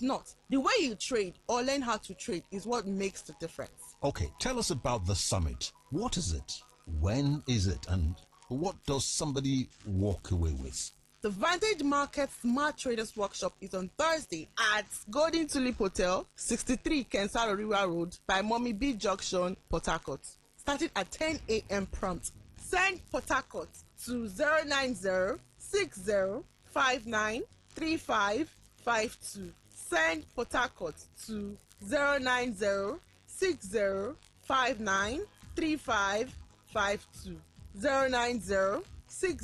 not. The way you trade or learn how to trade is what makes the difference. Okay, tell us about the summit. What is it? When is it? And what does somebody walk away with? The Vantage Market Smart Traders Workshop is on Thursday at Golden Tulip Hotel, 63 Kensal-Oriwa Road by Mommy B Junction, Port Harcourt, starting at 10 a.m. prompt. Send Port Harcourt to 09060593552. Send Port Harcourt to 09060593552. 09060593552,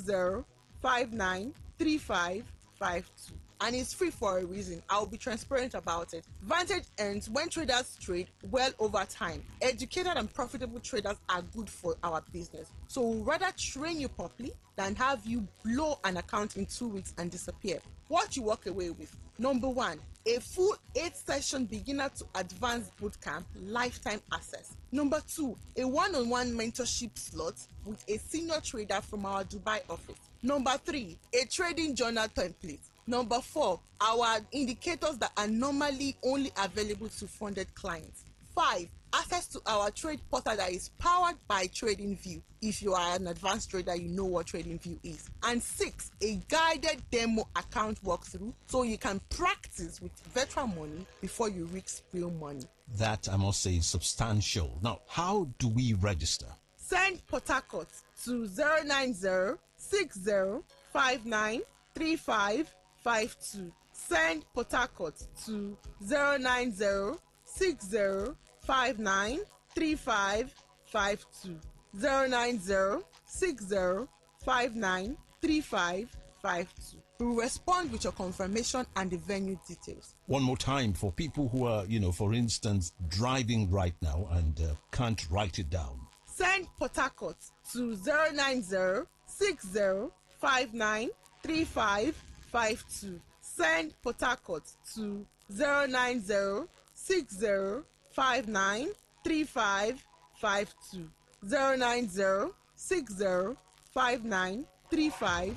and it's free for a reason. I'll be transparent about it. Vantage earns when traders trade well over time. Educated and profitable traders are good for our business, so we'll rather train you properly than have you blow an account in 2 weeks and disappear. What you walk away with: number 1, a full 8-session beginner to advanced bootcamp lifetime access. Number 2, a one-on-one mentorship slot with a senior trader from our Dubai office. Number 3, a trading journal template. Number 4, our indicators that are normally only available to funded clients. 5, access to our trade portal that is powered by TradingView. If you are an advanced trader, you know what TradingView is. And 6, a guided demo account walkthrough so you can practice with virtual money before you risk real money. That, I must say, is substantial. Now, how do we register? Send Port Harcourt to 09060593552. Send Port Harcourt to 09060593552. 09060593552. We will respond with your confirmation and the venue details. One more time for people who are, for instance, driving right now and can't write it down. Send Port Harcourt to 09060593552. Send Port Harcourt to 09060593552. 09060593552.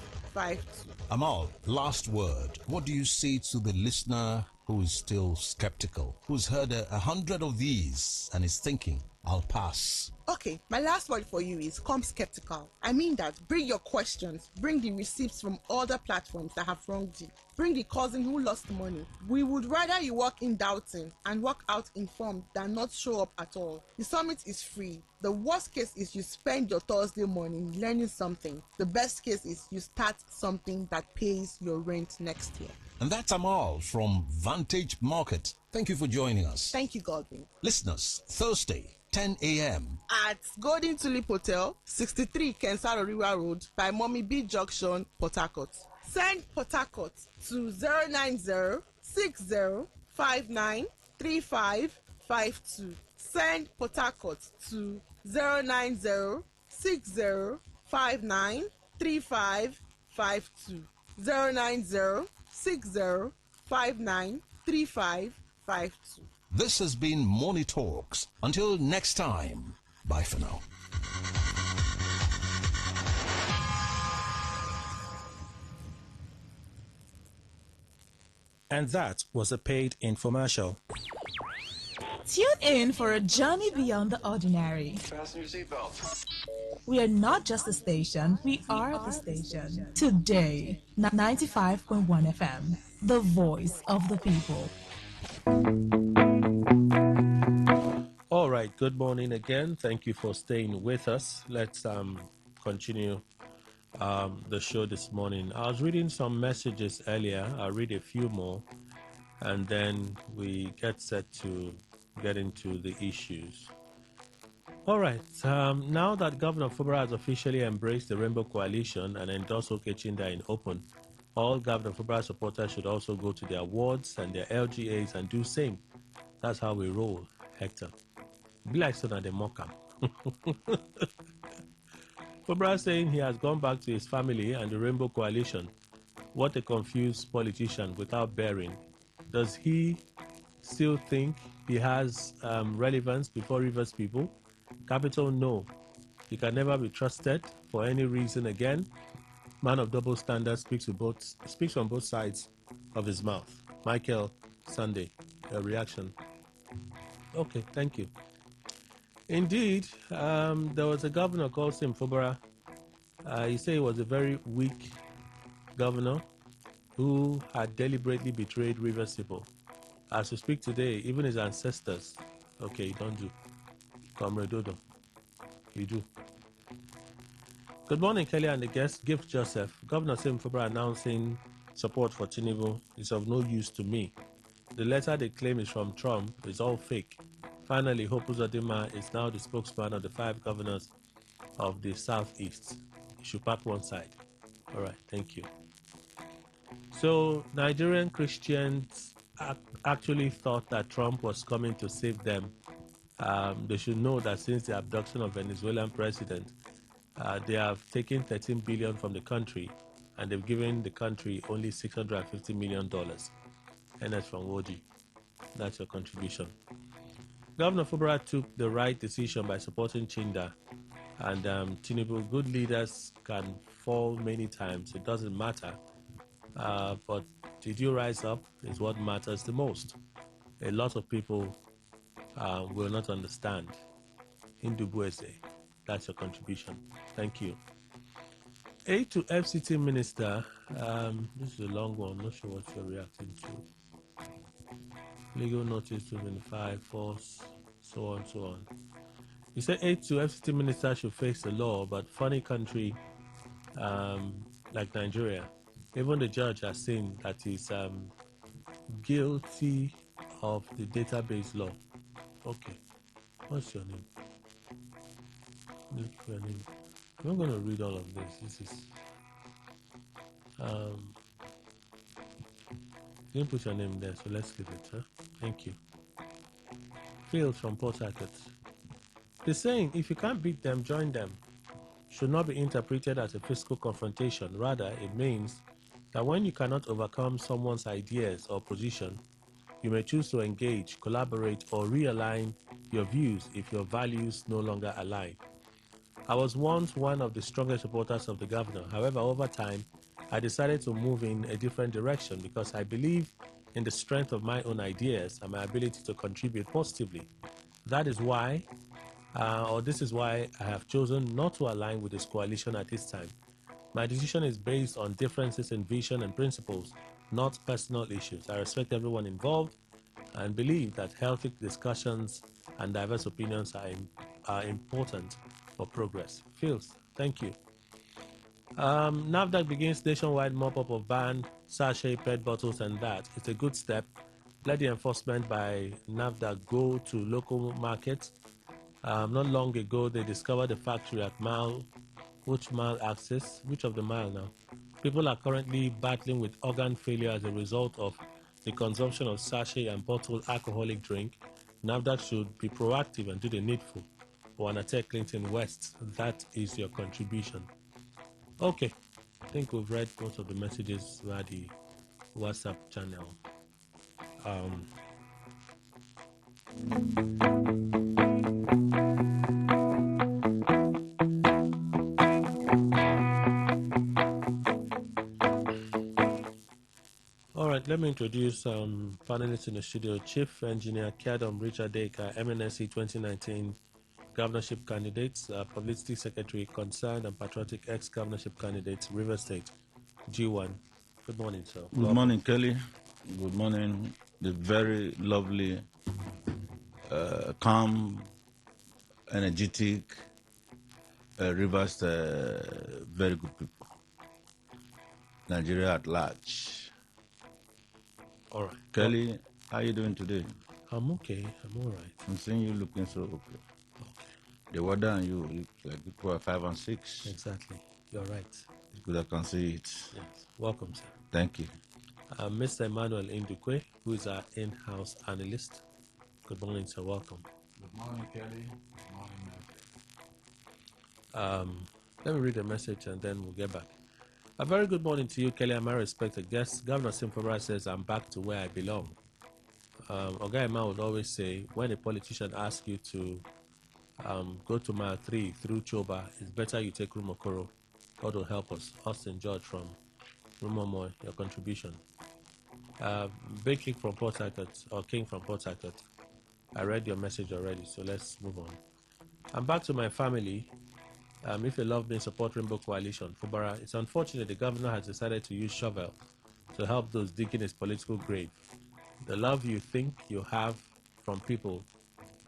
Amal, last word. What do you say to the listener who is still skeptical, who's heard 100 of these and is thinking, I'll pass? Okay, my last word for you is come skeptical. I mean that. Bring your questions. Bring the receipts from other platforms that have wronged you. Bring the cousin who lost money. We would rather you walk in doubting and walk out informed than not show up at all. The summit is free. The worst case is you spend your Thursday morning learning something. The best case is you start something that pays your rent next year. And that's Amal from Vantage Market. Thank you for joining us. Thank you, Godwin. Listeners, Thursday, 10 a.m. at Golden Tulip Hotel, 63 Kensal-Oriwa Road by Mommy B Junction, Port Harcourt. Send Port Harcourt to 09060593552. Send Port Harcourt to 09060593552. 09060593552. This has been Money Talks. Until next time, bye for now. And that was a paid infomercial. Tune in for a journey beyond the ordinary. Fasten your seatbelts. We are not just a station, we are the station. Today, 95.1 FM, the voice of the people. All right, good morning again. Thank you for staying with us. Let's continue the show this morning. I was reading some messages earlier. I'll read a few more, and then we get set to get into the issues. All right, now that Governor Fubara has officially embraced the Rainbow Coalition and endorsed Okechinda in open, all Governor Fubara supporters should also go to their wards and their LGAs and do same. That's how we roll, Hector. Be like son of the mocker. Fubara saying he has gone back to his family and the Rainbow Coalition. What a confused politician without bearing. Does he still think he has relevance before Rivers people? Capital no. He can never be trusted for any reason again. Man of double standards speaks on both sides of his mouth. Michael Sunday. A reaction. Okay, thank you. Indeed, there was a governor called Sim Fubara. He said he was a very weak governor who had deliberately betrayed Rivers people. As we speak today, even his ancestors, okay, you don't do. Comrade Dodo, you do. Good morning, Kelly and the guest, Gift Joseph. Governor Sim Fubara announcing support for Tinubu is of no use to me. The letter they claim is from Trump is all fake. Finally, Hope Uzodinma is now the spokesman of the 5 governors of the Southeast. You should pack one side. All right, thank you. So, Nigerian Christians actually thought that Trump was coming to save them. They should know that since the abduction of Venezuelan president, they have taken $13 billion from the country, and they've given the country only $650 million. And that's from Woji. That's your contribution. Governor Fubara took the right decision by supporting Chinda, and Tinubu. Good leaders can fall many times. It doesn't matter. But did you rise up is what matters the most. A lot of people will not understand. Indubueze, that's your contribution. Thank you. Aid to FCT Minister. This is a long one. Not sure what you're reacting to. Legal notice 225, force, so on, so on. He said aid to FCT Minister should face the law, but funny country like Nigeria, even the judge has seen that he's guilty of the database law. Okay, what's your name? Look for your name. I'm not going to read all of this. This is you didn't put your name there, so let's give it. Huh? Thank you. Phil from Port Harcourt. The saying, if you can't beat them, join them, should not be interpreted as a physical confrontation. Rather, it means that when you cannot overcome someone's ideas or position, you may choose to engage, collaborate, or realign your views if your values no longer align. I was once one of the strongest supporters of the governor. However, over time, I decided to move in a different direction because I believe in the strength of my own ideas and my ability to contribute positively. That is why, this is why I have chosen not to align with this coalition at this time. My decision is based on differences in vision and principles, not personal issues. I respect everyone involved and believe that healthy discussions and diverse opinions are important for progress. Fields, thank you. NAFDAC begins nationwide mop-up of banned sachet PET bottles and that. It's a good step. Let the enforcement by NAFDAC go to local markets. Not long ago, they discovered a factory at which mile access? Which of the mile now? People are currently battling with organ failure as a result of the consumption of sachet and bottled alcoholic drink. NAFDAC should be proactive and do the needful. Wanate Clinton West, that is your contribution. Okay, I think we've read most of the messages via the WhatsApp channel. All right, let me introduce panelists in the studio. Chief Engineer Kiadom Richard Deka, MNSC 2019 governorship candidates, Publicity Secretary, Concerned and Patriotic ex-governorship candidates, River State, G1. Good morning, sir. Good morning, Kelly. Good morning. The very lovely, calm, energetic, Rivers, very good people. Nigeria at large. All right. Kelly, how are you doing today? I'm okay. I'm all right. I'm seeing you looking so okay. The weather and you look like people are 5 and 6. Exactly. You're right. It's good I can see it. Yes. Welcome, sir. Thank you. Mr. Emmanuel Indukwe, who is our in-house analyst. Good morning, sir. Welcome. Good morning, Kelly. Good morning, Let me read the message and then we'll get back. A very good morning to you, Kelly, and my respected guests. Governor Sim Fubara says, I'm back to where I belong. Oga Emma would always say, when a politician asks you to go to mile 3 through Choba, it's better you take Rumokoro. God will help us. Austin George from Rumomoy, your contribution. Big King from Port Harcourt, or King from Port Harcourt. I read your message already, so let's move on. I'm back to my family. If you love me, support Rainbow Coalition. Fubara, it's unfortunate the governor has decided to use shovel to help those digging his political grave. The love you think you have from people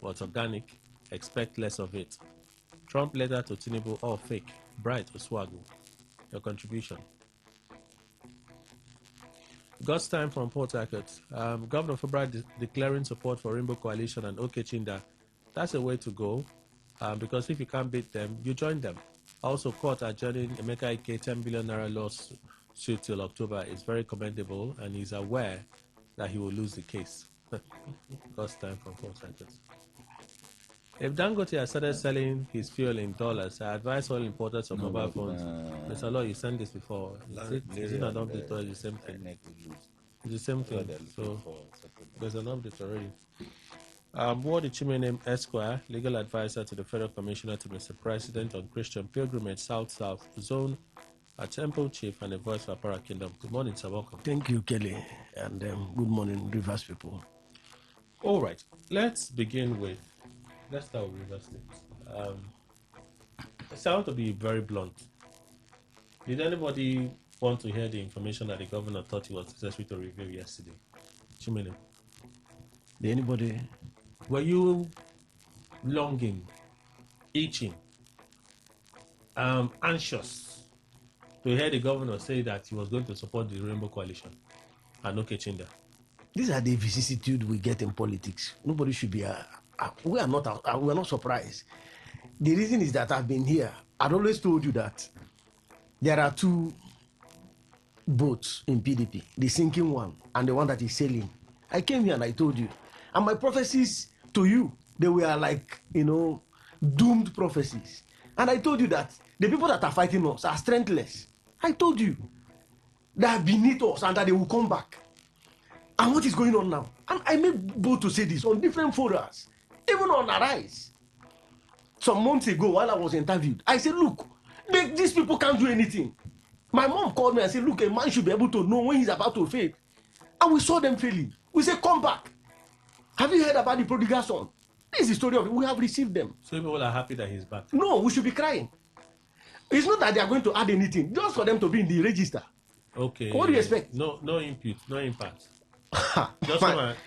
was organic. Expect less of it. Trump letter to Tinubu, all fake. Bright Oswago. Your contribution. God's time from Port Harcourt. Governor Fubara declaring support for Rainbow Coalition and Okechinda. That's a way to go. Because if you can't beat them, you join them. Also, court adjourning Emeka Ike 10 billion naira lawsuit till October is very commendable, and he's aware that he will lose the case. God's time from Port Harcourt. If Dangote has started selling his fuel in dollars, I advise all importers of mobile phones. Mr. Law, you sent this before. Is it an update or is it the same thing? It's the same thing. So there's an update already. Ward Chimene Esquire, legal advisor to the Federal Commissioner to Mr. President on Christian Pilgrimage South Zone, a temple chief and a voice for Para Kingdom. Good morning, sir. Welcome. Thank you, Kelly, and good morning, Rivers people. All right, let's start with Rivers State. I want to be very blunt. Did anybody want to hear the information that the governor thought he was necessary to reveal yesterday? Chimene. Did anybody? Were you longing, itching, anxious to hear the governor say that he was going to support the Rainbow Coalition and Okechinda? These are the vicissitudes we get in politics. Nobody should be. We are not surprised. The reason is that I've been here. I've always told you that there are two boats in PDP: the sinking one and the one that is sailing. I came here and I told you, and my prophecies to you, they were like, doomed prophecies. And I told you that the people that are fighting us are strengthless. I told you they are beneath us and that they will come back. And what is going on now? And I made bold to say this on different forums, even on Arise. Some months ago, while I was interviewed, I said, look, these people can't do anything. My mom called me and said, look, a man should be able to know when he's about to fail. And we saw them failing. We said, come back. Have you heard about the prodigal son? This is the story of it. We have received them. So people are happy that he's back? No, we should be crying. It's not that they are going to add anything, just for them to be in the register. Okay. What do you expect? No input, no impact.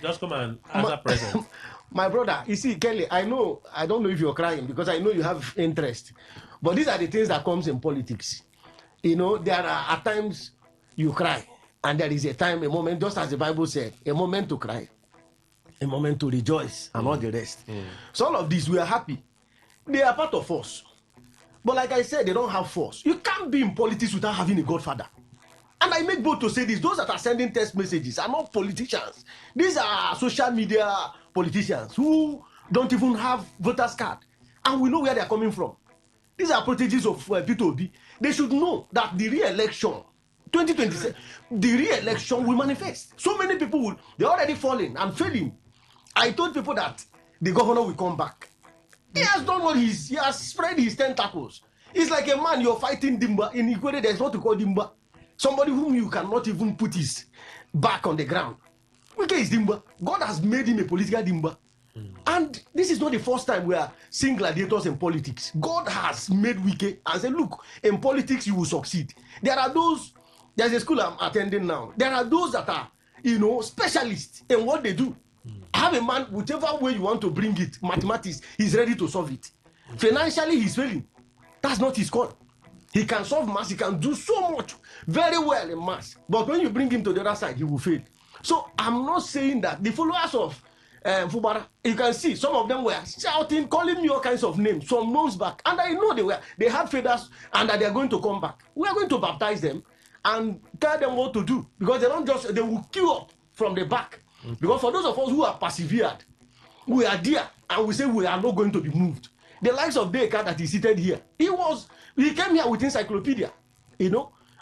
just come and answer present. My brother, you see, Kelly, I don't know if you're crying because I know you have interest. But these are the things that comes in politics. There are at times you cry. And there is a time, a moment, just as the Bible said, a moment to cry, a moment to rejoice, and all the rest. So all of this, we are happy. They are part of us. But like I said, they don't have force. You can't be in politics without having a godfather. And I make bold to say this. Those that are sending text messages are not politicians. These are social media politicians who don't even have voters card. And we know where they are coming from. These are proteges of P2B. They should know that the re-election 2027, the re-election will manifest. So many people they're already falling and failing. I told people that the governor will come back. He has done what he has spread his tentacles. It's like a man you're fighting Dimba. In Equator, there's what we call Dimba. Somebody whom you cannot even put his back on the ground. Wike is Dimba. God has made him a political Dimba. And this is not the first time we are seeing gladiators in politics. God has made Wike and said, look, in politics you will succeed. There's a school I'm attending now. There are those that are, specialists in what they do. Have a man, whichever way you want to bring it, mathematics, he's ready to solve it. Financially, he's failing. That's not his call. He can solve maths, he can do so much, very well in maths. But when you bring him to the other side, he will fail. So I'm not saying that the followers of Fubara, you can see some of them were shouting, calling me all kinds of names some months back. And I know they had fathers and that they are going to come back. We are going to baptize them and tell them what to do, because they will queue up from the back. Okay. Because for those of us who have persevered, we are there and we say we are not going to be moved. The likes of Deka that is seated here, he came here with encyclopedia,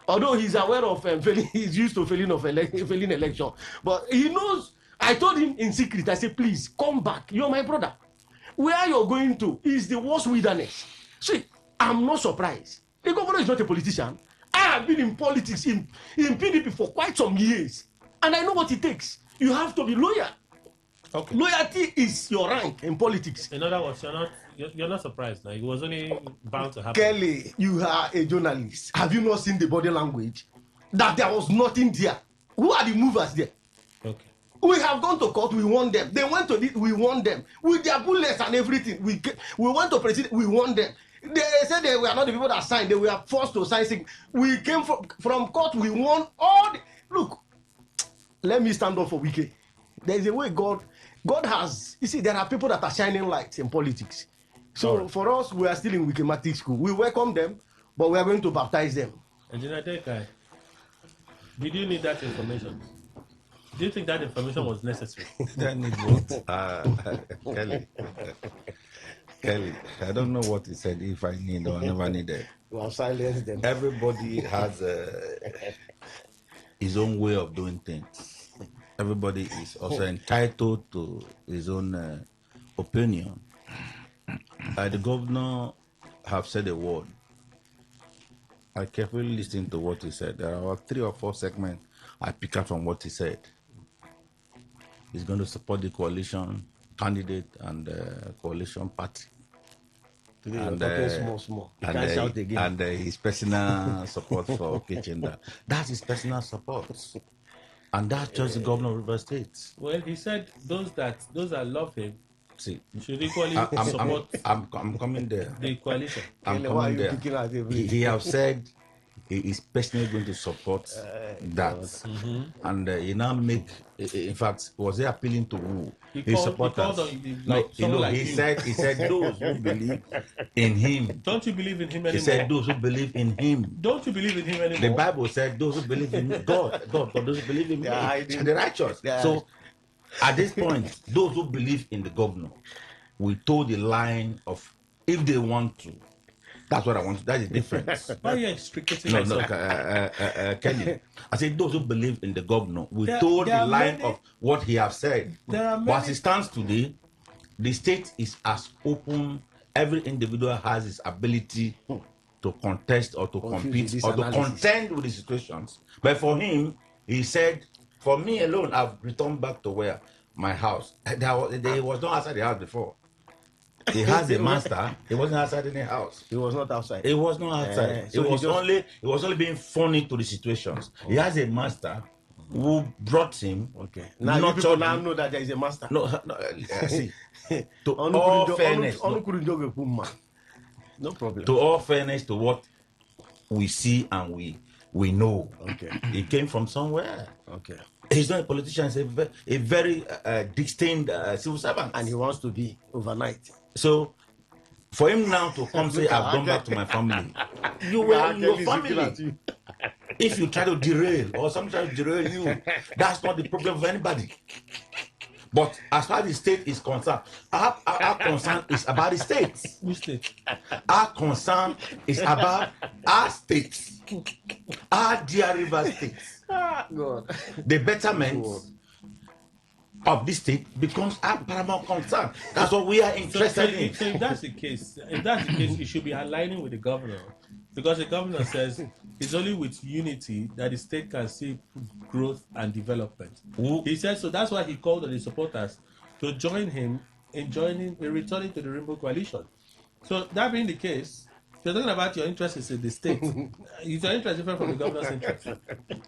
although he's aware of he's used to failing election, but he knows. I told him in secret, I said, please come back, you're my brother. Where you're going to is the worst wilderness. See, I'm not surprised. The governor is not a politician. I have been in politics in PDP for quite some years. And I know what it takes. You have to be loyal. Okay. Loyalty is your rank in politics. In other words, you're not surprised now. It was only bound to happen. Kelly, you are a journalist. Have you not seen the body language? That there was nothing there. Who are the movers there? Okay. We have gone to court, we won them. They went to this, we won them. With their bullets and everything. We went to president, we won them. They said they were not the people that signed, they were forced to sign. We came from court, we won all the... Look, let me stand up for Wike. There is a way God has... You see, there are people that are shining lights in politics. So for us, we are still in Wikematic school. We welcome them, but we are going to baptize them. Engineer Dekai, did you need that information? Do you think that information was necessary? That need what? Kelly, I don't know what he said, if I need or never needed. Well, silence them. Everybody has his own way of doing things. Everybody is also entitled to his own opinion. The governor have said a word. I carefully listened to what he said. There are 3 or 4 segments I pick up from what he said. He's going to support the coalition candidate and coalition party. Today And, you're talking small. You can't shout again. And his personal support for Kitchen. That's his personal support. And that's just the governor of River State. Well, he said those that love him See, should equally support I'm coming there. the coalition. I'm coming there. He have said he is personally going to support that. Mm-hmm. And he now make, in fact, was he appealing to who? He supporters. He said those who believe in him. Don't you believe in him anymore? He said those who believe in him. Don't you believe in him anymore? The Bible said those who believe in God, those who believe in me, are the righteous. Yeah. So at this point, those who believe in the governor will toe the line of if they want to. That's what I want. That is the difference. Why are you extricating No, yourself? Kelly. I said those who believe in the governor will toe the line of what he has said. But as it stands today, the state is as open. Every individual has his ability to contest or to compete or to contend with the situations. But for him, he said, for me alone, I've returned back to where my house. There was no outside the house before. He has a master. He wasn't outside any house. He was not outside. He was not outside. So it was only being funny to the situations. He has a master who brought him. Okay. Now people now know that there is a master. No, see. To all fairness, no problem. To all fairness, to what we see and we know. Okay. He came from somewhere. Okay. He's not a politician. He's a very distinct civil servant, and he wants to be overnight. So, for him now to come say, "I've gone back to my family," you were your family. If you try to derail or somebody try to derail you, that's not the problem for anybody. But as far as the state is concerned, our concern is about the state. Which state? Our concern is about our state, our dear River State. God. The betterment of this state becomes our paramount concern. That's what we are interested in. So if that's the case, it should be aligning with the governor, because the governor says it's only with unity that the state can see growth and development. He said so. That's why he called on the supporters to join him in returning to the Rainbow Coalition. So that being the case, you're talking about your interests in the state. Is your interest different from the governor's interest?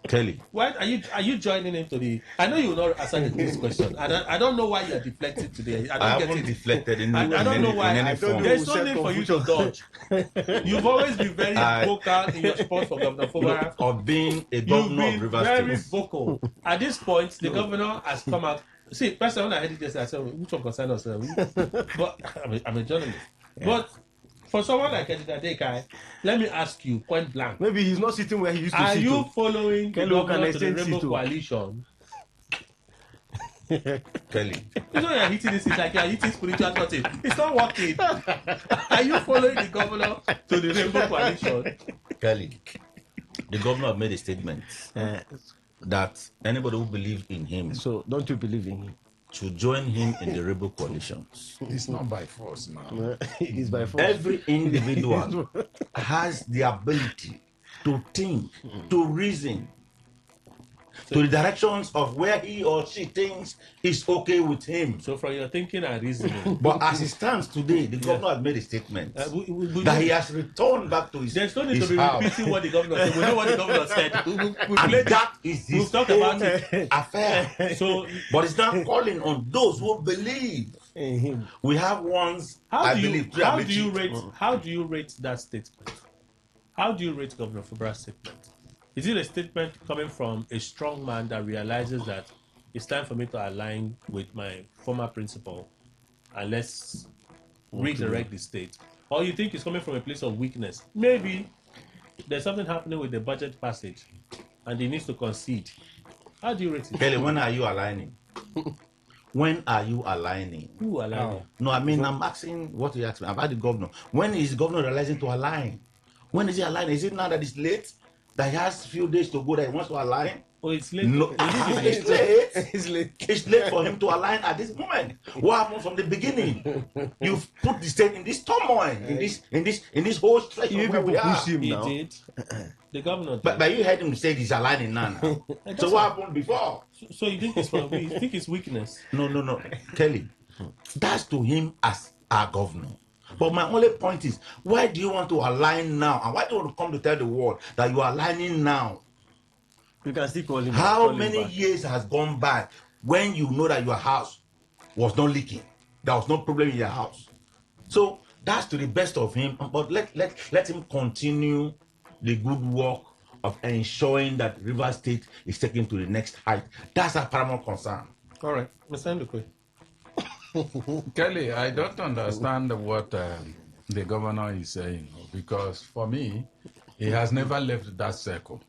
Kelly, Why are you joining him to the? I know you will not answer this question. I don't know why you're deflecting today. I haven't deflected in any form. There's no need for you to dodge. You've always been very vocal in your support for Governor Fogara. Of being a governor of River State. Very vocal. At this point, the governor has come out. See, personally, when I heard it yesterday, I said, which one concern us? But I'm a journalist. Yeah. But for someone like Edita Dekai, let me ask you point blank. Maybe he's not sitting where he used to sit. Are you following the governor to the Rainbow Coalition? Kelly. You know you're hitting this, it's like you're hitting spiritual cutting. It's not working. Are you following the governor to the Rainbow Coalition? Kelly, the governor made a statement that anybody who believes in him. So don't you believe in him? To join him in the Rebel coalitions. It's not by force now. It's by force. Every individual has the ability to think, to reason. to the directions of where he or she thinks is okay with him. So from your thinking and reasoning. But as it stands today, the governor has made a statement that he has returned back to his There's no need his to be house. repeating what the governor said. We know what the governor said. And that is his talked own about it. affair. So, but it's not calling on those who believe in him. We have ones. How do you rate that statement? How do you rate Governor Fubra's statement? Is it a statement coming from a strong man that realizes that it's time for me to align with my former principal and let's redirect the state? Or you think it's coming from a place of weakness? Maybe there's something happening with the budget passage and he needs to concede. How do you rate it? Kelly, when are you aligning? When are you aligning? Who aligning? No, I mean, I'm asking what you asked me about the governor. When is the governor realizing to align? When is he aligning? Is it now that it's late? That he has a few days to go that he wants to align? Oh, it's late. No, it's late. It's late. It's late for him to align at this moment. What happened from the beginning? You've put the state in this turmoil, in this whole stretch of where we are. He did. The governor did. But you heard him say he's aligning now. So what happened before? So you think it's weakness? No. Kelly, that's to him as our governor. But my only point is, why do you want to align now? And why do you want to come to tell the world that you are aligning now? You can still call him. How many years has gone by when you know that your house was not leaking? There was no problem in your house. So that's to the best of him. But let him continue the good work of ensuring that River State is taken to the next height. That's our paramount concern. All right. Mr. Ndukwe. Kelly, I don't understand what the governor is saying, because for me, he has never left that circle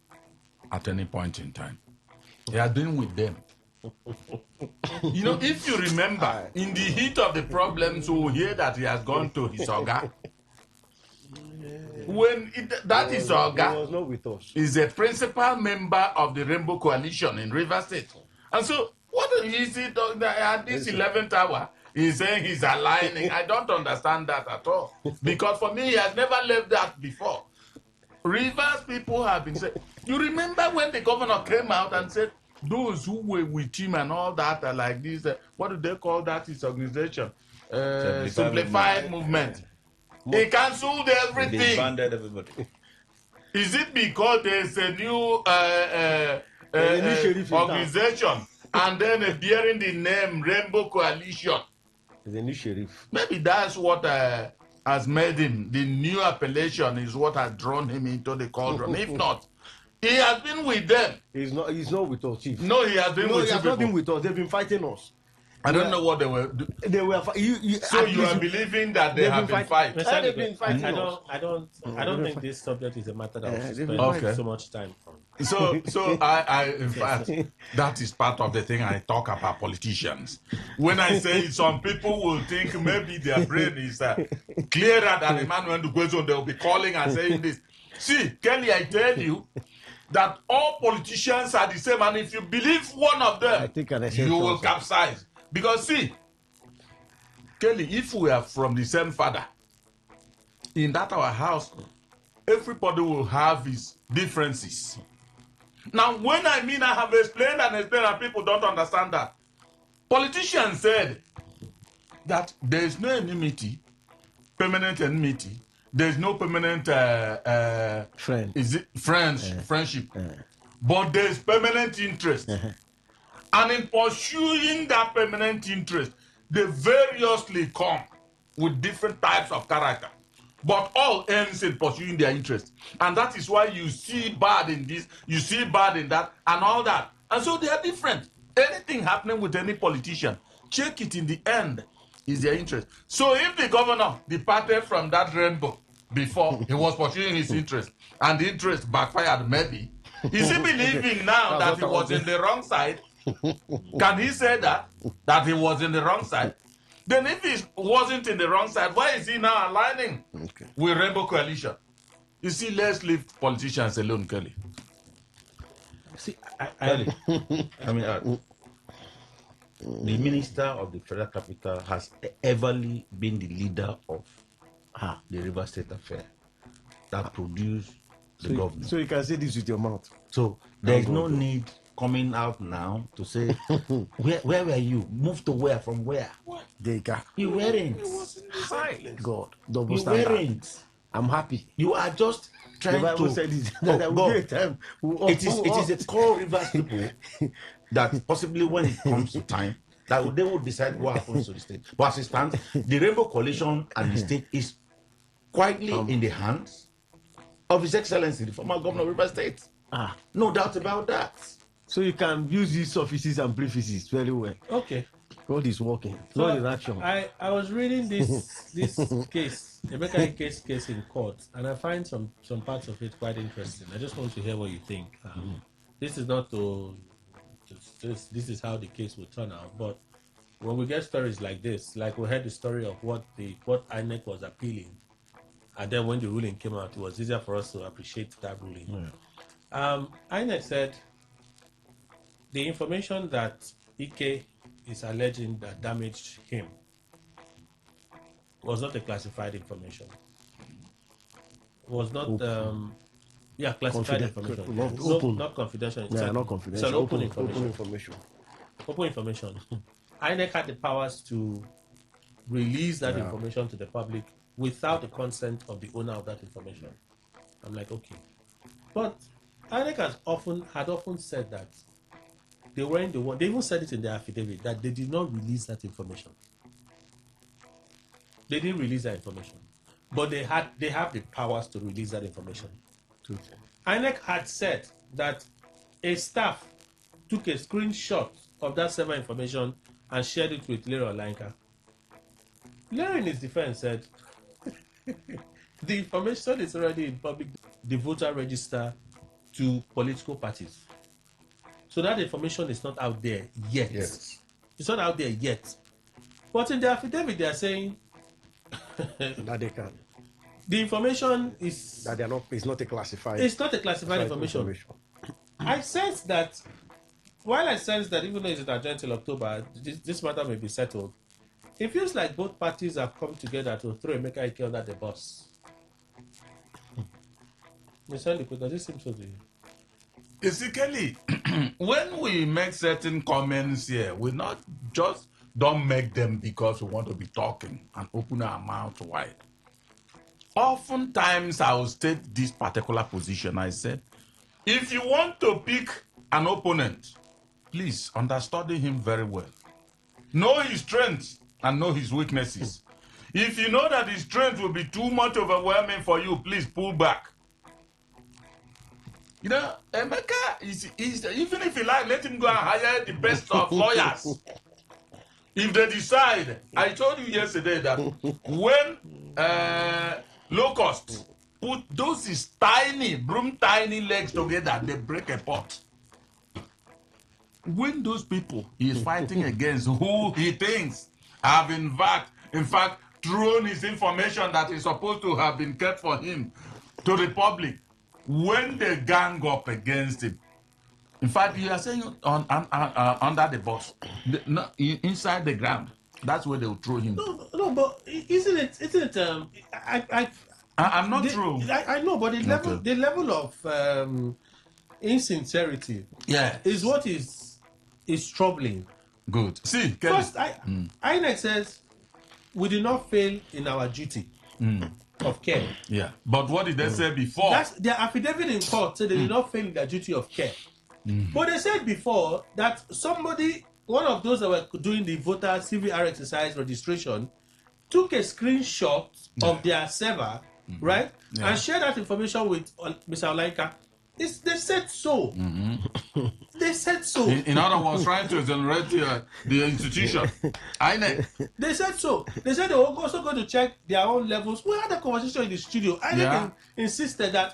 at any point in time. He has been with them. If you remember, in the heat of the problems, we hear that he has gone to his Oga. When his Oga was not with us. Is a principal member of the Rainbow Coalition in River State. And so, what is it at this 11th hour? He's saying he's aligning. I don't understand that at all. Because for me, he has never left that before. Rivers people have been saying, you remember when the governor came out and said, those who were with him and all that are like this, what do they call that, his organization? Simplified movement. He cancelled everything. They disbanded everybody. Is it because there's a new organization and then bearing the name Rainbow Coalition? The new sheriff. Maybe that's what has made him. The new appellation is what has drawn him into the cauldron. If not, he has been with them. He's not with us, Chief. No, he has been with he has not been with us. They've been fighting us. I don't know what they were doing. They were. So you are believing that they have been fighting? They've been fighting us. I don't think this subject is a matter that we should spend so much time on. So I in fact, that is part of the thing I talk about politicians. When I say some people will think maybe their brain is clearer than Emmanuel Ndukwe, they'll be calling and saying this. See, Kelly, I tell you that all politicians are the same, and if you believe one of them, you will capsize. Because see, Kelly, if we are from the same father, in that our house, everybody will have his differences. Now, when I have explained and people don't understand that. Politicians said that there is no enmity, permanent enmity. There is no permanent friendship. But there is permanent interest. And in pursuing that permanent interest, they variously come with different types of character. But all ends in pursuing their interest. And that is why you see bad in this, you see bad in that, and all that. And so they are different. Anything happening with any politician, check it in the end, is their interest. So if the governor departed from that rainbow before, he was pursuing his interest, and the interest backfired maybe, is he believing now that he was in the wrong side? Can he say that he was in the wrong side? Then if he wasn't in the wrong side, why is he now aligning with Rainbow Coalition? You see, let's leave politicians alone, Kelly. See, the minister of the federal capital has everly been the leader of the River State affair that produced the government. So you can say this with your mouth. So there is no need coming out now to say, where were you? Moved to where? From where? They got. You weren't. Hi, God. Double You standard. weren't. I'm happy. You are just The trying Bible to. said it, that there will be a time. It is a core Rivers people that possibly when it comes to time, that they will decide what happens to the state. But as it stands, the Rainbow Coalition and the state is quietly in the hands of His Excellency, the former governor of Rivers State. No doubt about that. So you can use these offices and briefings very well. Okay. God is working. So God is action. I was reading this case, Emeka case in court, and I find some parts of it quite interesting. I just want to hear what you think. This is not to this is how the case will turn out, but when we get stories like this, like we heard the story of what INEC was appealing, and then when the ruling came out, it was easier for us to appreciate that ruling. INEC said the information that Ike is alleging that damaged him was not a classified information. Was not classified information. Not confidential. Not confidential. It's open information. Open information. Open information. INEC had the powers to release that information to the public without the consent of the owner of that information. I'm like, okay. But INEC had often said that they weren't the one. They even said it in their affidavit that they did not release that information. They didn't release that information, but they have the powers to release that information. INEC had said that a staff took a screenshot of that server information and shared it with Larry Olanka. Larry, in his defense, said the information is already in public, the voter register to political parties. So that information is not out there yet. Yes. It's not out there yet. But in the affidavit, they are saying that they can. The information is that they are not. It's not a classified. It's not a classified information. I sense that. While I sense that even though it's an agenda till October, this matter may be settled. It feels like both parties have come together to throw Emeka Ike under the bus. Mr. Liquid, does this seem so to you? Basically, when we make certain comments here, we not just don't make them because we want to be talking and open our mouth wide. Oftentimes, I will state this particular position. I said, if you want to pick an opponent, please understudy him very well. Know his strengths and know his weaknesses. If you know that his strength will be too much overwhelming for you, please pull back. You know, Emeka is even if you like, let him go and hire the best of lawyers. If they decide, I told you yesterday that when locusts put those tiny legs together, they break a pot. When those people he is fighting against, who he thinks have in fact thrown his information that is supposed to have been kept for him to the public, when they gang up against him, in fact, you are saying under the bus, inside the ground. That's where they will throw him. No, but isn't it? I'm not true. I know, but the level of insincerity, is what is troubling. Good. See, Kelly. First, INEC says we did not fail in our duty of care. Yeah, but what did they say before? That's their affidavit in court said they did not fail in their duty of care. But they said before that one of those that were doing the voter CVR exercise registration, took a screenshot of their server, right, and shared that information with Mr. Olanka. They said so. They said so. In other words, trying to exonerate the institution. They said so. They said they were also going to check their own levels. We had a conversation in the studio. I insisted that,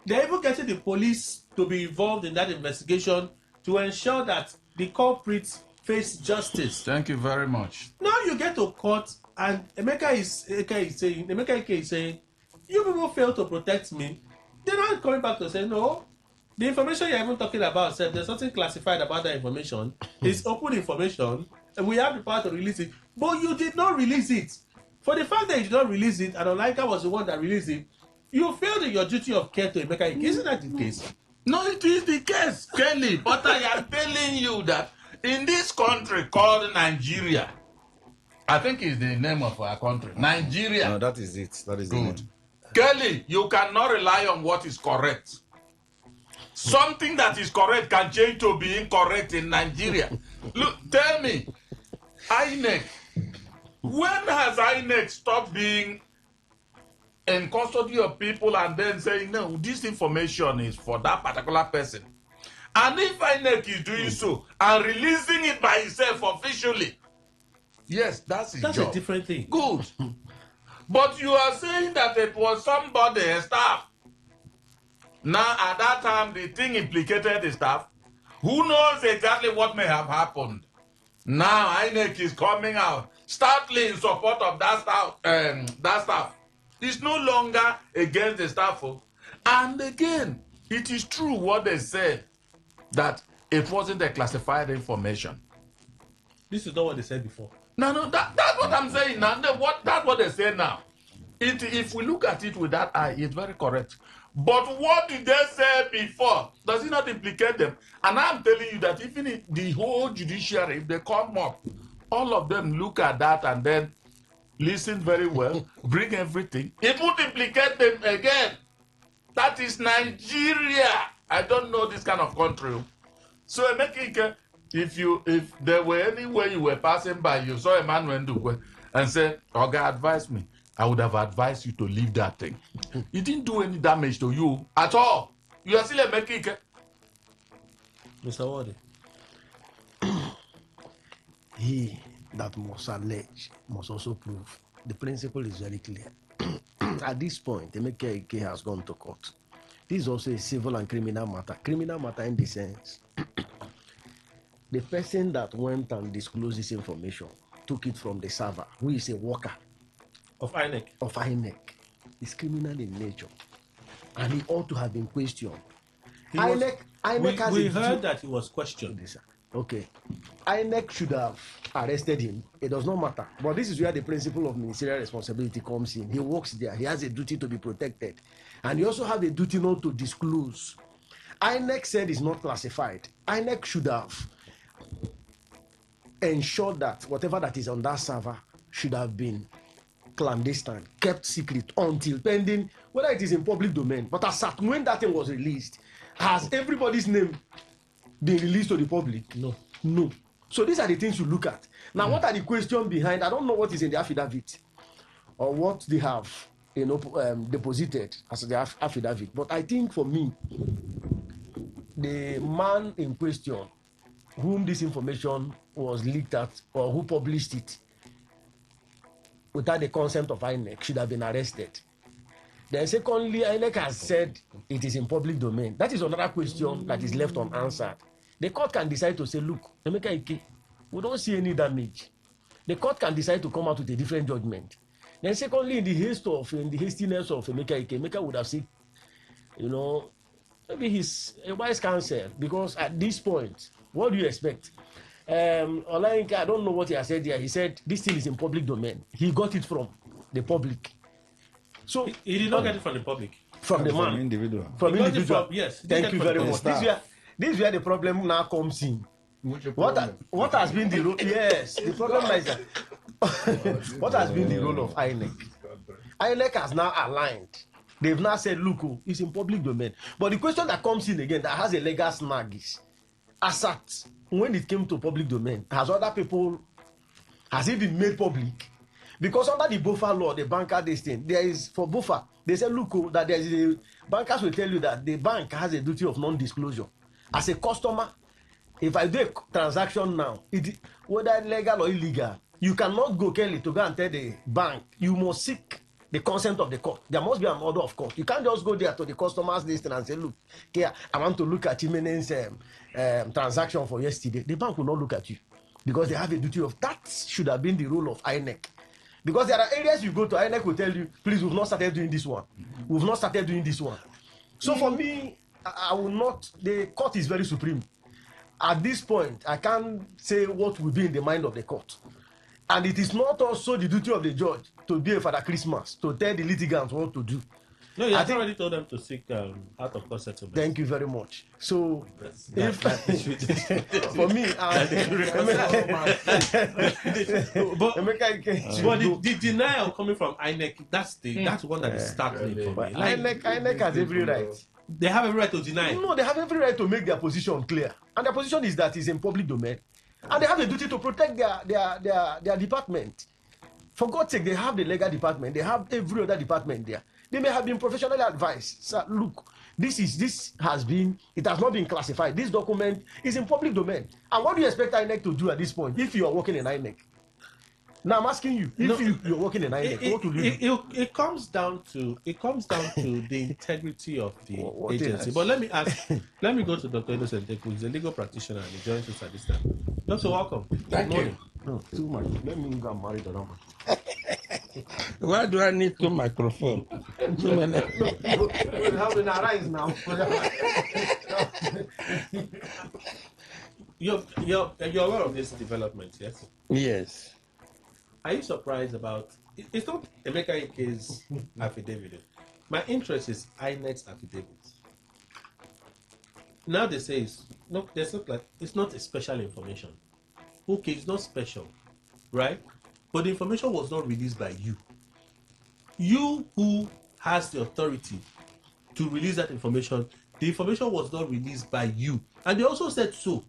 they're even getting the police to be involved in that investigation to ensure that the culprits face justice. Thank you very much. Now you get to court and Emeka Ike is saying, you people failed to protect me. They're not coming back to say, no, the information you're even talking about said there's something classified about that information. It's open information and we have the power to release it. But you did not release it. For the fact that you did not release it, and Olanka was the one that released it, you failed in your duty of care to Emeka Ike. Isn't that the case? No, it is the case, Kelly. But I am telling you that in this country called Nigeria, I think is the name of our country, Nigeria. No, that is it. That is Good. the name. Kelly, you cannot rely on what is correct. Something that is correct can change to be incorrect in Nigeria. Look, tell me, INEC, when has INEC stopped being in custody of people and then saying, no, this information is for that particular person? And if INEC is doing so and releasing it by itself officially, yes, that's his job. That's a different thing. Good. But you are saying that it was somebody, a staff. Now, at that time, the thing implicated the staff. Who knows exactly what may have happened? Now, INEC is coming out, stoutly in support of that staff. It's no longer against the staff. And again, it is true what they said, that it wasn't a classified information. This is not what they said before. No, that's what I'm saying now. That's what they say now. If we look at it with that eye, it's very correct. But what did they say before? Does it not implicate them? And I'm telling you that even if the whole judiciary, if they come up, all of them look at that and then listen very well, bring everything. It would implicate them again. That is Nigeria. I don't know this kind of country. So if there were any way you were passing by, you saw a man went to and said, "Oga, advise me," I would have advised you to leave that thing. It didn't do any damage to you at all. You are still a Mekike. Mr. Wadi. He that must allege must also prove. The principle is very clear. At this point, the Mekike has gone to court. This is also a civil and criminal matter. Criminal matter in the sense the person that went and disclosed this information took it from the server, who is a worker Of INEC. Is criminal in nature, and he ought to have been questioned. INEC we heard that he was questioned. Okay, INEC should have arrested him. It does not matter. But this is where the principle of ministerial responsibility comes in. He works there. He has a duty to be protected, and he also has a duty not to disclose. INEC said it's not classified. INEC should have ensured that whatever that is on that server should have been clandestine, kept secret until pending, whether it is in public domain. But as at when that thing was released, has everybody's name been released to the public? No. So these are the things you look at. Now, what are the questions behind? I don't know what is in the affidavit or what they have, deposited as the affidavit. But I think for me, the man in question, whom this information was leaked at or who published it without the consent of INEC, should have been arrested. Then secondly, INEC has said it is in public domain. That is another question that is left unanswered. The court can decide to say, look, Emeka Ike, we don't see any damage. The court can decide to come out with a different judgment. Then secondly, in the hastiness of Emeka Ike, Emeka would have said, maybe he's a wise counsel, because at this point, what do you expect? Olayinka, I don't know what he has said here. He said this thing is in public domain. He got it from the public. So he did not get it from the public. From the man. Individual. From individual. Yes. Thank you very much. This is where the problem now comes in. What has been the role? Yes, the problem is that what has been the role of INEC? INEC has now aligned. They've now said, look, it's in public domain. But the question that comes in again that has a legal snag is, as at when it came to public domain, has it been made public? Because under the BOFA law, the banker, this thing, there is, for BOFA, they say, look, that there is bankers will tell you that the bank has a duty of non-disclosure. As a customer, if I do a transaction now, whether legal or illegal, you cannot go, Kelly, to go and tell the bank. You must seek the consent of the court. There must be an order of court. You can't just go there to the customer's list and say, look, here, I want to look at Jimenez's transaction for yesterday. The bank will not look at you because they have a duty of, that should have been the role of INEC. Because there are areas you go to, INEC will tell you, please, we've not started doing this one. We've not started doing this one. So for me, I will not, the court is very supreme. At this point, I can't say what will be in the mind of the court. And it is not also the duty of the judge to be a Father Christmas, to tell the litigants what to do. No, you have already told them to seek out of court settlement. Thank you very much. So, That for me, but the denial coming from INEC, that's one that is startling for me. Like, INEC has every right. They have every right to deny. No, they have every right to make their position clear, and their position is that it's in public domain, and they have a duty to protect their department. For God's sake, they have the legal department. They have every other department there. They may have been professionally advised. So look, it has not been classified. This document is in public domain. And what do you expect INEC to do at this point if you are working in INEC? Now I'm asking you, if you're working in INEC, what will you do? It comes down to the integrity of the agency. But let me go to Dr. Innocent, who is a legal practitioner and he joins us at this time. Doctor, welcome. Thank you. No, too much. Let me go and marry the number. Why do I need two microphones? Too many. We'll have an arise now. You're aware of this development, yes? Yes. Are you surprised about it's not Emeka Ike's affidavit? My interest is INEC's affidavit. Now they say it's not a special information. Okay, it's not special, right? But the information was not released by you. You who has the authority to release that information, the information was not released by you. And they also said so.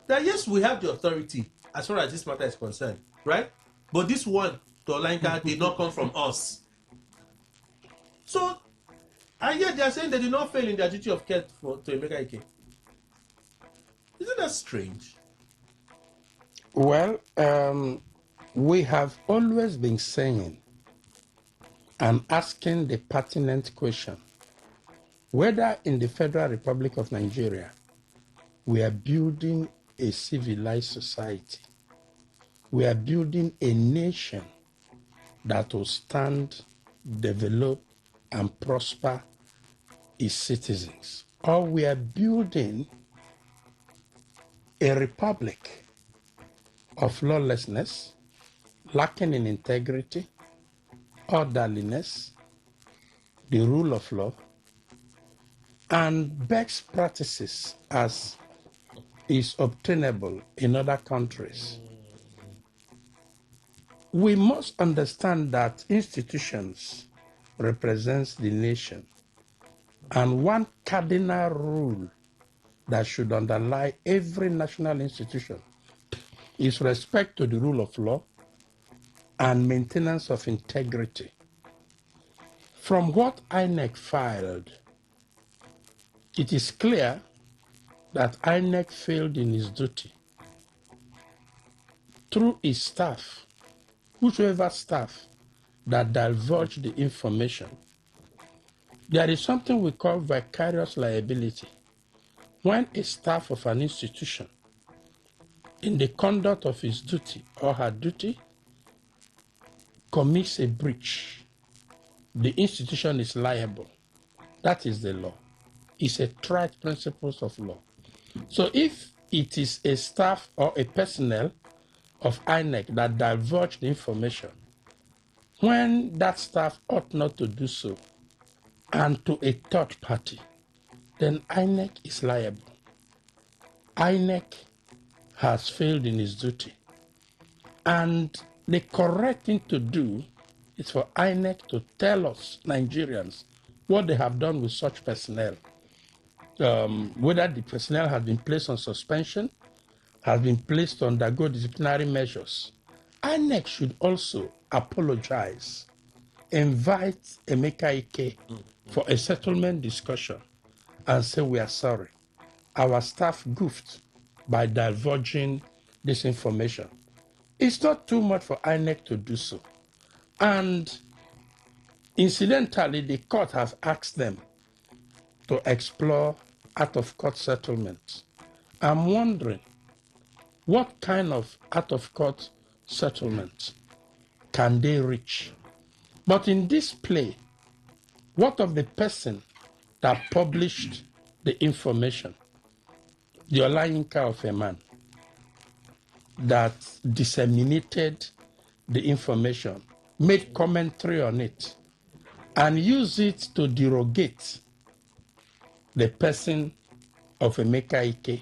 That yes, we have the authority as far as this matter is concerned, right? But this one, the online card, did not come from us. So, and yet they are saying they did not fail in their duty of care to Emeka Ike. Isn't that strange? Well, we have always been saying and asking the pertinent question whether in the Federal Republic of Nigeria we are building a civilized society. We are building a nation that will stand, develop, and prosper its citizens. Or we are building a republic of lawlessness, lacking in integrity, orderliness, the rule of law, and best practices as is obtainable in other countries. We must understand that institutions represent the nation, and one cardinal rule that should underlie every national institution is respect to the rule of law and maintenance of integrity. From what INEC filed, it is clear that INEC failed in its duty through its staff, whosoever staff that divulged the information. There is something we call vicarious liability. When a staff of an institution, in the conduct of his duty or her duty, commits a breach, the institution is liable. That is the law. It's a tried principles of law. So if it is a staff or a personnel of INEC that divulge the information, when that staff ought not to do so, and to a third party, then INEC is liable. INEC has failed in its duty. And the correct thing to do is for INEC to tell us, Nigerians, what they have done with such personnel. Whether the personnel has been placed on suspension, has been placed to undergo disciplinary measures. INEC should also apologize, invite Emeka Ike for a settlement discussion and say we are sorry. Our staff goofed by divulging this information. It's not too much for INEC to do so. And incidentally, the court has asked them to explore out-of-court settlements. I'm wondering, what kind of out-of-court settlement can they reach? But in this play, what of the person that published the information, the Olayinka of a man, that disseminated the information, made commentary on it, and use it to derogate the person of Emeka Ike,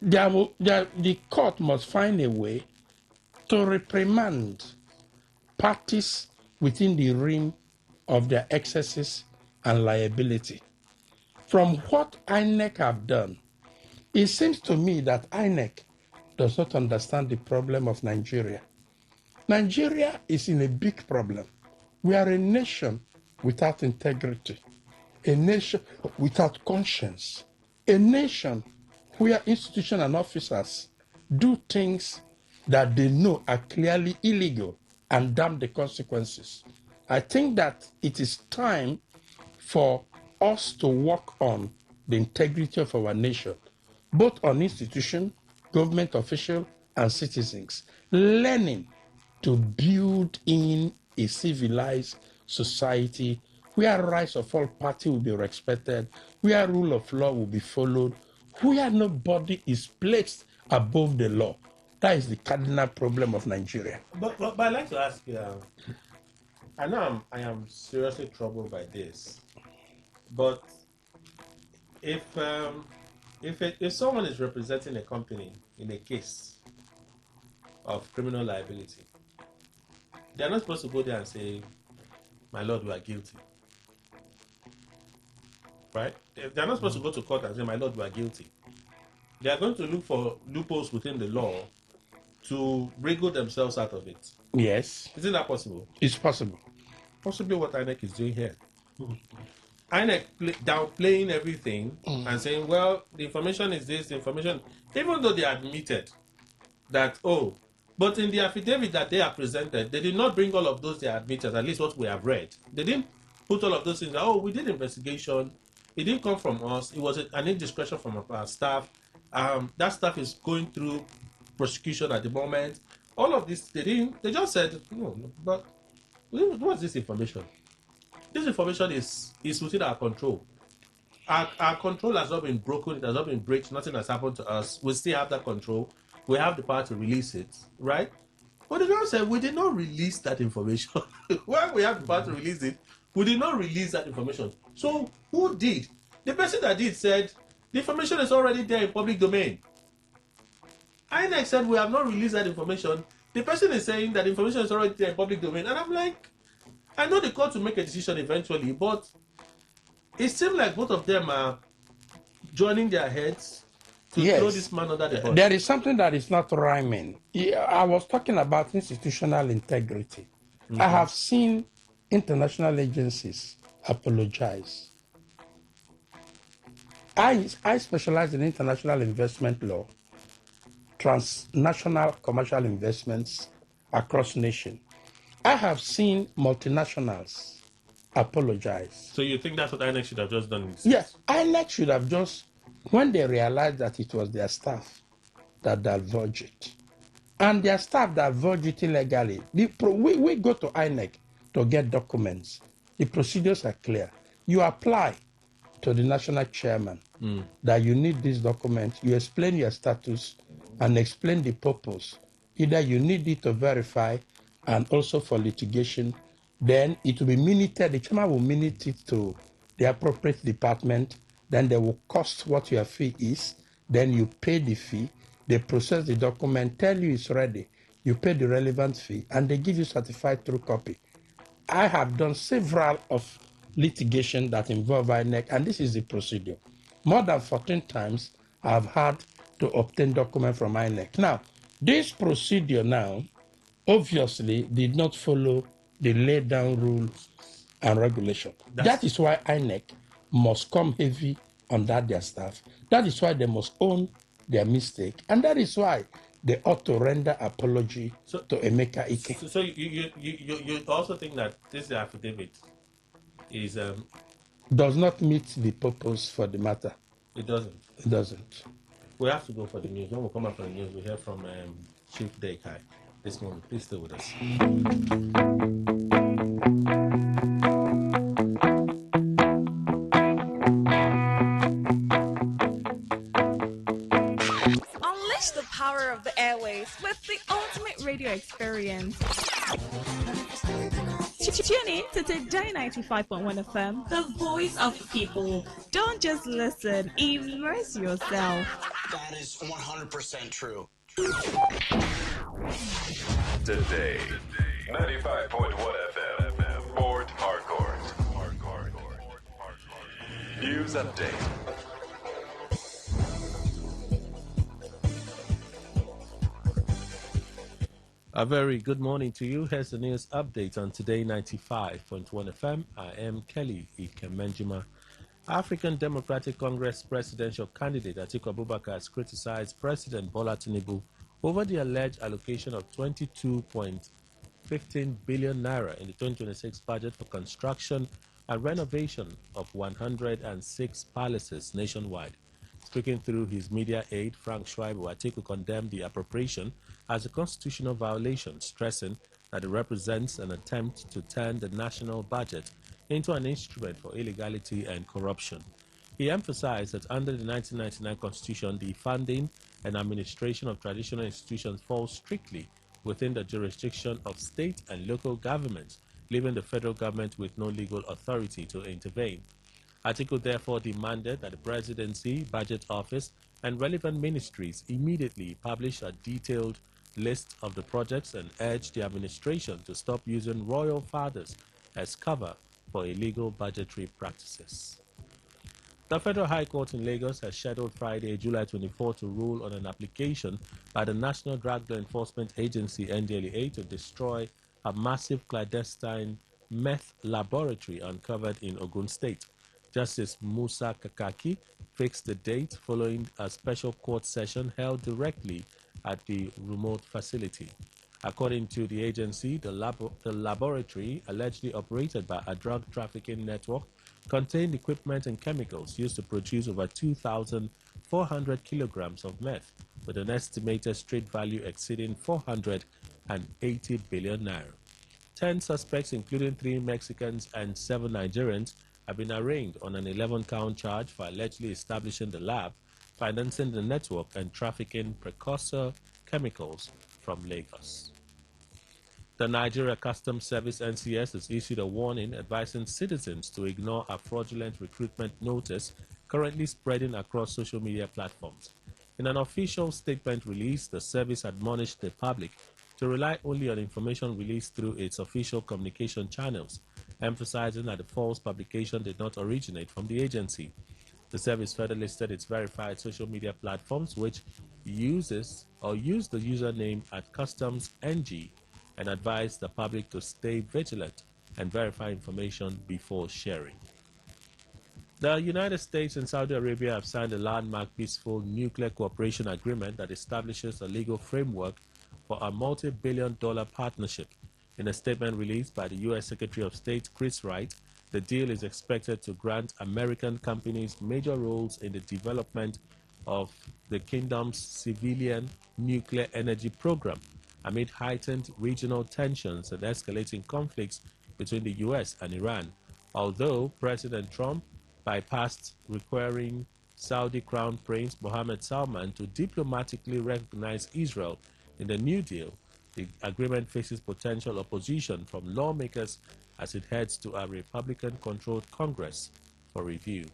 the court must find a way to reprimand parties within the realm of their excesses and liability. From what INEC have done, it seems to me that INEC does not understand the problem of Nigeria. Nigeria is in a big problem. We are a nation without integrity, a nation without conscience, a nation where institutions and officers do things that they know are clearly illegal and damn the consequences. I think that it is time for us to work on the integrity of our nation, both on institution, government official, and citizens, learning to build in a civilized society where rights of all parties will be respected, where rule of law will be followed, where nobody is placed above the law. That is the cardinal problem of Nigeria. But I'd like to ask you, I know I am seriously troubled by this, but if someone is representing a company in a case of criminal liability, they are not supposed to go there and say, "My lord, we are guilty." Right? They are not supposed to go to court and say, "My lord, we are guilty." They are going to look for loopholes within the law to wriggle themselves out of it. Yes. Isn't that possible? It's possible. Possibly what INEC is doing here. INEC downplaying everything and saying, well, the information is this, the information, even though they admitted that, but in the affidavit that they have presented, they did not bring all of those they admitted, at least what we have read. They didn't put all of those things, we did investigation, it didn't come from us, it was an indiscretion from our staff. That staff is going through prosecution at the moment. All of this, they just said, no, but what's this information? This information is within our control. Our control has not been broken, it has not been breached, nothing has happened to us. We still have that control. We have the power to release it, right? But the girl said, we did not release that information. When we have the power to release it, we did not release that information. So who did? The person that did said, the information is already there in public domain. INEC said, we have not released that information. The person is saying that the information is already there in public domain. And I'm like, I know the court will make a decision eventually, but it seems like both of them are joining their heads to throw this man under the bus. There is something that is not rhyming. I was talking about institutional integrity. Mm-hmm. I have seen international agencies apologize. I specialize in international investment law, transnational commercial investments across nations. I have seen multinationals apologize. So you think that's what INEC should have just done? Yes, INEC should have just, when they realized that it was their staff that divulged it, and their staff divulged it illegally. We go to INEC to get documents. The procedures are clear. You apply to the national chairman that you need this document. You explain your status and explain the purpose. Either you need it to verify and also for litigation, then it will be minuted. The chairman will minute it to the appropriate department. Then they will cost what your fee is. Then you pay the fee. They process the document, tell you it's ready. You pay the relevant fee, and they give you certified true copy. I have done several of litigation that involve INEC, and this is the procedure. More than 14 times, I've had to obtain document from INEC. Now, this procedure now obviously did not follow the laid down rules and regulation. That is why INEC must come heavy on their staff. That is why they must own their mistake, and that is why they ought to render apology to Emeka Ike. So you also think that this affidavit is does not meet the purpose for the matter? It doesn't. It doesn't. We have to go for the news. When we come up for the news, we hear from Chief Dekai this morning. Please stay with us. Unleash the power of the airwaves with the ultimate radio experience. Tune in to Today 95.1 FM, the voice of the people. Don't just listen, immerse yourself. That is 100% true. Today, 95.1 FM, Port Harcourt. News update. A very good morning to you. Here's the news update on Today 95.1 FM. I am Kelly Ikemenjima. African Democratic Congress presidential candidate Atiku Abubakar has criticized President Bola Tinubu over the alleged allocation of 22.15 billion naira in the 2026 budget for construction and renovation of 106 palaces nationwide. Speaking through his media aide, Frank Schreiber, Atiku condemned the appropriation as a constitutional violation, stressing that it represents an attempt to turn the national budget into an instrument for illegality and corruption. He emphasized that under the 1999 Constitution, the funding and administration of traditional institutions falls strictly within the jurisdiction of state and local governments, leaving the federal government with no legal authority to intervene. Atiku therefore demanded that the Presidency, Budget Office, and relevant ministries immediately publish a detailed list of the projects and urged the administration to stop using royal fathers as cover for illegal budgetary practices. The Federal High Court in Lagos has scheduled Friday, July 24, to rule on an application by the National Drug Law Enforcement Agency (NDLEA) to destroy a massive clandestine meth laboratory uncovered in Ogun State. Justice Musa Kakaki fixed the date following a special court session held directly at the remote facility. According to the agency, the laboratory, allegedly operated by a drug trafficking network, contained equipment and chemicals used to produce over 2,400 kilograms of meth, with an estimated street value exceeding 480 billion naira. 10 suspects, including 3 Mexicans and 7 Nigerians, have been arraigned on an 11-count charge for allegedly establishing the lab, financing the network, and trafficking precursor chemicals from Lagos. The Nigeria Customs Service (NCS) has issued a warning advising citizens to ignore a fraudulent recruitment notice currently spreading across social media platforms. In an official statement released, the service admonished the public to rely only on information released through its official communication channels, emphasizing that the false publication did not originate from the agency. The service further listed its verified social media platforms, which use the username at Customs NG, and advised the public to stay vigilant and verify information before sharing. The United States and Saudi Arabia have signed a landmark peaceful nuclear cooperation agreement that establishes a legal framework for a multi-billion-dollar partnership. In a statement released by the U.S. Secretary of State Chris Wright, the deal is expected to grant American companies major roles in the development of the kingdom's civilian nuclear energy program amid heightened regional tensions and escalating conflicts between the U.S. and Iran. Although President Trump bypassed requiring Saudi Crown Prince Mohammed Salman to diplomatically recognize Israel in the New Deal, the agreement faces potential opposition from lawmakers as it heads to a Republican-controlled Congress for review.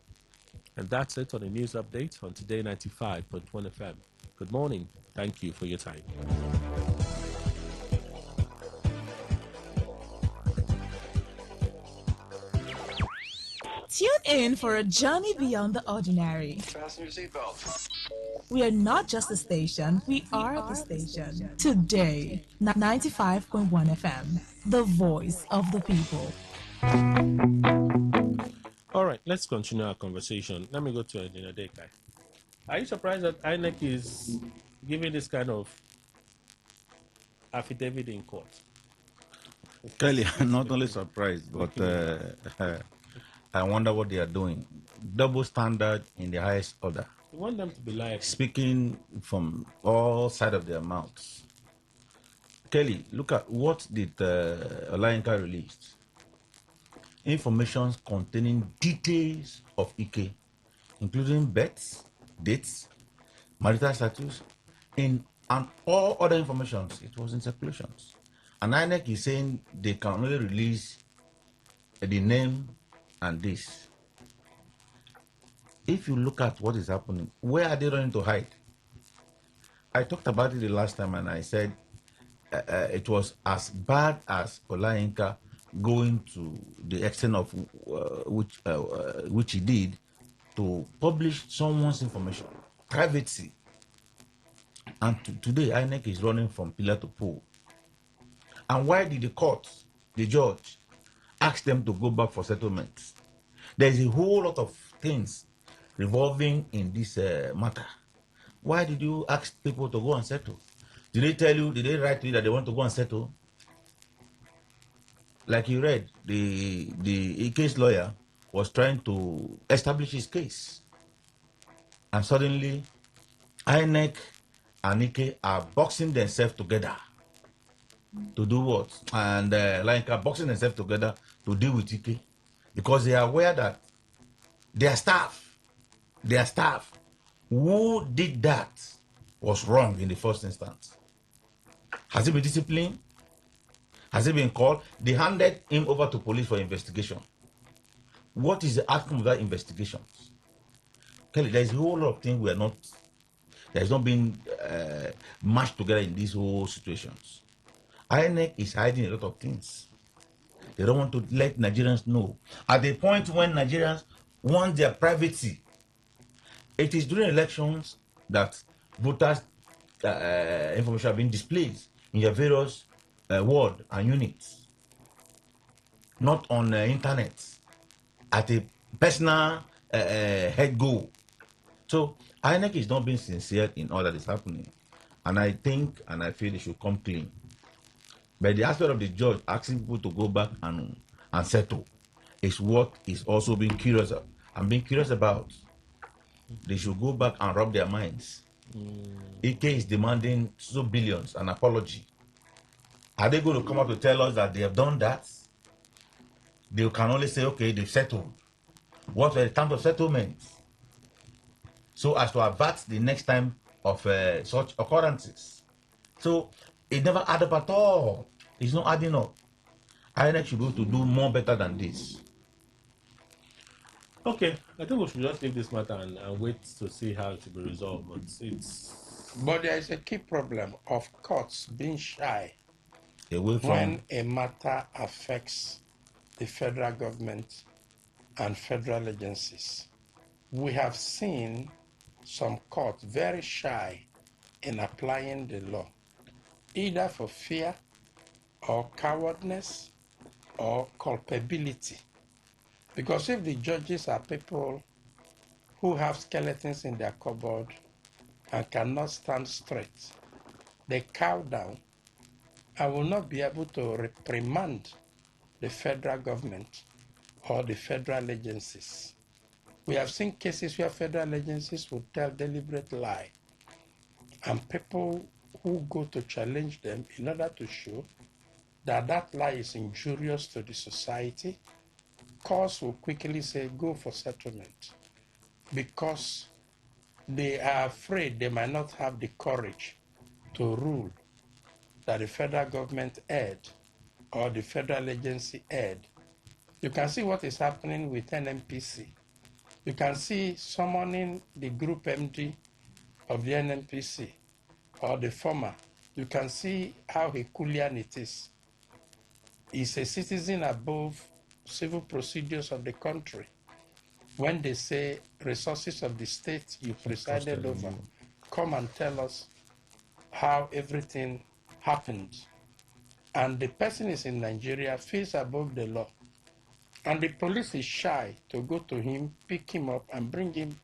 And that's it on the news update on Today 95.1 FM. Good morning. Thank you for your time. Tune in for a journey beyond the ordinary. Fasten your seatbelt. We are not just a station, we are the station. Today, 95.1 FM, the voice of the people. All right, let's continue our conversation. Let me go to Adinadekai. Are you surprised that INEC is giving this kind of affidavit in court? Kelly, I'm not only surprised, but I wonder what they are doing. Double standard in the highest order. You want them to be liable. Speaking from all sides of their mouths. Kelly, look at what did Olayinka released. Information containing details of Ike, including births, dates, marital status, and all other information. It was in circulations. And INEC is saying they can only release the name and this. If you look at what is happening, where are they running to hide? I talked about it the last time and I said it was as bad as Olayinka going to the extent of which he did to publish someone's information, privacy. And today, INEC is running from pillar to pole. And why did the court, the judge, ask them to go back for settlements? There's a whole lot of things revolving in this matter. Why did you ask people to go and settle? Did they tell you, did they write to you that they want to go and settle? Like you read, the case lawyer was trying to establish his case. And suddenly, INEC and Ike are boxing themselves together to do what? And like boxing themselves together to deal with Ike. Because they are aware that their staff who did that was wrong in the first instance. Has he been disciplined? Has he been called? They handed him over to police for investigation. What is the outcome of that investigation? Kelly, there's a whole lot of things there's not been mashed together in these whole situations. INEC is hiding a lot of things. They don't want to let Nigerians know. At the point when Nigerians want their privacy, it is during elections that voters' information are being displayed in your various ward and units, not on the internet, at a personal head goal. So INEC is not being sincere in all that is happening. And I think and I feel it should come clean. But the aspect of the judge asking people to go back and settle is what is also being curious. I'm being curious about. They should go back and rub their minds. Ike is demanding so billions, an apology. Are they going to come up to tell us that they have done that? They can only say, okay, they've settled. What were the terms of settlement? So as to avert the next time of such occurrences. So it never add up at all. It's not adding up. INEC should be able to do more better than this. Okay, I think we should just leave this matter and wait to see how it will be resolved. But there is a key problem of courts being shy away from when a matter affects the federal government and federal agencies. We have seen some courts very shy in applying the law, either for fear or cowardness or culpability. Because if the judges are people who have skeletons in their cupboard and cannot stand straight, they cow down and will not be able to reprimand the federal government or the federal agencies. We have seen cases where federal agencies will tell deliberate lie, and people who go to challenge them in order to show that that lie is injurious to the society, courts will quickly say, go for settlement, because they are afraid they might not have the courage to rule that the federal government erred or the federal agency erred. You can see what is happening with NNPC. You can see summoning the group MD of the NNPC or the former. You can see how Herculean it is. He's a citizen above civil procedures of the country. When they say resources of the state you presided over, come and tell us how everything happened. And the person is in Nigeria, feels above the law. And the police is shy to go to him, pick him up, and bring him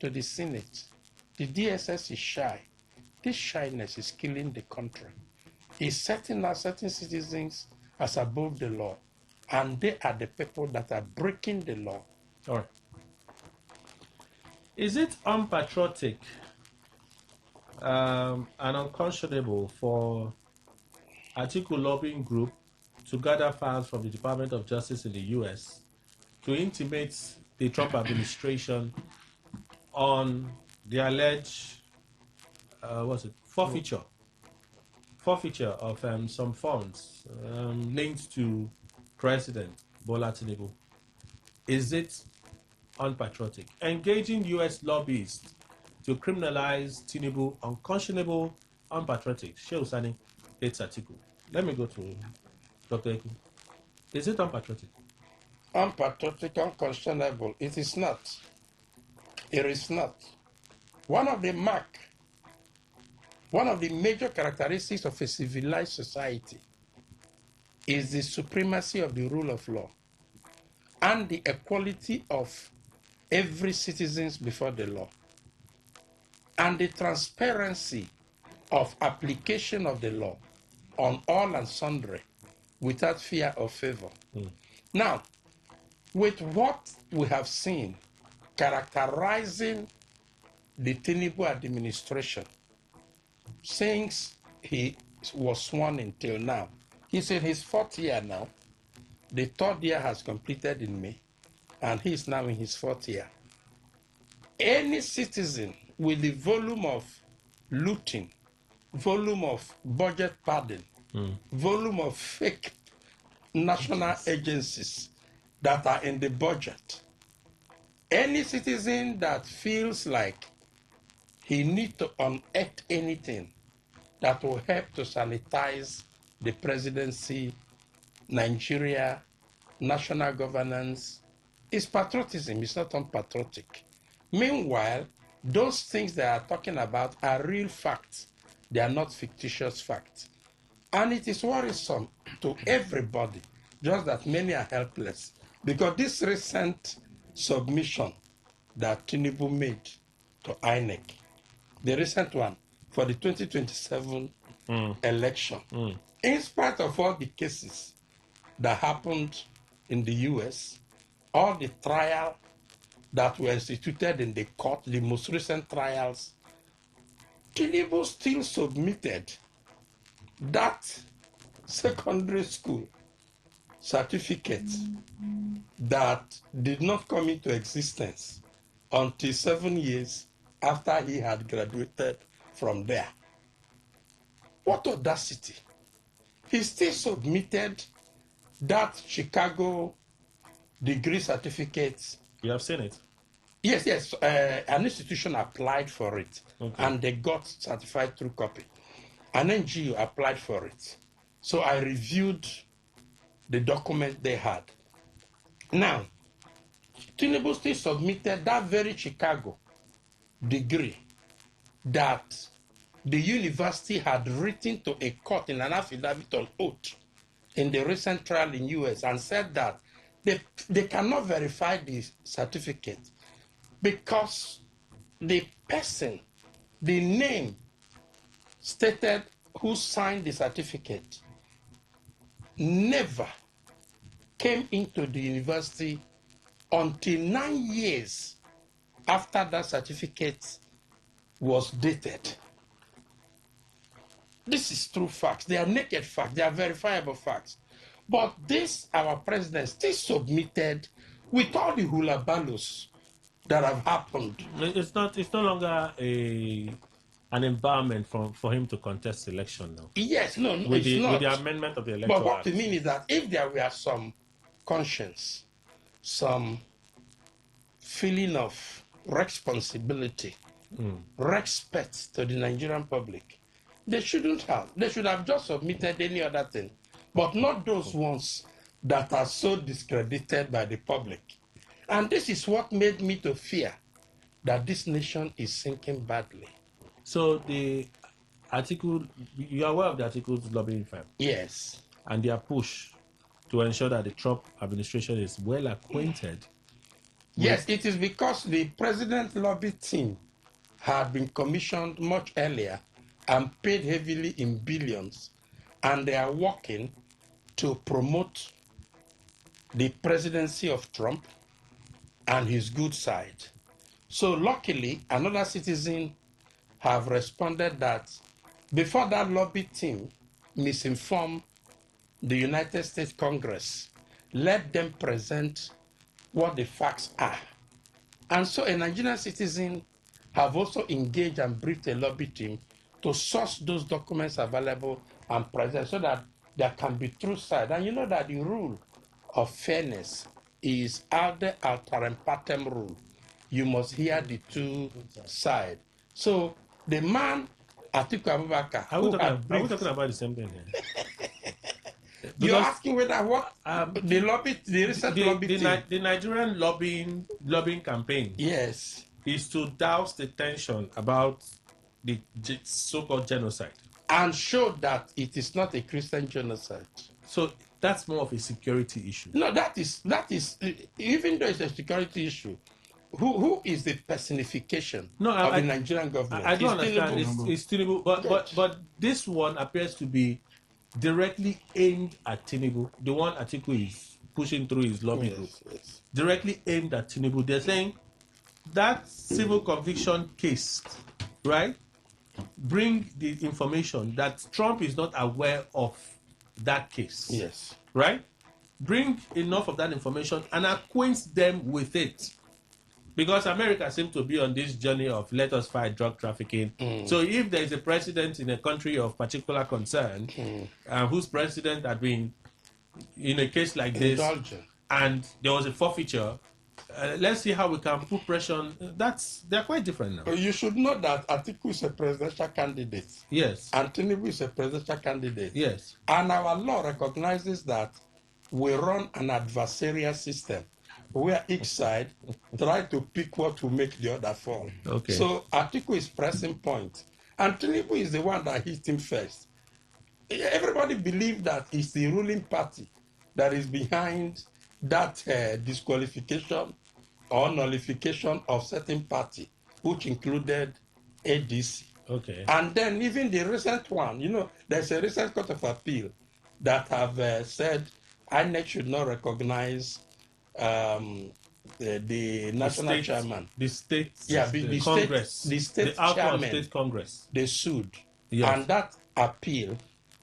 to the Senate. The DSS is shy. This shyness is killing the country. It's setting out certain citizens as above the law, and they are the people that are breaking the law. All right. Is it unpatriotic and unconscionable for Atiku lobbying group to gather files from the Department of Justice in the U.S. to intimate the Trump administration on the alleged forfeiture forfeiture of some funds linked to President Bola Tinubu. Is it unpatriotic? Engaging U.S. lobbyists to criminalize Tinubu, unconscionable, unpatriotic. Sheikh Usani, it's article. Let me go to Dr. Eku. Is it unpatriotic? Unpatriotic, unconscionable. It is not. It is not. One of the major characteristics of a civilized society is the supremacy of the rule of law and the equality of every citizen before the law, and the transparency of application of the law on all and sundry without fear or favor. Now, with what we have seen characterizing the Tinubu administration since he was sworn until now, he's in his fourth year now. The third year has completed in May, and he is now in his fourth year. Any citizen with the volume of looting, volume of budget padding, volume of fake national agencies that are in the budget, any citizen that feels like he needs to unearth anything that will help to sanitize the presidency, Nigeria, national governance, is patriotism. It's not unpatriotic. Meanwhile, those things they are talking about are real facts. They are not fictitious facts. And it is worrisome to everybody, just that many are helpless. Because this recent submission that Tinubu made to INEC, the recent one for the 2027 election, in spite of all the cases that happened in the US, all the trials that were instituted in the court, the most recent trials, Tinubu still submitted that secondary school certificate that did not come into existence until 7 years after he had graduated from there. What audacity! He still submitted that Chicago degree certificate. You have seen it? Yes. An institution applied for it, and they got certified through copy. An NGO applied for it. So I reviewed the document they had. Now, Tinubu still submitted that very Chicago degree that the university had written to a court in an affidavit on oath in the recent trial in US, and said that they cannot verify the certificate because the person, the name stated who signed the certificate, never came into the university until 9 years after that certificate was dated. This is true facts. They are naked facts. They are verifiable facts. But this, our president, still submitted with all the hula balloons that have happened. It's no longer an empowerment for him to contest election now. Yes, no, with it's not. With the amendment of the Electoral But what Act. I mean is that if there were some conscience, some feeling of responsibility, respect to the Nigerian public, they shouldn't have. They should have just submitted any other thing, but not those ones that are so discredited by the public. And this is what made me to fear that this nation is sinking badly. So the article, you are aware of the article's lobbying firm? Yes. And their push to ensure that the Trump administration is well acquainted. Yes, it is because the president lobby team had been commissioned much earlier and paid heavily in billions, and they are working to promote the presidency of Trump and his good side. So luckily, another citizen have responded that before that lobby team misinformed the United States Congress, let them present what the facts are. And so a Nigerian citizen have also engaged and briefed a lobby team to source those documents available and present so that there can be true side. And you know that the rule of fairness is alde alteram partem rule. You must hear the two sides. So the man, Atiku Abubakar, Are we talking about the same thing here? you're asking whether what the recent lobby team. The Nigerian lobbying campaign, yes, is to douse the tension about the so-called genocide and show that it is not a Christian genocide. So that's more of a security issue. No, that is even though it's a security issue, who is the personification of the Nigerian government? I don't understand. It's Tinubu, but this one appears to be directly aimed at Tinubu. The one Atiku is pushing through his lobby group, directly aimed at Tinubu. They're saying that civil conviction case, right? Bring the information that Trump is not aware of that case. Yes. Right? Bring enough of that information and acquaint them with it. Because America seems to be on this journey of let us fight drug trafficking. So if there is a president in a country of particular concern, whose president had been in a case like this, and there was a forfeiture, let's see how we can put pressure on. They're quite different now. You should know that Atiku is a presidential candidate. Yes. And Tinubu is a presidential candidate. Yes. And our law recognizes that we run an adversarial system where each side try to pick what will make the other fall. Okay. So Atiku is pressing point. And Tinubu is the one that hit him first. Everybody believes that it's the ruling party that is behind that disqualification or nullification of certain party, which included ADC. Okay. And then even the recent one, there's a recent court of appeal that have said INEC should not recognize the national chairman. The state, the Congress. The state the chairman. State Congress. They sued. Yes. And that appeal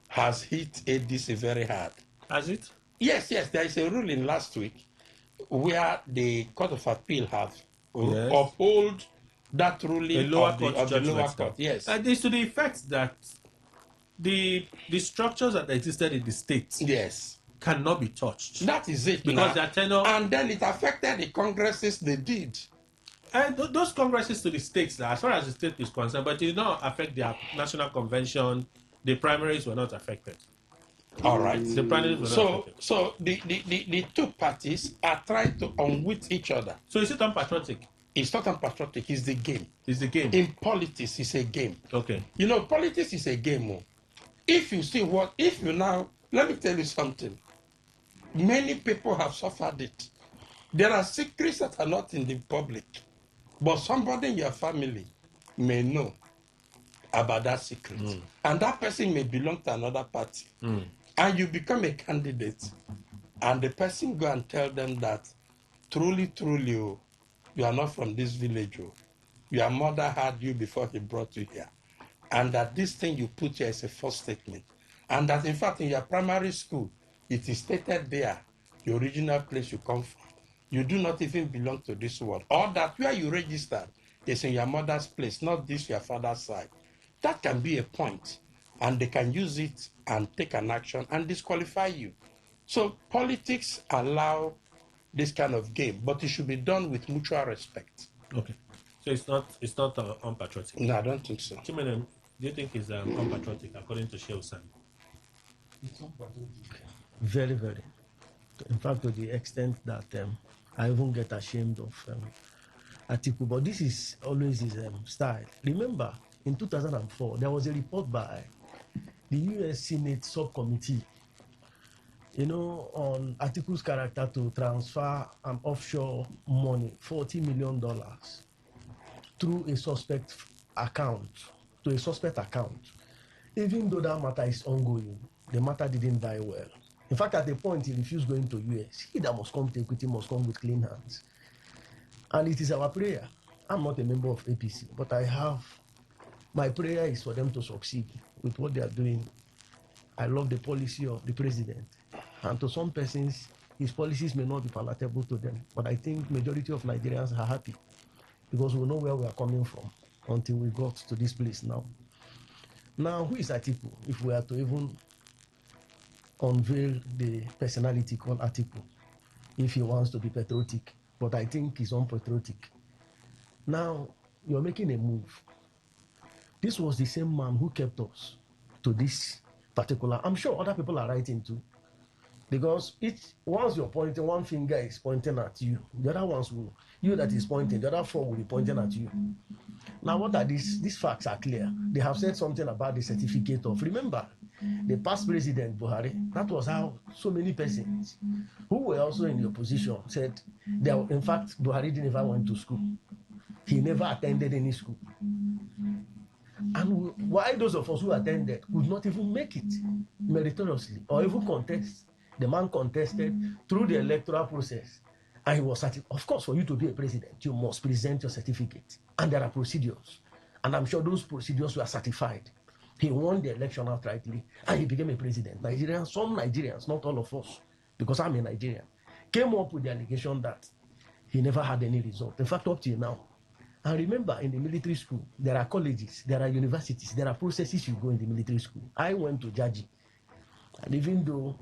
has hit ADC very hard. Has it? Yes. There is a ruling last week where the Court of Appeal have upheld that ruling of the lower court. Yes. And it's to the effect that the structures that existed in the states cannot be touched. That is it. Because their tenure. And then it affected the congresses they did. And those congresses to the states, as far as the state is concerned, but it did not affect their national convention. The primaries were not affected. All right. The primaries were not affected. So the two parties are trying to unwit each other. So is it unpatriotic? It's not unpatriotic. It's the game. It's the game. In politics, it's a game. Okay. Politics is a game. If you now, let me tell you something. Many people have suffered it. There are secrets that are not in the public, but somebody in your family may know about that secret. And that person may belong to another party. And you become a candidate, and the person go and tell them that truly, you are not from this village. Your mother had you before he brought you here. And that this thing you put here is a false statement. And that in fact in your primary school, it is stated there, the original place you come from. You do not even belong to this world. Or that where you registered is in your mother's place, not this your father's side. That can be a point. And they can use it and take an action and disqualify you. So politics allow this kind of game, but it should be done with mutual respect. Okay. So it's not unpatriotic? No, I don't think so. Chimene, do you think it's unpatriotic according to Shehu San? It's unpatriotic. Very, very. In fact, to the extent that I even get ashamed of Atiku. But this is always his style. Remember, in 2004, there was a report by the U.S. Senate subcommittee, on Atiku's character to transfer an offshore money, $40 million, through a suspect account, to a suspect account. Even though that matter is ongoing, the matter didn't die well. In fact, at a point, he refused going to U.S. He that must come to equity must come with clean hands. And it is our prayer. I'm not a member of APC, but my prayer is for them to succeed with what they are doing. I love the policy of the president. And to some persons, his policies may not be palatable to them. But I think majority of Nigerians are happy because we know where we are coming from until we got to this place now. Now, who is Atiku? If we are to even unveil the personality called Atiku, if he wants to be patriotic, but I think he's unpatriotic. Now, you're making a move. This was the same man who kept us to this particular. I'm sure other people are writing too. Because once you're pointing, one finger is pointing at you, the other ones will, you that is pointing, the other four will be pointing at you. Now, what are these? These facts are clear. They have said something about the certificate of, remember, the past president Buhari, that was how so many persons who were also in the opposition said, in fact, Buhari didn't ever went to school. He never attended any school. And why those of us who attended could not even make it meritoriously or even contest. The man contested through the electoral process, and he was certified. Of course, for you to be a president, you must present your certificate, and there are procedures. And I'm sure those procedures were certified. He won the election outrightly, and he became a president. Nigerians, some Nigerians, not all of us, because I'm a Nigerian, came up with the allegation that he never had any result. In fact, up till now. And remember, in the military school, there are colleges, there are universities, there are processes you go in the military school. I went to Jaji, and even though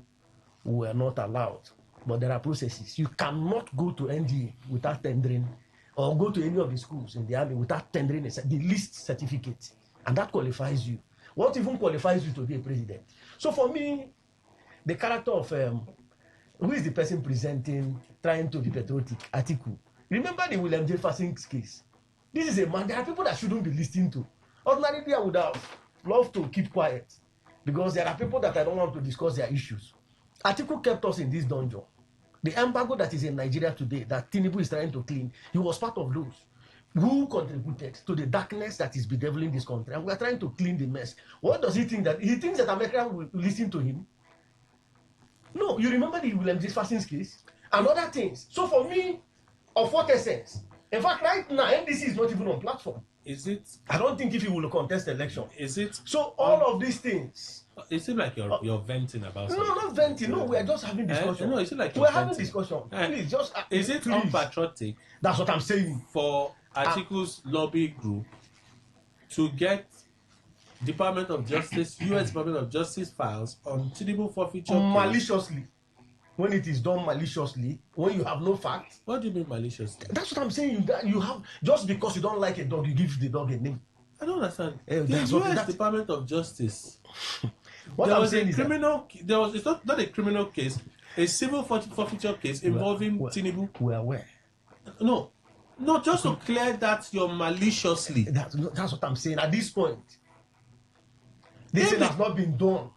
we were not allowed, but there are processes. You cannot go to NDA without tendering, or go to any of the schools in the army without tendering the least certificate, and that qualifies you. What even qualifies you to be a president? So for me, the character of who is the person presenting, trying to be patriotic, Atiku. Remember the William Jefferson's case. This is a man. There are people that shouldn't be listening to. Ordinarily, I would have loved to keep quiet, because there are people that I don't want to discuss their issues. Atiku kept us in this dungeon. The embargo that is in Nigeria today, that Tinubu is trying to clean, he was part of those who contributed to the darkness that is bedeviling this country. And we are trying to clean the mess. What does he think? That he thinks that America will listen to him? No, you remember the William Jefferson's case and other things. So for me, of what essence? In fact, right now, NDC is not even on platform. Is it? I don't think if he will contest election. Is it? So all of these things. It seems like you're venting about something. No, not venting. No, we are just having discussion. No, it seems like we're having discussion. Please, just is it unpatriotic? That's what I'm saying. For Atiku's lobby group to get Department of Justice, U.S. Department of Justice files on Tinubu forfeiture maliciously. When it is done maliciously, when you have no facts. What do you mean maliciously? That's what I'm saying. You have, just because you don't like a dog, you give the dog a name. I don't understand. The U.S. Department of Justice. What I'm saying is criminal. There was. It's not a criminal case. A civil forfeiture case involving Tinubu. We are aware. No, just to clear that you're maliciously. That's what I'm saying. At this point, this thing has not been done.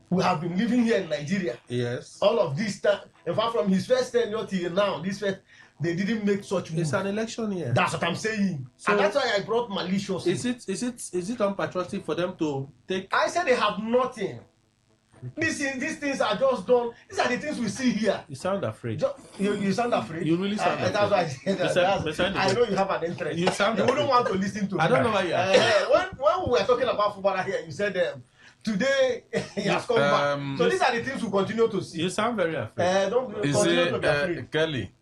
We have been living here in Nigeria. Yes. All of this time, in fact, from his first tenure till now, they didn't make such moves. It's an election year. That's what I'm saying. So, and that's why I brought maliciously. Is it unpatriotic for them to take? I said they have nothing. These things are just done. These are the things we see here. You sound afraid. You sound afraid. You really sound afraid. That's why I said that. I know you have an interest. You sound. You wouldn't want to listen to me. I don't know why you are. When we were talking about footballer here, you said today he has come back. So these are the things we continue to see. You sound very afraid. Don't continue to be afraid. Kelly,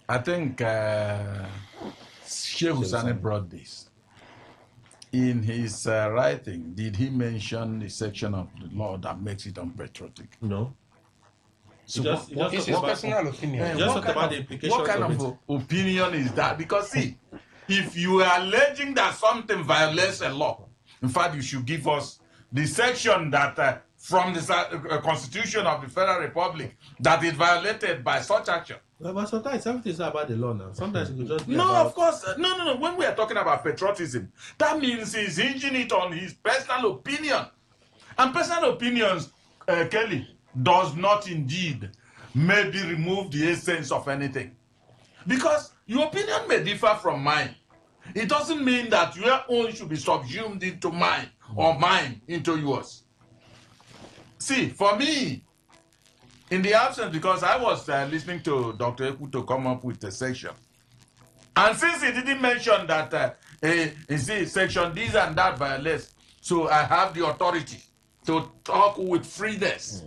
I think Sheikh Husani brought this. In his writing, did he mention the section of the law that makes it unpatriotic? No. So it's his personal opinion. What kind of opinion is that? Because see, if you are alleging that something violates a law, in fact, you should give us the section that from the Constitution of the Federal Republic that is violated by such action. Well, but sometimes everything is not about the law now. Sometimes it could just be about... of course. No. When we are talking about patriotism, that means he's hinging it on his personal opinion. And personal opinions, Kelly, does not indeed maybe remove the essence of anything. Because your opinion may differ from mine. It doesn't mean that your own should be subsumed into mine or mine into yours. See, for me, in the absence, because I was listening to Dr. Eku to come up with a section. And since he didn't mention that, section this and that violates, so I have the authority to talk with freeness.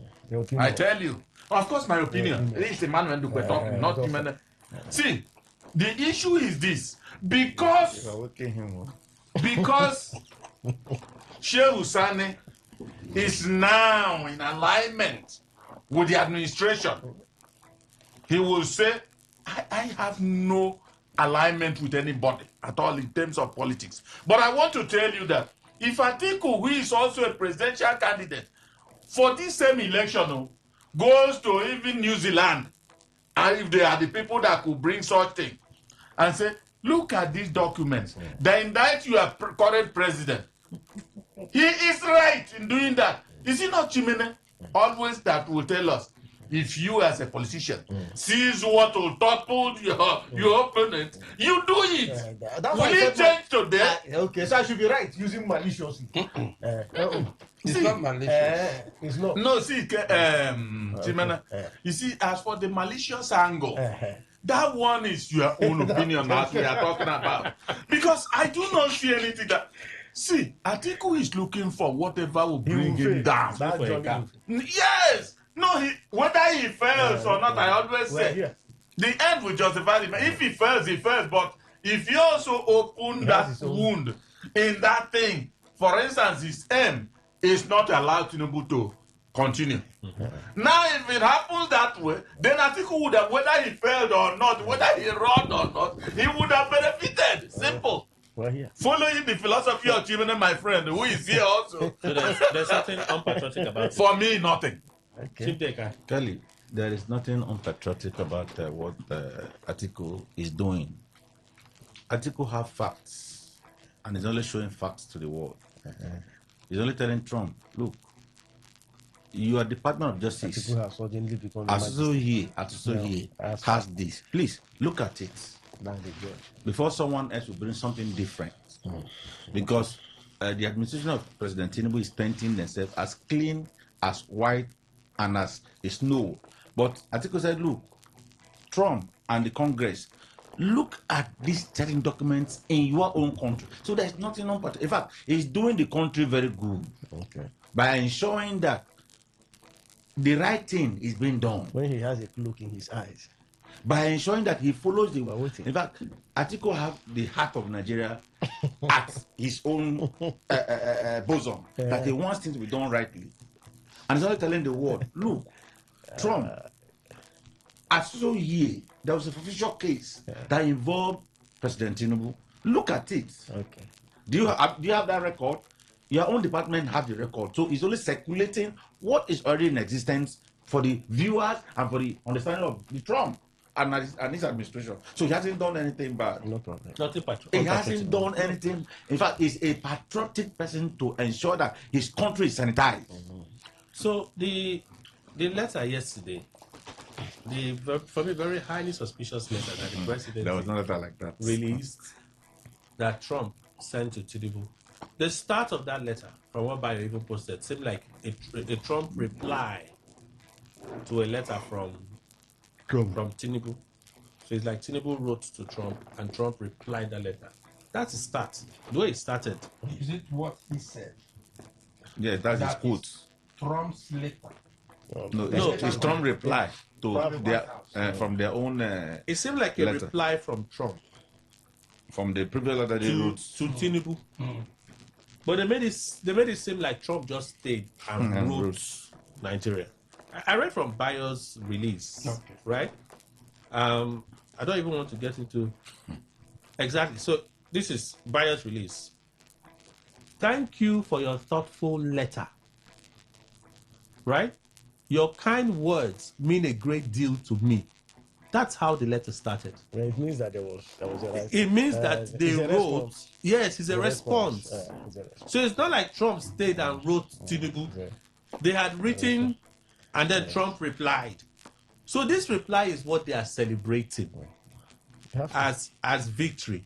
I tell you. Of course, my opinion. It is the man when we're talking, not the man. See, the issue is this. Because Shehu Sani is now in alignment with the administration. He will say, I have no alignment with anybody at all in terms of politics. But I want to tell you that if Atiku, who is also a presidential candidate, for this same election, goes to even New Zealand, and if they are the people that could bring such thing, and say, look at these documents, they indict your current president. He is right in doing that. Is it not Chimene always that will tell us, if you as a politician sees what will topple your opponent, you do it. That's Will it change today? Okay, so I should be right using maliciously. It's not malicious. It's not. No, see, Chimene, you see, as for the malicious angle, that one is your own opinion as we are talking about. Because I do not see anything that... See, Atiku is looking for whatever will bring him down. Yes! No, whether he fails or not, I always say, the end will justify him. If he fails, he fails. But if you also open that wound in that thing, for instance, his aim is not allowed Tinubu to continue. Now, if it happens that way, then Atiku would have, whether he failed or not, whether he run or not, he would have benefited. Simple. Following the philosophy of Chimene, my friend, who is here also. So there's something unpatriotic about it. For me, nothing. Okay. Kelly, there is nothing unpatriotic about what Atiku is doing. Atiku have facts, and he's only showing facts to the world. He's only telling Trump, look, your Department of Justice, Atiku has this. Please, look at it. Before someone else will bring something different. Because the administration of President Tinubu is painting themselves as clean, as white, and as snow. But Atiku said, look, Trump and the Congress, look at these certain documents in your own country. So there's nothing on, but in fact, he's doing the country very good by ensuring that the right thing is being done. When he has a look in his eyes. By ensuring that he follows the... In fact, Atiku have the heart of Nigeria at his own bosom, that he wants things to be done rightly. And he's only telling the world, look, Trump, as so here, there was a official case that involved President Tinubu. Look at it. Do you have that record? Your own department have the record. So it's only circulating what is already in existence for the viewers and for the understanding of the Trump and his administration. So he hasn't done anything bad. No problem. Nothing patriotic. He hasn't done anything. In fact, he's a patriotic person to ensure that his country is sanitized. So the letter yesterday, for me very highly suspicious letter that the president there was no letter like that released that Trump sent to Tinubu. The start of that letter, from what Bayo even posted, seemed like a Trump reply to a letter from Tinubu. So it's like Tinubu wrote to Trump and Trump replied that letter. That's the start. The way it started. Is it what he said? Yeah, that's his quote. Trump's letter. No, it's Trump reply to their from their own. It seemed like a letter. Reply from Trump. From the previous letter they wrote to Tinubu. But they made it seem like Trump just stayed and wrote Nigeria. I read from Bayo's release, right? I don't even want to get into exactly. So this is Bayo's release. Thank you for your thoughtful letter. Right? Your kind words mean a great deal to me. That's how the letter started. Yeah, it means that there was a It means that they wrote. Yes, it's a response. So it's not like Trump stayed and wrote Tinubu. They had written, and then Trump replied. So this reply is what they are celebrating as victory.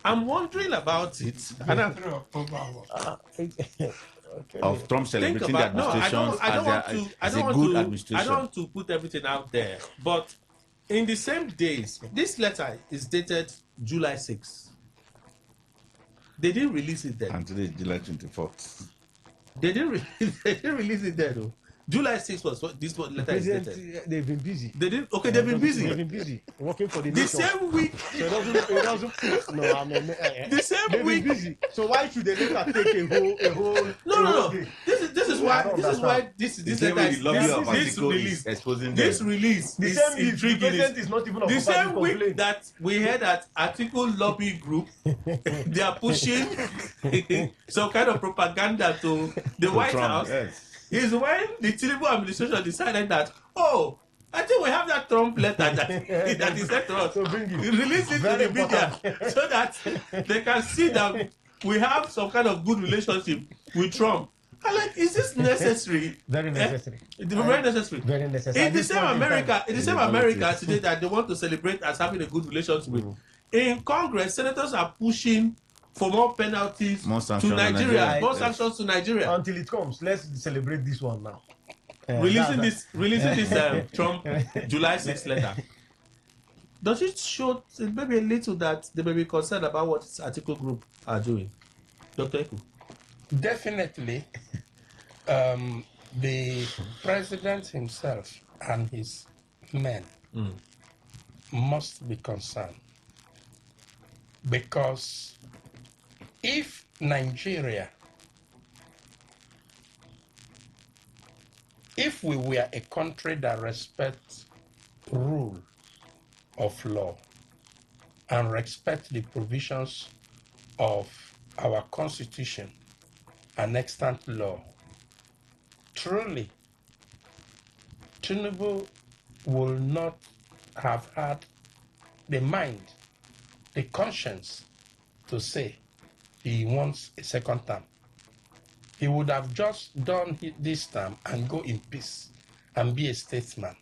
I'm wondering about it. Of Trump celebrating the administration as a good administration. I don't want to put everything out there, but in the same days, this letter is dated July 6th. They didn't release it then. And today is July 24th. They didn't release it then, though. July 6th was what this letter is dated. They've been busy. They did okay. They've been busy. They've been busy working for the The nation. same week. So it doesn't. No, I mean, The same they've week. been busy. So why should they later take a whole? No. This is why this letter is exposing this them. release The is same week, the intriguing. president is not even The same week complaint. that we heard that Article Lobby Group they are pushing some kind of propaganda to the White Trump, House. yes. Is when the Tinubu administration decided that I think we have that Trump letter that is sent to us. So bring it. Release it to Very the media so that they can see that we have some kind of good relationship with Trump. I'm like, is this necessary? Very necessary. Very necessary. Very necessary. In the same America, today that they want to celebrate as having a good relationship with. In Congress, senators are pushing for more penalties to Nigeria, more sanctions to Nigeria. Until it comes, let's celebrate this one now. Releasing this Trump July 6th letter. Does it show maybe a little that they may be concerned about what this article group are doing? Dr. Eku? Definitely, the president himself and his men must be concerned. Because if Nigeria, if we were a country that respects rule of law and respect the provisions of our constitution and extant law, truly, Tinubu will not have had the mind, the conscience to say he wants a second term. He would have just done this term and go in peace and be a statesman.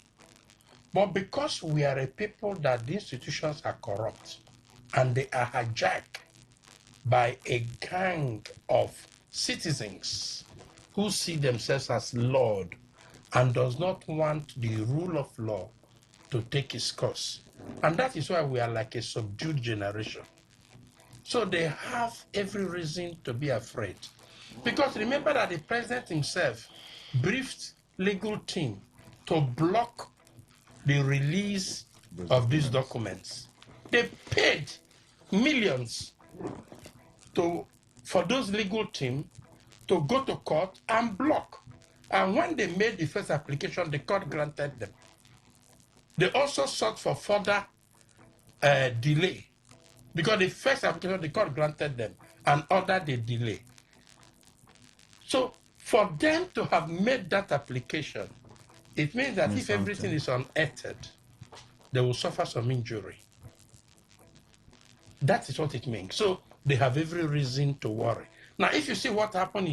But because we are a people that the institutions are corrupt and they are hijacked by a gang of citizens who see themselves as Lord and does not want the rule of law to take its course. And that is why we are like a subdued generation. So they have every reason to be afraid. Because remember that the president himself briefed legal team to block the release of these documents. They paid millions for those legal team to go to court and block. And when they made the first application, the court granted them. They also sought for further delay because the first application, the court granted them and ordered the delay. So for them to have made that application, it means that if everything is unearthed, they will suffer some injury. That is what it means. So they have every reason to worry. Now, if you see what happened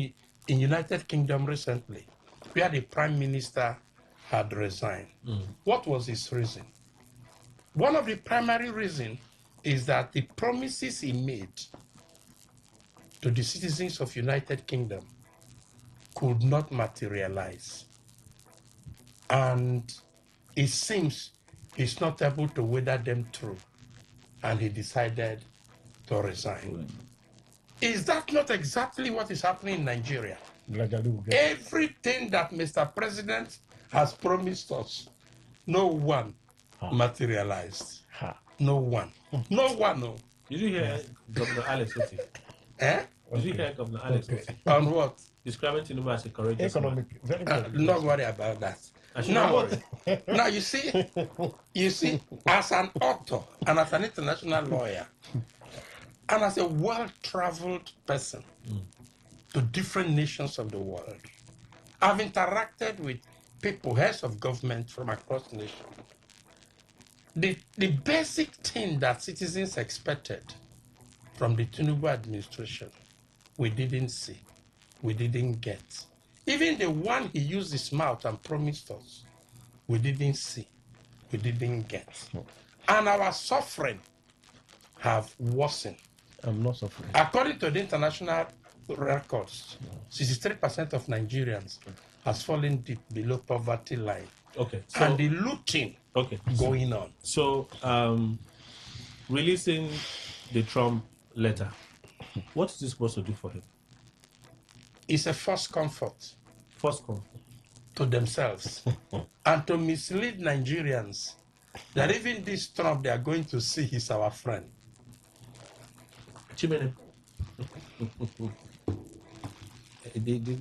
in United Kingdom recently, where the Prime Minister had resigned, what was his reason? One of the primary reasons is that the promises he made to the citizens of United Kingdom could not materialize. And it seems he's not able to weather them through. And he decided to resign. Is that not exactly what is happening in Nigeria? Everything that Mr. President has promised us, no one materialized. No one. No one. No. Did you hear Governor Alex Oti? Did you hear Governor Alex Oti? On what? Describing Tinubu as a courageous man. Not worry about that. Now you see, as an author and as an international lawyer, and as a well-traveled person to different nations of the world, I've interacted with people, heads of government from across the nation. The basic thing that citizens expected from the Tinubu administration, we didn't see, we didn't get. Even the one he used his mouth and promised us, we didn't see, we didn't get. And our suffering have worsened. I'm not suffering. According to the international records, 63% of Nigerians has fallen deep below poverty line. Okay. And the looting going on. So, releasing the Trump letter, what is this supposed to do for him? It's a false comfort. False comfort. to themselves and to mislead Nigerians that even this Trump they are going to see is our friend. Chimene.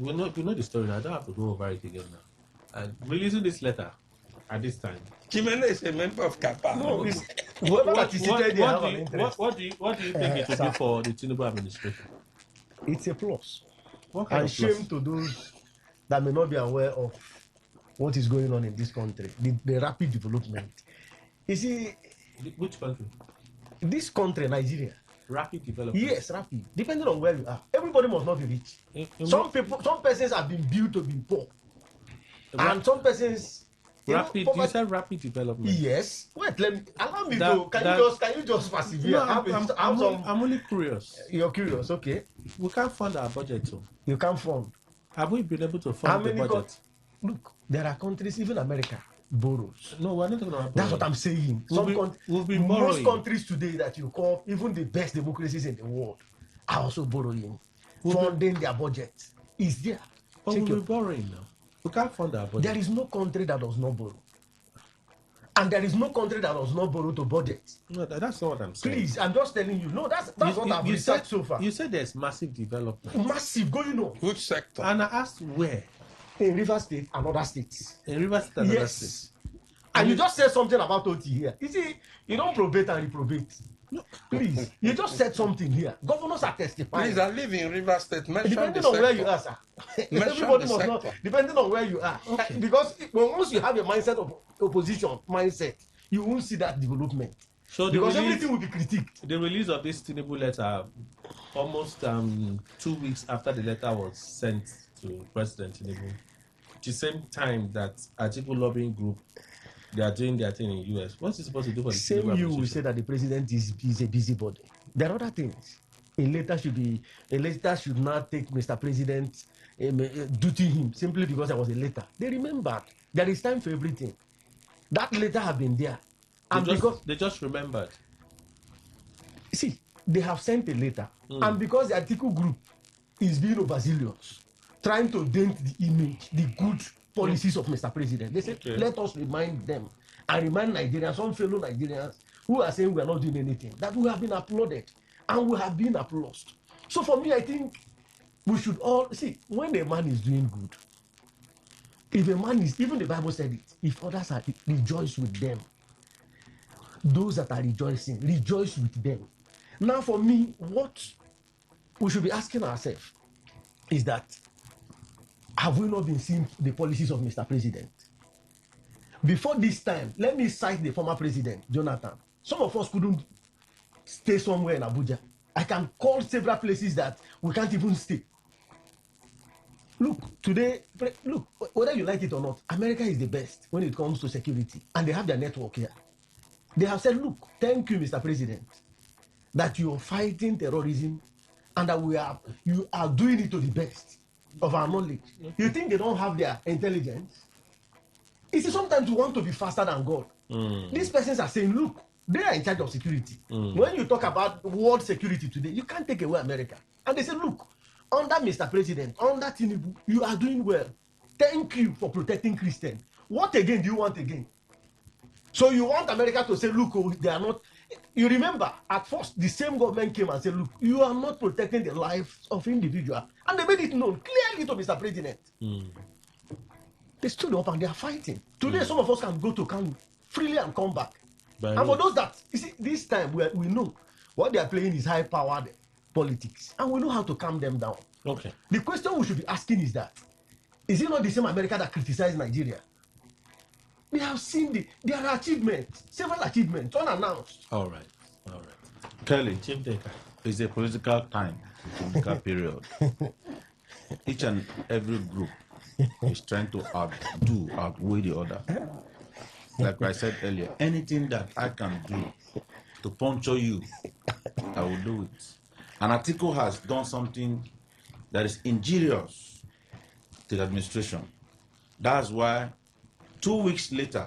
We know the story now. I don't have to go over it again now. And releasing this letter at this time. Chimene is a member of Kappa. No, it's whoever participated, they have an interest. What do you think it will be for the Tinubu administration? It's a plus. What kind And of plus? shame to those that may not be aware of what is going on in this country, the rapid development. You see, Which country? this country, Nigeria. Rapid development. Yes, rapid. Depending on where you are. Everybody must not be rich. Some persons have been built to be poor. And some persons rapid, you said rapid development. Yes. Wait, allow me that, to can you just persevere? No, I'm only curious. You're curious, okay. We can't fund our budget too. You can't fund. Have we been able to fund the budget? Look, there are countries, even America borrows. No, we're not talking about borrowing. That's what I'm saying. We've been borrowing. Most countries today that you call even the best democracies in the world are also borrowing. Funding their budget is there. But we'll be borrowing now. We can't fund our budget. There is no country that does not borrow. And there is no country that does not borrow to budget. No, that's not what I'm saying. Please, I'm just telling you. No, that's what I've researched so far. You said there's massive development. Massive going on. Which sector? And I asked where? In River State and other states. In River State and other states. And you just said something about OT here. You see, you don't probate and reprobate. No, please, you just said something here. Governors are testifying. Please, I live in River State. Depending on where you are, sir. Everybody must not. Depending on where you are, okay. Because once you have a mindset of opposition mindset, you won't see that development. So because everything will be critiqued. The release of this Tinubu letter, almost 2 weeks after the letter was sent to President Tinubu, at the same time that Atiku lobbying group. They are doing their thing in the US. What's he supposed to do for the same you will say that the president is a busybody. There are other things. A letter should not take Mr. President duty him simply because there was a letter. They remembered. There is time for everything. That letter have been there. And they just remembered. See, they have sent a letter. And because the Atiku group is being overzealous, trying to dent the image, the good policies of Mr. President. They said, let us remind them and remind Nigerians, some fellow Nigerians who are saying we are not doing anything, that we have been applauded and we have been applauded. So for me, I think we should all see when a man is doing good. If a man is, even the Bible said it, if others are rejoice with them, those that are rejoicing, rejoice with them. Now, for me, what we should be asking ourselves is that have we not been seeing the policies of Mr. President? Before this time, let me cite the former president, Jonathan. Some of us couldn't stay somewhere in Abuja. I can call several places that we can't even stay. Look, today, look, whether you like it or not, America is the best when it comes to security. And they have their network here. They have said, look, thank you, Mr. President, that you are fighting terrorism and that you are doing it to the best of our knowledge. You think they don't have their intelligence? You see, sometimes you want to be faster than God. These persons are saying, look, they are in charge of security. When you talk about world security today, you can't take away America. And they say, look, under Mr. President, under Tinubu, you are doing well. Thank you for protecting Christians. What again do you want again? So you want America to say, look, they are not. You remember, at first, the same government came and said, look, you are not protecting the lives of individuals. And they made it known clearly to Mr. President. They stood up and they are fighting. Today, some of us can go to Kanu freely and come back. And for those that, you see, this time we know what they are playing is high-powered politics. And we know how to calm them down. Okay. The question we should be asking is that, is it not the same America that criticized Nigeria? We have seen their achievements, several achievements, unannounced. All right. Kelly, it's a political time, political period. Each and every group is trying to outweigh the other. Like I said earlier, anything that I can do to puncture you, I will do it. And Atiku has done something that is injurious to the administration. That's why 2 weeks later,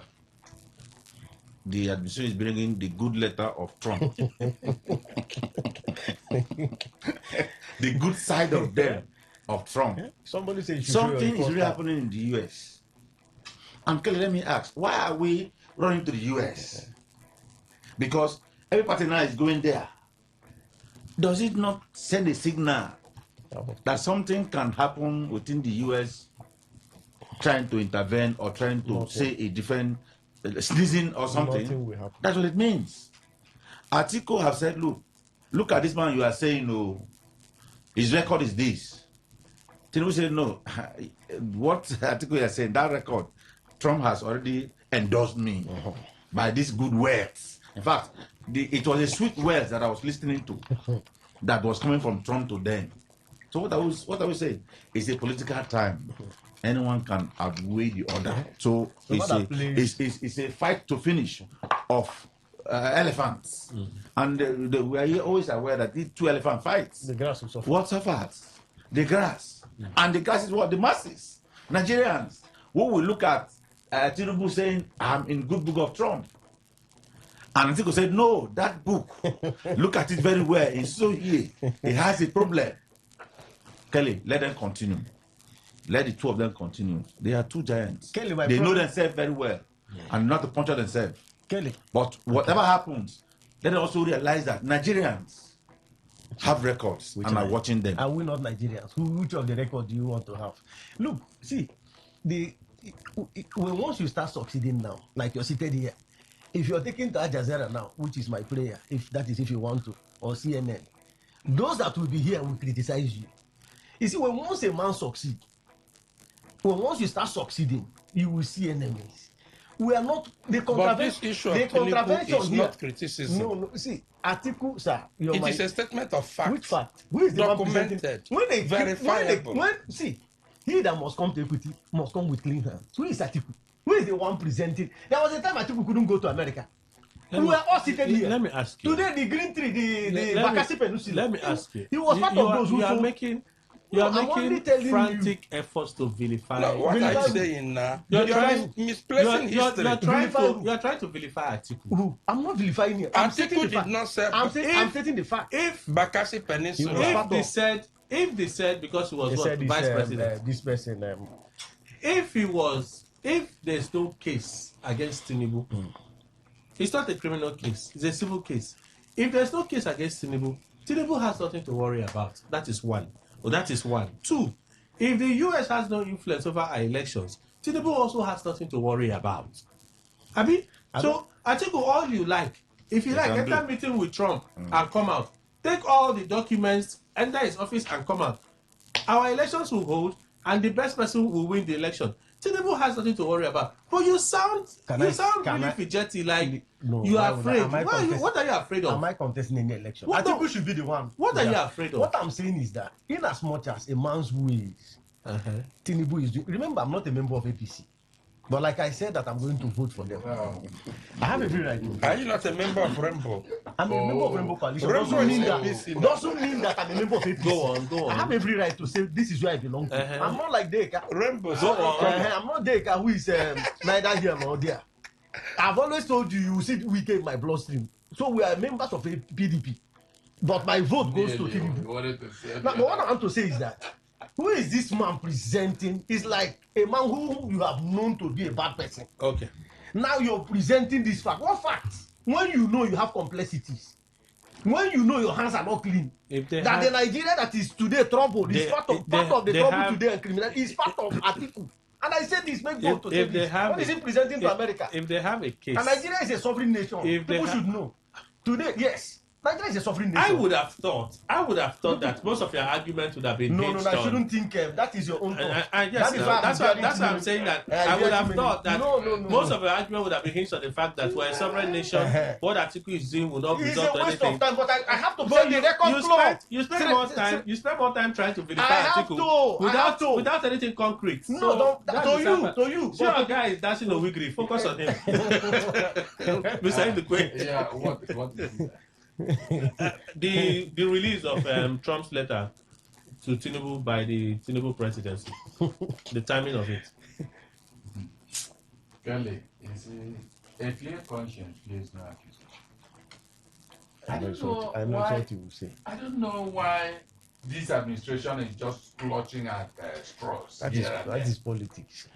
the administration is bringing the good letter of Trump. The good side of them, of Trump. Somebody says something is really happening in the US. And Kelly, let me ask, why are we running to the US? Because every party now is going there. Does it not send a signal that something can happen within the US trying to intervene or trying to say a different sneezing or something? That's what it means. Atiku have said, look at this man you are saying, oh, his record is this. Tinubu said, no, what Atiku is saying, that record, Trump has already endorsed me by these good words. In fact, it was a sweet words that I was listening to that was coming from Trump to them. So what are we saying? It's a political time. Anyone can outweigh the other. So it's a fight to finish of elephants. And we are always aware that these two elephant fights. The grass will suffer. What suffers? The grass. And the grass is what? The masses. Nigerians. Who will look at Tinubu saying, I'm in good book of Trump. And Atiku said, no, that book, look at it very well. It's so here. It has a problem. Kelly, let them continue. Let the two of them continue. They are two giants. Kelly, they know themselves very well and not to puncture themselves. Kelly. But whatever happens, let them also realize that Nigerians have records and are watching them. Are we not Nigerians? Which of the record do you want to have? Look, see, once you start succeeding now, like you're seated here, if you're taking to Al Jazeera now, which is my prayer, if you want to, or CNN, those that will be here will criticize you. You see, once a man succeeds, once you start succeeding, you will see enemies. We are not the contravention. But this issue of Tinubu is not criticism. No. See, Atiku, sir, it is a statement of fact. Which fact? Who is the documented? Verifiable. See, he that must come to equity must come with clean hands. Who is Atiku? Who is the one presenting? There was a time Atiku couldn't go to America. We were all seated here. Let me ask you. Today, the Green Tree, the Bakassi Peninsula. Let me ask you. He was part of those who You are making frantic efforts to vilify. No, what are you saying now? You're misplacing history. You're trying to vilify Atiku. I'm not vilifying him. Atiku did not say. I'm stating the fact. If Bakassi Peninsula. If they said because he was vice president, this person. If there's no case against Tinubu, it's not a criminal case. It's a civil case. If there's no case against Tinubu, Tinubu has nothing to worry about. That is one. Two, if the US has no influence over our elections, Tinubu also has nothing to worry about. So I think all you like, if you like, enter meeting with Trump and come out. Take all the documents, enter his office and come out. Our elections will hold and the best person will win the election. Tinubu has nothing to worry about. But you sound really fidgety, like you are afraid. What are you afraid of? Am I contesting any election? I think we should be the one. What are you afraid of? What I'm saying is that in as much as a man's ways, Tinubu is doing. Remember, I'm not a member of APC. But like I said that I'm going to vote for them. I have every right to. Are you not a member of Rainbow? I'm a member of Rainbow Coalition. Doesn't mean that I'm a member of APC. Go on. I have every right to say this is where I belong to. I'm not like Deka. Rainbow. I'm not Deka who is neither here nor there. I've always told you, you see Wike in my bloodstream. So we are members of PDP. But my vote goes to Tinubu. But what I want to say is that who is this man presenting? He's like a man who you have known to be a bad person. Okay. Now you're presenting this fact. What facts? When you know you have complexities, when you know your hands are not clean, the Nigeria that is today troubled is part of the trouble today and criminal is part of Atiku. And I said this, make vote to say this. What is he presenting to America? If they have a case, and Nigeria is a sovereign nation. People should know. Today, yes. Nigeria is a sovereign nation. I would have thought that most of your arguments would have been No, I shouldn't think that is your own thought. That's why I'm saying that I would have thought that most of your argument would have been hinged on the fact that we're a sovereign nation. What Atiku is doing would not result to anything. It's a waste of time, but I have to say the record close. You spend more time trying to vilify Atiku without anything concrete. No, to you. See our guy is dashing a wiggery. Focus on him. Besides the question. Yeah, what is that? The release of Trump's letter to Tinubu by the Tinubu presidency, the timing of it. Kelly, you see, a clear conscience plays no accusation. I don't know what you will say. I don't know why this administration is just clutching at straws. That is politics.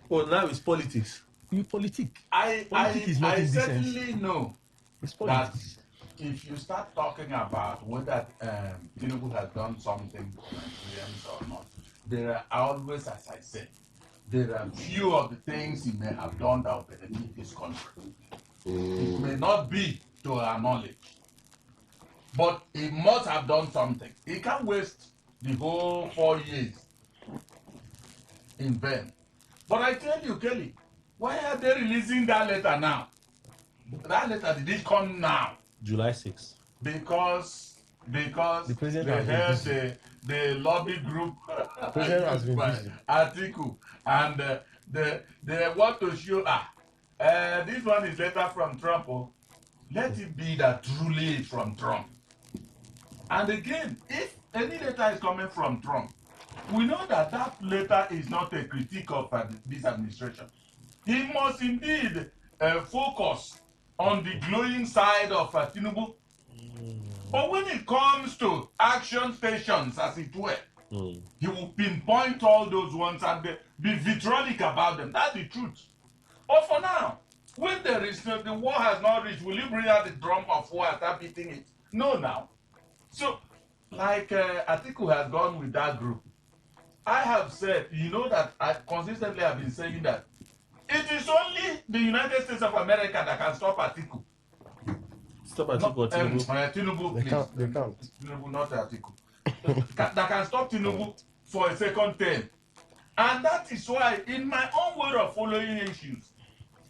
Well, now it's politics. You politic. I Politics is not I indecency. certainly know It's that politics. if you start talking about whether Tinubu has done something for Nigerians or not, there are always, as I said, there are few of the things he may have done that will benefit this country. It may not be to our knowledge, but he must have done something. He can't waste the whole 4 years in vain. But I tell you, Kelly, why are they releasing that letter now? That letter did it come now? July 6th. Because The president they has been heard busy. the lobby group President has been by busy. Atiku, and they want to show this one is letter from Trump. Oh. Let it be that truly is from Trump. And again, if any letter is coming from Trump, we know that that letter is not a critique of this administration. He must indeed focus on the glowing side of Tinubu. But when it comes to action stations, as it were, he will pinpoint all those ones and be vitriolic about them. That's the truth. But for now, when the war has not reached, will you bring out the drum of war and start beating it? No, now. So, like Atiku has gone with that group, I have said, you know that I consistently have been saying that it is only the United States of America that can stop Atiku. Stop Atiku or Tinubu? Tinubu, please. They can't. Tinubu, not Atiku. That can stop Tinubu for a second term. And that is why, in my own way of following issues,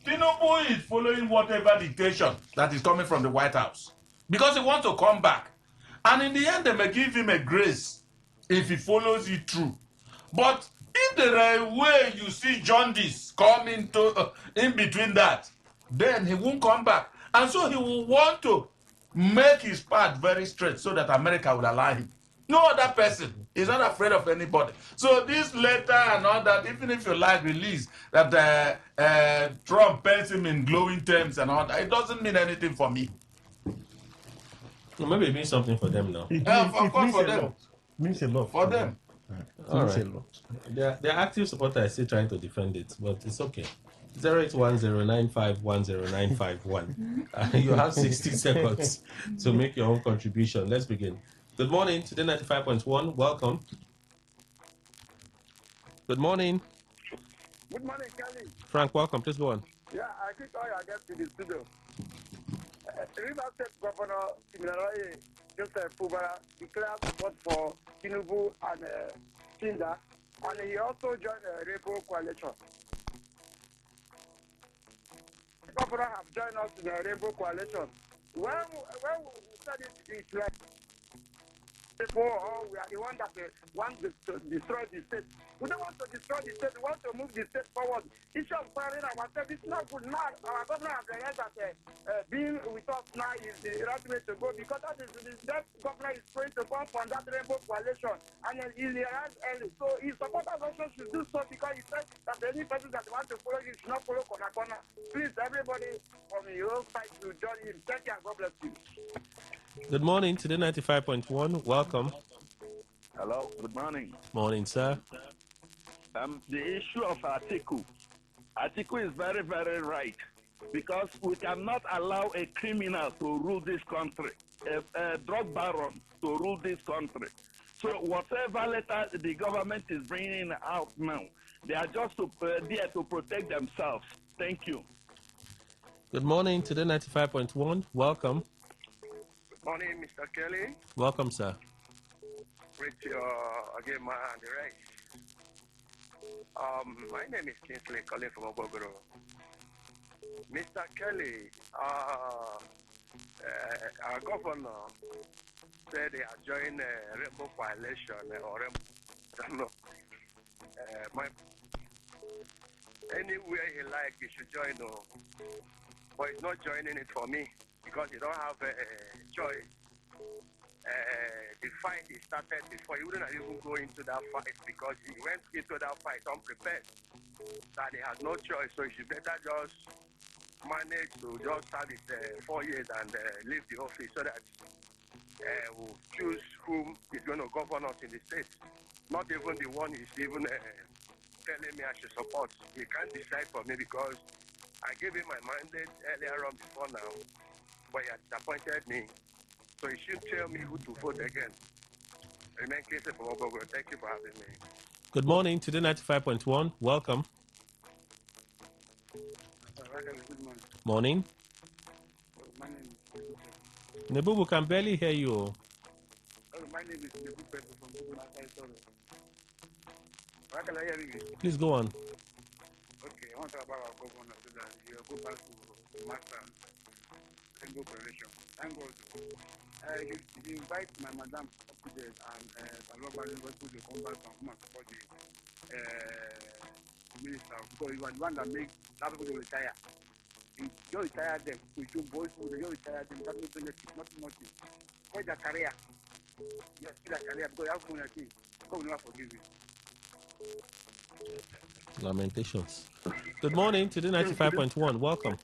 Tinubu is following whatever dictation that is coming from the White House. Because he wants to come back. And in the end, they may give him a grace if he follows it through. But if there are a way you see jaundice come into in between that, then he won't come back. And so he will want to make his path very straight so that America will allow him. No other person is not afraid of anybody. So this letter and all that, even if you like release that Trump paints him in glowing terms and all that, it doesn't mean anything for me. Well, maybe it means something for them now. It means for a them. lot. Means a lot For them. All right. A lot. Their active supporter is still trying to defend it, but it's okay. 08109510951. You have 60 seconds to make your own contribution. Let's begin. Good morning, Today 95.1. Welcome. Good morning. Good morning, Kelly. Frank, welcome. Please go on. Yeah, I think all I get to the studio. River State Governor Similarly Joseph Fubara declared support for Tinubu and Tinda, and he also joined the Rainbow Coalition. The governor have joined us in the Rainbow Coalition. When we said it's like people, we are the one that want to destroy the state. We don't want to destroy the state. We want to move the state forward. Issue of firing ourselves is not good. Now, our governor has realized that being with us now is the right way to go, because that governor is going to come from that Rainbow Coalition, and he realized early. So his supporters also should do so, because he said that any person that wants to follow you should not follow corner. Please, everybody from your own side to join him. Thank you and God bless you. Good morning, Today 95.1. Welcome. Hello, good morning. Morning, sir. The issue of Atiku is very, very right, because we cannot allow a criminal to rule this country, a drug baron to rule this country. So whatever letter the government is bringing out now, they are just there to protect themselves. Thank you. Good morning, Today 95.1. Welcome. Good morning, Mr. Kelly. Welcome, sir. With again, man, the race. My name is Kingsley, calling from Obogoro. Mr. Kelly, our governor said they are joining Rainbow Coalition or Rainbow. I don't know. Anywhere he like, he should join. But he's not joining it for me, because he don't have a choice. The fight he started before, he wouldn't even go into that fight, because he went into that fight unprepared. That he has no choice, so he should better just manage to just have it 4 years and leave the office, so that we'll choose whom is going to govern us in the state. Not even the one he's even telling me I should support. He can't decide for me because I gave him my mandate earlier on before now, but he has disappointed me. So he should tell me who to vote again. Remain case for Ogogo. Thank you for having me. Good morning, Today 95.1. Welcome. Good morning. Morning. My name is Nebubu can barely hear you. my name is Nebu Pepe from Google. Why can I hear you? Please go on. Okay, I want to talk about our governor so that you go back to master and go coalition. Thank God. You invite my madam up to there and Robert to come back and come and support the minister because you are the one that makes that people retire. You retire them, you show boys who you retire them, that no benefit, nothing much. What's their career? You see their career because you have money, I think. God will never forgive you. Lamentations. Good morning, Today 95.1. Welcome.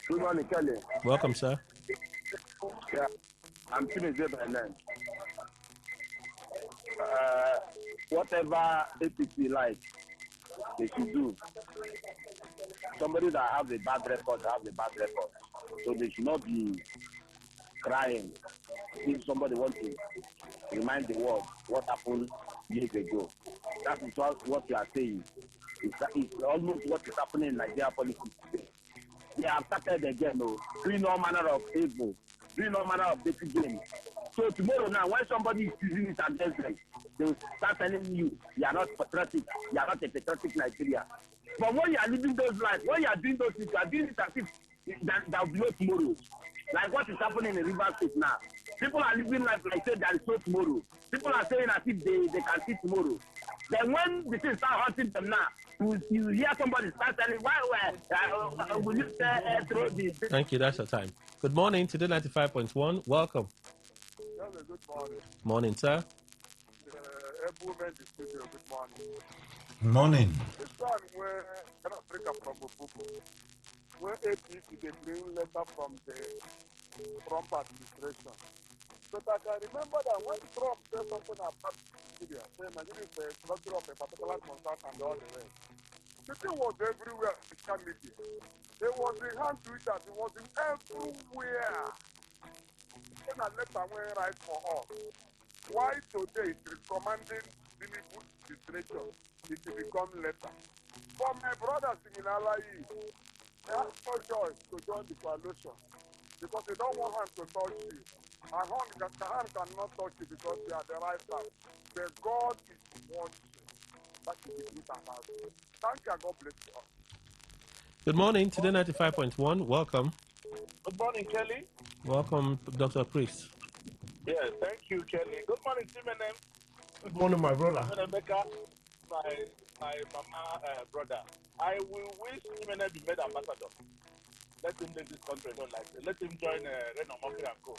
Good morning, Kelly. Welcome, sir. Yeah, I'm finished by then. Whatever APC like, they should do. Somebody that has a bad record, has a bad record. So they should not be crying if somebody wants to remind the world what happened years ago. That is what you are saying. It's almost what is happening in Nigeria politics today. They have started again, doing all manner of evil, doing all manner of dirty games. So tomorrow now, when somebody is using it against them, they will start telling you are not patriotic, you are not a patriotic Nigeria. But when you are living those lives, when you are doing those things, you are doing it as if there will be no tomorrow. Like what is happening in River State now. People are living life like say there is no tomorrow. People are saying as if they can see tomorrow. Then when the things start hurting them now, you hear somebody start telling, why will you throw this? Thank you. That's your time. Good morning, Today 95.1. Welcome. Hello, good morning. Morning, sir. Women in the studio, good morning. Morning. This time where Africa from Bubu, where APC they bring letter from the Trump administration. But I can remember that when Trump said something about Nigeria, saying Nigeria is a structure of a particular concern and all the rest. The thing was everywhere in social media. There was a hand Twitter, it was in everywhere. Then a letter went right for us. Why today it is commanding Tinubu administration it will become letter. For my brothers in Alayi, they have no choice to join the coalition because they don't want hand to touch you. And the hand cannot touch you because they are the right side. But God is watching. That is the truth about it. Thank you, God bless you all. Good morning, Today 95.1. Welcome. Good morning, Kelly. Welcome, Dr. Chris. Yes, thank you, Kelly. Good morning, Timenem. Good morning, my brother. Rebecca, my mama brother. I will wish Timenem be made ambassador. Let him leave this country, don't like it. Let him join Reno Mokri and Co.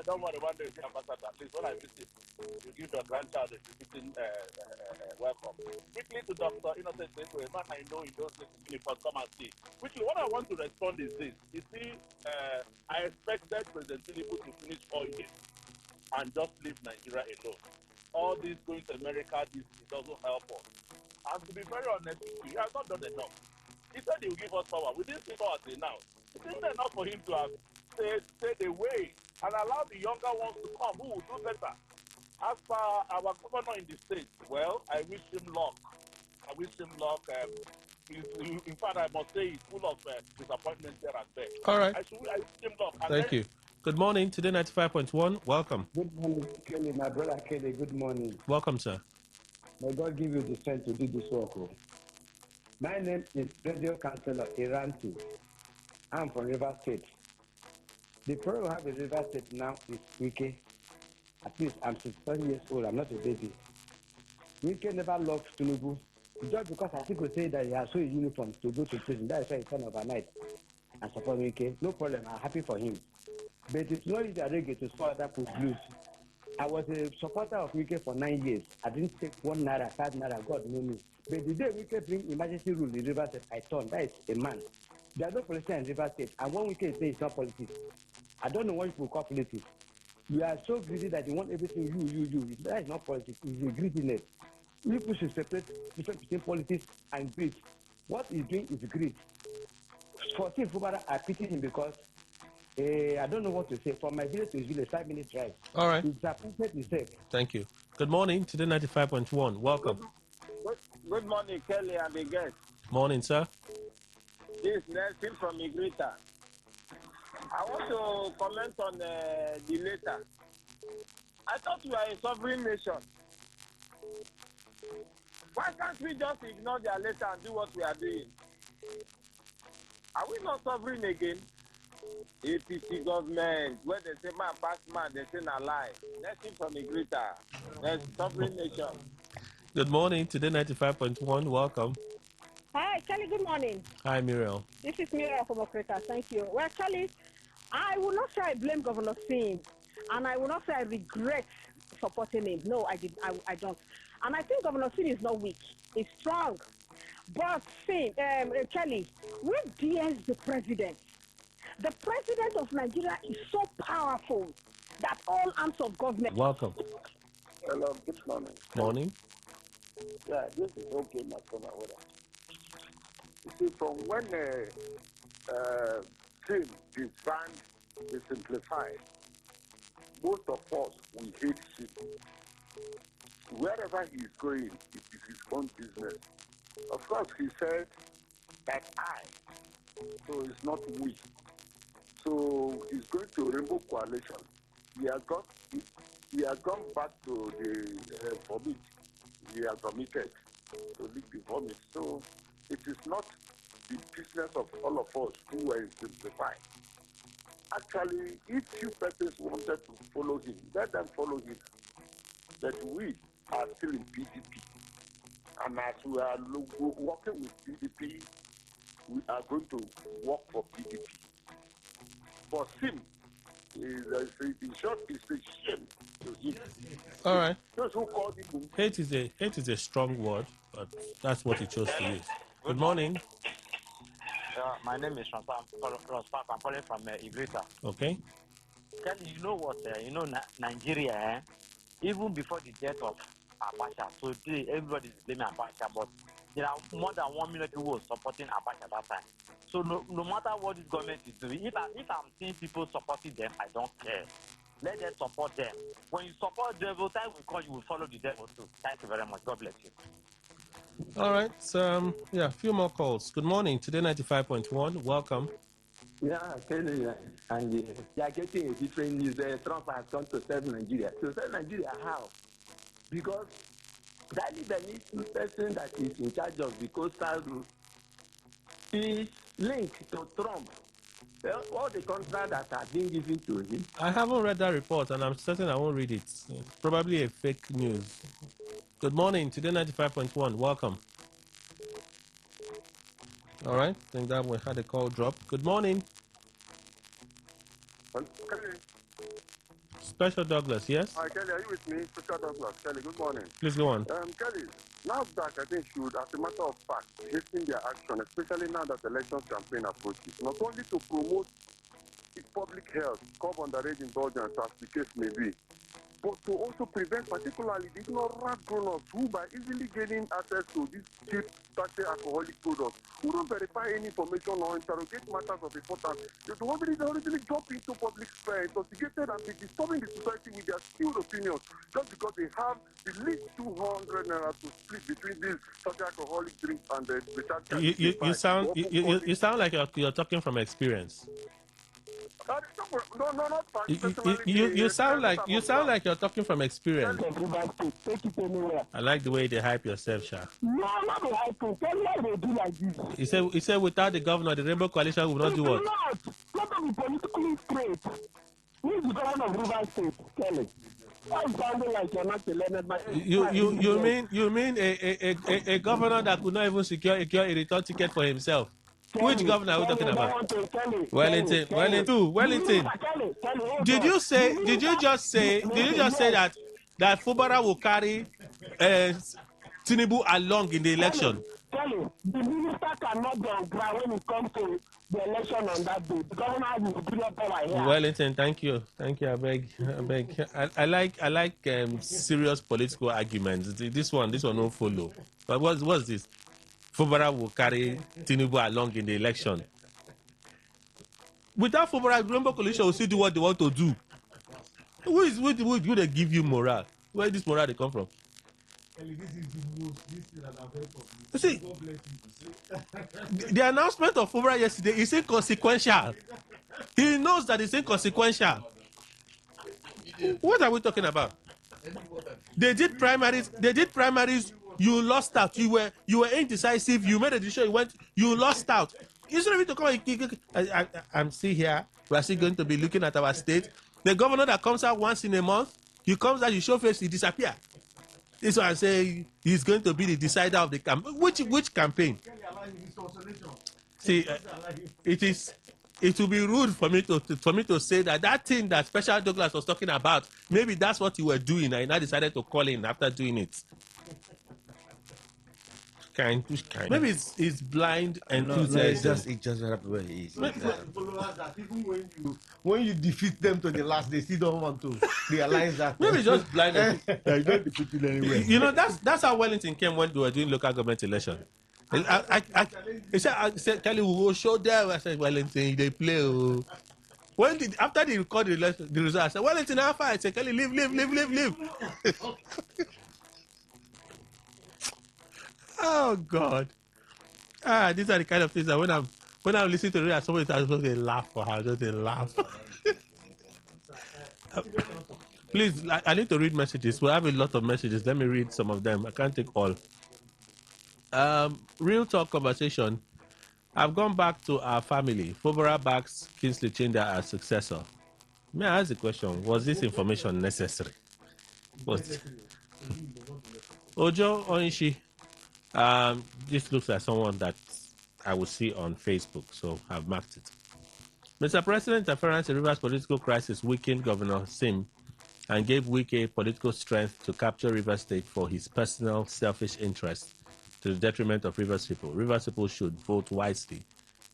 Don't worry, one day he'll be ambassador. At least when I visit, you give your grandchild a visiting welcome. Quickly to Dr. Innocent, a man I know in those places, come and see. Quickly, what I want to respond is this. You see, I expected President Tinubu to finish 4 years and just leave Nigeria alone. All this going to America, it doesn't help us. And to be very honest with you, he has not done enough. He said he will give us power. We didn't see power till now. It isn't enough for him to have stayed away and allow the younger ones to come who will do better. As per our governor in the state, well, I wish him luck. I wish him luck. In fact, I must say he's full of disappointment there and there. All right. I wish him luck. Thank you. Good morning, Today 95.1. Welcome. Good morning, Kelly, my brother Kelly. Good morning. Welcome, sir. May God give you the strength to do this work. My name is Radio Councillor Irantu. I'm from River State. The problem we have in River State now is Wike. At least I'm 67 years old. I'm not a baby. Wike never loved Tinubu. Just because I think we say that he has so uniform to go to prison. That is why he turned overnight and support Wike. No problem. I'm happy for him. But it's not easy to support other people's blues. I was a supporter of Wike for 9 years. I didn't take 1 naira, 5 naira. God knew me. But the day Wike bring emergency rule in River State, I turned. That is a man. There are no politicians in River State. And one Wike say it's not politics. I don't know what people call politics. You are so greedy that you want everything you. That is not politics. It's a greediness. People should separate difference between politics and greed. What he's doing is greed. For Steve Fubara, I pity him because I don't know what to say. From my village to his village, 5-minute drive. All right. He's disappointed himself. Thank you. Good morning. Today 95.1. Welcome. Good morning, Kelly and the guest. Morning, sir. This is Nelson from Igrita. I want to comment on the letter. I thought we are a sovereign nation. Why can't we just ignore their letter and do what we are doing? Are we not sovereign again? APC government, where they say man pass man, they say na lie. Nelson from Igrita. That's sovereign nation. Good morning. Today 95.1. Welcome. Hi, Kelly. Good morning. Hi, Muriel. This is Muriel from Okrika. Thank you. Well, Kelly, I will not say I blame Governor Sim, and I will not say I regret supporting him. No, I don't. And I think Governor Sim is not weak. He's strong. But Sim, Kelly, what dares the president? The president of Nigeria is so powerful that all arms of government. Welcome. Hello, good morning. Morning. Yeah, this is okay, my son. You see, from when Tim designed the simplified, most of us, we hate him. Wherever he's going, it is his own business. Of course, he said that so it's not we. So he's going to Rainbow Coalition. He has gone back to the vomit. He has omitted to leave the vomit. So it is not the business of all of us who are simplified. Actually, if few persons wanted to follow him, let them follow him. But we are still in PDP. And as we are working with PDP, we are going to work for PDP. For him, in short, it's a shame to him. All right. Those who call him Hate is a strong word, but that's what he chose to use. Good morning. My name is Rospak. I'm calling from Igrita. Okay. Kelly, you know what? Nigeria, even before the death of Abacha, so today everybody is blaming Abacha, but there are more than 1 million people supporting Abacha at that time. So no matter what this government is doing, if I'm seeing people supporting them, I don't care. Let them support them. When you support the devil, time will come, you will follow the devil too. Thank you very much. God bless you. All right. So, a few more calls. Good morning. Today 95.1. Welcome. Yeah, Kelly, and they are getting a different news. Trump has come to serve Nigeria. To serve Nigeria, how? Because that is the person that is in charge of the coastal route is linked to Trump. All the contracts that are being given to him. I haven't read that report, and I'm certain I won't read it. It's probably a fake news. Good morning. Today 95.1. Welcome. All right. I think that we had a call drop. Good morning. Kelly. Special Douglas, yes? Hi, Kelly, are you with me? Special Douglas. Kelly, good morning. Please go on. Kelly, NASDAQ, I think, should, as a matter of fact, hasten their action, especially now that the election campaign approaches, not only to promote public health, curb underage indulgence, as the case may be, but to also prevent particularly the ignorant grown-ups who, by easily gaining access to these cheap, sachet alcoholic products, who don't verify any information or interrogate matters of importance, they already jump into public sphere, intoxicated and be disturbing the society with their skewed opinions, just because they have the least 200 naira to split between these sachet alcoholic drinks and the special. You sound like you're talking from experience. No, not you sound like you're talking from experience. I like the way they hype yourself, Sha. No, not the hype. Tell me why they do like this. He said without the governor, the Rainbow Coalition will not do what? Let them be politically straight. Who is the governor of Rivers State? Tell it. I'm sounding like you're not the learned man. You mean a governor that could not even secure a return ticket for himself? Which governor are we talking about? Wellington. Did you just say that Fubara will carry Tinubu along in the election? Kelly, the minister cannot be on ground when it comes to the election on that day. The governor has the superior power here. Wellington, thank you. I beg. I like serious political arguments. This one won't follow. But what's this? Fubara will carry Tinubu along in the election. Without Fubara, Rainbow Coalition will still do what they want to do. Who they give you morale? Where this morale they come from? This is the most thing that I've heard from you. See, God bless you. The announcement of Fubara yesterday is inconsequential. He knows that it's inconsequential. What are we talking about? They did primaries. You lost out. You were indecisive. You made a decision. You lost out. Instead of it to come, I'm still here. We are still going to be looking at our state. The governor that comes out once in a month, he comes out, you show face, he disappear. This one I say he's going to be the decider of the campaign. Which campaign? See, it will be rude for me to say that thing that Special Douglas was talking about, maybe that's what you were doing, and I decided to call in after doing it. Which kind? Maybe it's blind enthusiasm. It just where he is. When you defeat them to the last, they still don't want to realize that. Maybe it's just blind. You don't defeat it anyway. You know, that's how Wellington came when we were doing local government election. He said, Kelly, we will show them. I said, Wellington, they play. After they recorded the result, I said, Wellington, how far? I said, Kelly, leave. Oh God. These are the kind of things that when I'm listening to it, somebody starts just laugh for her, just laugh. Please, I need to read messages. We have a lot of messages. Let me read some of them. I can't take all. Real talk conversation. I've gone back to our family. Fubara backs Kingsley Chinda as successor. May I ask the question, was this information necessary? Ojo Onishi. This looks like someone that I will see on Facebook, so I've marked it. Mr. President, interference in Rivers political crisis weakened Governor Sim and gave Wike political strength to capture Rivers State for his personal selfish interests to the detriment of Rivers people. Rivers people should vote wisely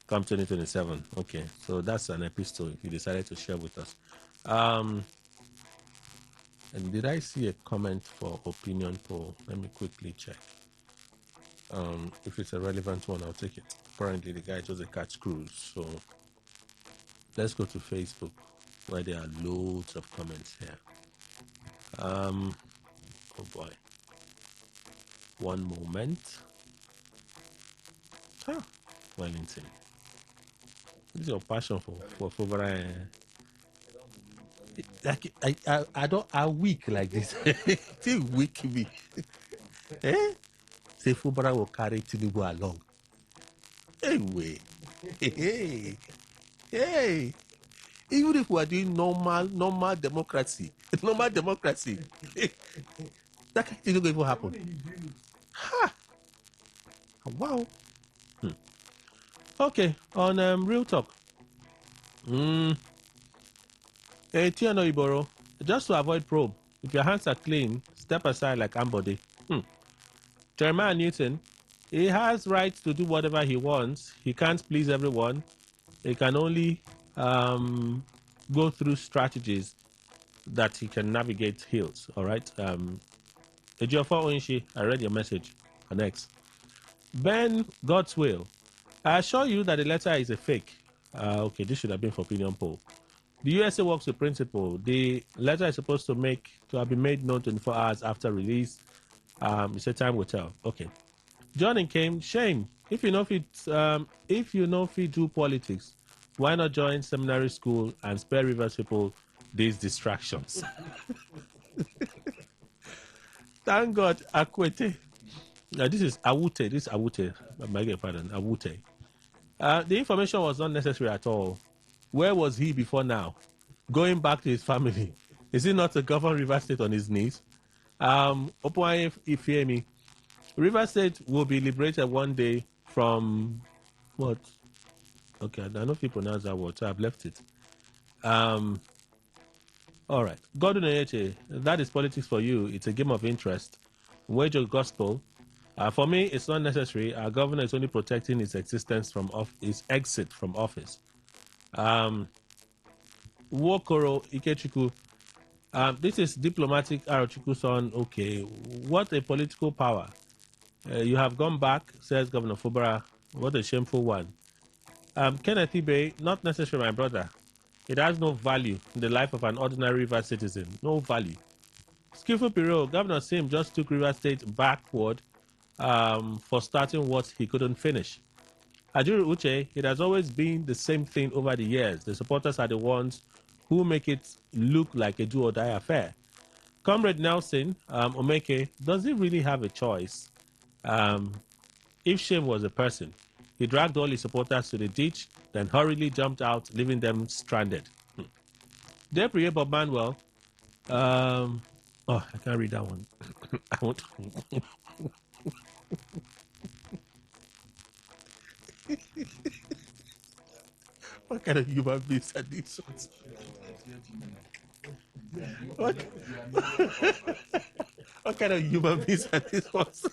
come 2027. Okay, so that's an epistle he decided to share with us. And did I see a comment for opinion poll? Let me quickly check. If it's a relevant one, I'll take it. Apparently, the guy chose a catch cruise. So let's go to Facebook, where there are loads of comments here. Oh boy. One moment. Wellington. What is your passion for Fubara? Like I weak like this. Still weak me. Say Fubara will carry Tinubu along. Anyway. Hey. Even if we are doing normal democracy, that can't even happen. Wow. Okay, on Real Talk. Tiano Iboro, just to avoid probe, if your hands are clean, step aside like Ambody. Jeremiah Newton, he has rights to do whatever he wants. He can't please everyone. He can only go through strategies that he can navigate hills. All right. Ejiofor Onshi, I read your message on X. Ben, God's will. I assure you that the letter is a fake. Okay, this should have been for opinion poll. The USA works with principle. The letter is supposed to have been made known 24 hours after release. It's a time will tell. Okay. Joining came shame. If you know if you do politics, why not join seminary school and spare Rivers people these distractions? Thank God, Akwete. This is Awute. This is Awute. I beg your pardon, Awute. The information was not necessary at all. Where was he before now? Going back to his family. Is he not to govern River State on his knees? Opoaye Ifeemi. River State will be liberated one day from what? Okay, I don't know if you pronounce that word, so I've left it. All right. Godwin Eche, that is politics for you. It's a game of interest. Wage your gospel. For me, it's not necessary. Our governor is only protecting his existence from his exit from office. Wokoro Ikechukwu, this is diplomatic Arochukwu son. Okay, what a political power. You have gone back, says Governor Fubara. What a shameful one. Kenneth Ibe, not necessarily my brother. It has no value in the life of an ordinary River citizen. No value. Skillful Piro, Governor Sim just took River State backward for starting what he couldn't finish. Ajuru Uche, it has always been the same thing over the years. The supporters are the ones who make it look like a do or die affair. Comrade Nelson Omeke, does he really have a choice? If Shame was a person, he dragged all his supporters to the ditch, then hurriedly jumped out, leaving them stranded. Depriye Bob Manuel, I can't read that one. I want. What kind of human beings are these ones? What kind of human beings are these ones?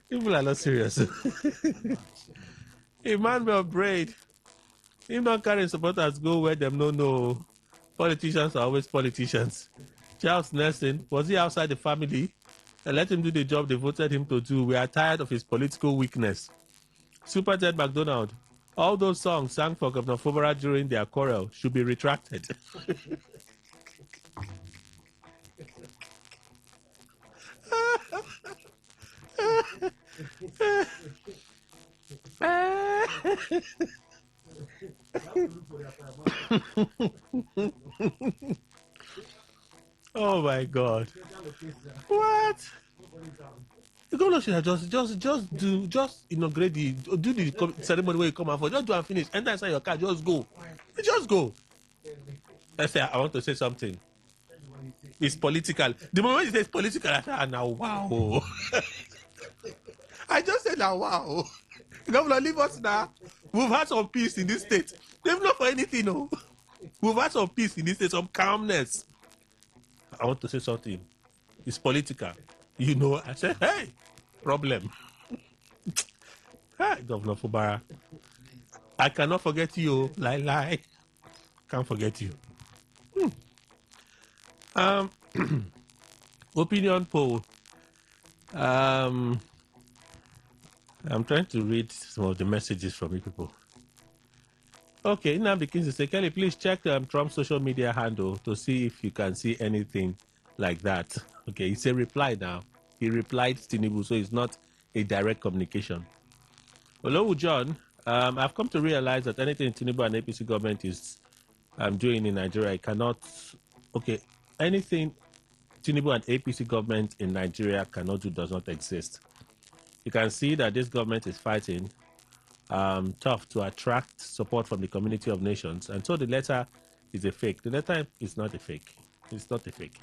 People are not serious. Emmanuel Braid, him not carrying supporters go where them no know. Politicians are always politicians. Charles Nelson, was he outside the family? And let him do the job they voted him to do. We are tired of his political weakness. Super Ted McDonald, all those songs sang for Governor Fubara during their quarrel should be retracted. Oh my God! What? The governor should have just inaugurate do the ceremony where you come out for. Just do and finish. Enter inside your car. Just go. Just go. Let's say I want to say something. It's political. The moment you say it's political, I say, now wow. I just said now wow. Governor, leave us now. We've had some peace in this state. They've not for anything, no. We've had some peace in this state, some calmness. I want to say something. It's political. You know, I said, hey, problem. Hi, Governor Fubara. I cannot forget you. Lie. Can't forget you. Opinion poll. I'm trying to read some of the messages from you people. Okay, now begins to say, Kelly, please check Trump's social media handle to see if you can see anything like that. Okay, it's a reply now. He replied Tinubu, so it's not a direct communication. Hello, John. I've come to realize that anything Tinubu and APC government is doing in Nigeria, I cannot. Okay, anything Tinubu and APC government in Nigeria cannot do does not exist. You can see that this government is fighting tough to attract support from the community of nations. And so the letter is a fake. The letter is not a fake. It's not a fake.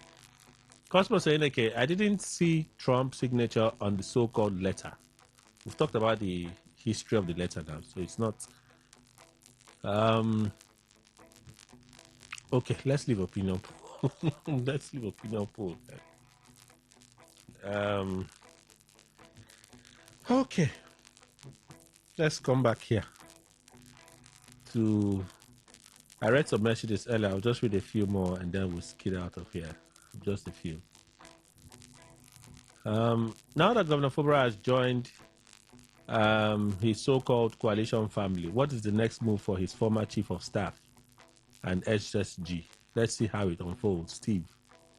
Cosmos saying, okay, I didn't see Trump's signature on the so-called letter. We've talked about the history of the letter now, so it's not. Okay, let's leave opinion poll. Let's leave opinion poll. Okay. Let's come back here to. I read some messages earlier. I'll just read a few more and then we'll skid out of here. Just a few. Now that Governor Fubara has joined his so-called coalition family, what is the next move for his former chief of staff and HSG? Let's see how it unfolds. Steve.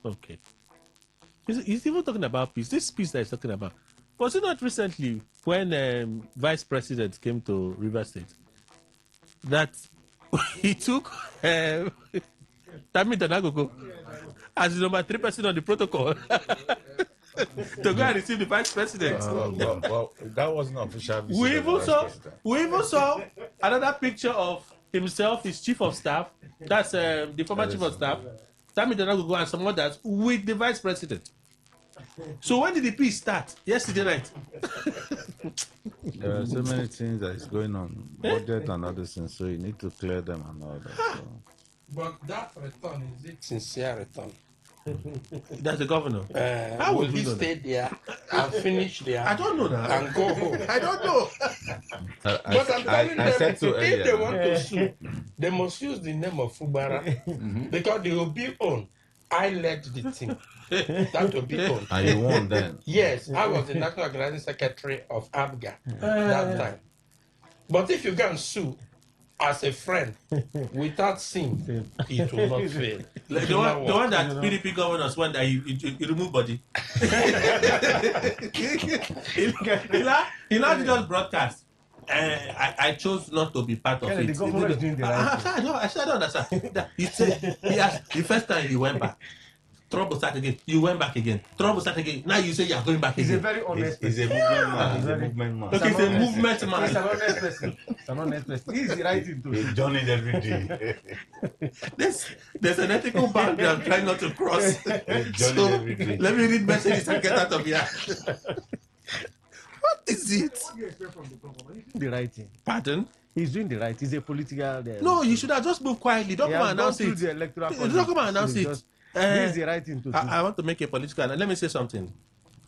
Okay. He's even talking about peace. This peace that he's talking about. Was it not recently when Vice President came to River State that he took Tami Danagogo as the number 3 person on the protocol to go and receive the Vice President? Well, that wasn't official. We even saw another picture of himself, his chief of staff, that's the former chief of staff, Tami Danagogo and some others with the Vice President. So when did the peace start? Yesterday night. There are so many things that is going on, budget and other things, so you need to clear them and all that. So. But that return, is it sincere return? That's the governor. How Will would he we know stay that? there and finish there? I don't know that. And go home? I don't know. But I'm telling them, said so if they earlier. want to sue, they must use the name of Fubara because the Obi own. I led the team. That Obi own. And you won then. Yes, I was the National Organizing Secretary of ABGA that time. But if you go and sue as a friend without sin, it will not fail. Like the one that PDP governors went that he removed body. he now just broadcast. I chose not to be part of it. The governor is doing the right thing. I don't understand. He said the first time he went back. Trouble start again. You went back again. Trouble start again. Now you say you are going back He's again. a very honest He's a movement man. He's a movement man. Okay, he's a movement man. He's an honest person. He's an honest person. He's the right thing to do. He's done it every day. There's an ethical boundary I'm trying not to cross. So, let me read messages and get out of here. What is it? The right thing. Pardon? He's doing the right. He's a political. No, you should have just moved quietly. Don't come and announce it. The electoral Don't come and announce it. This is the right thing to do. I want to make a political. Let me say something.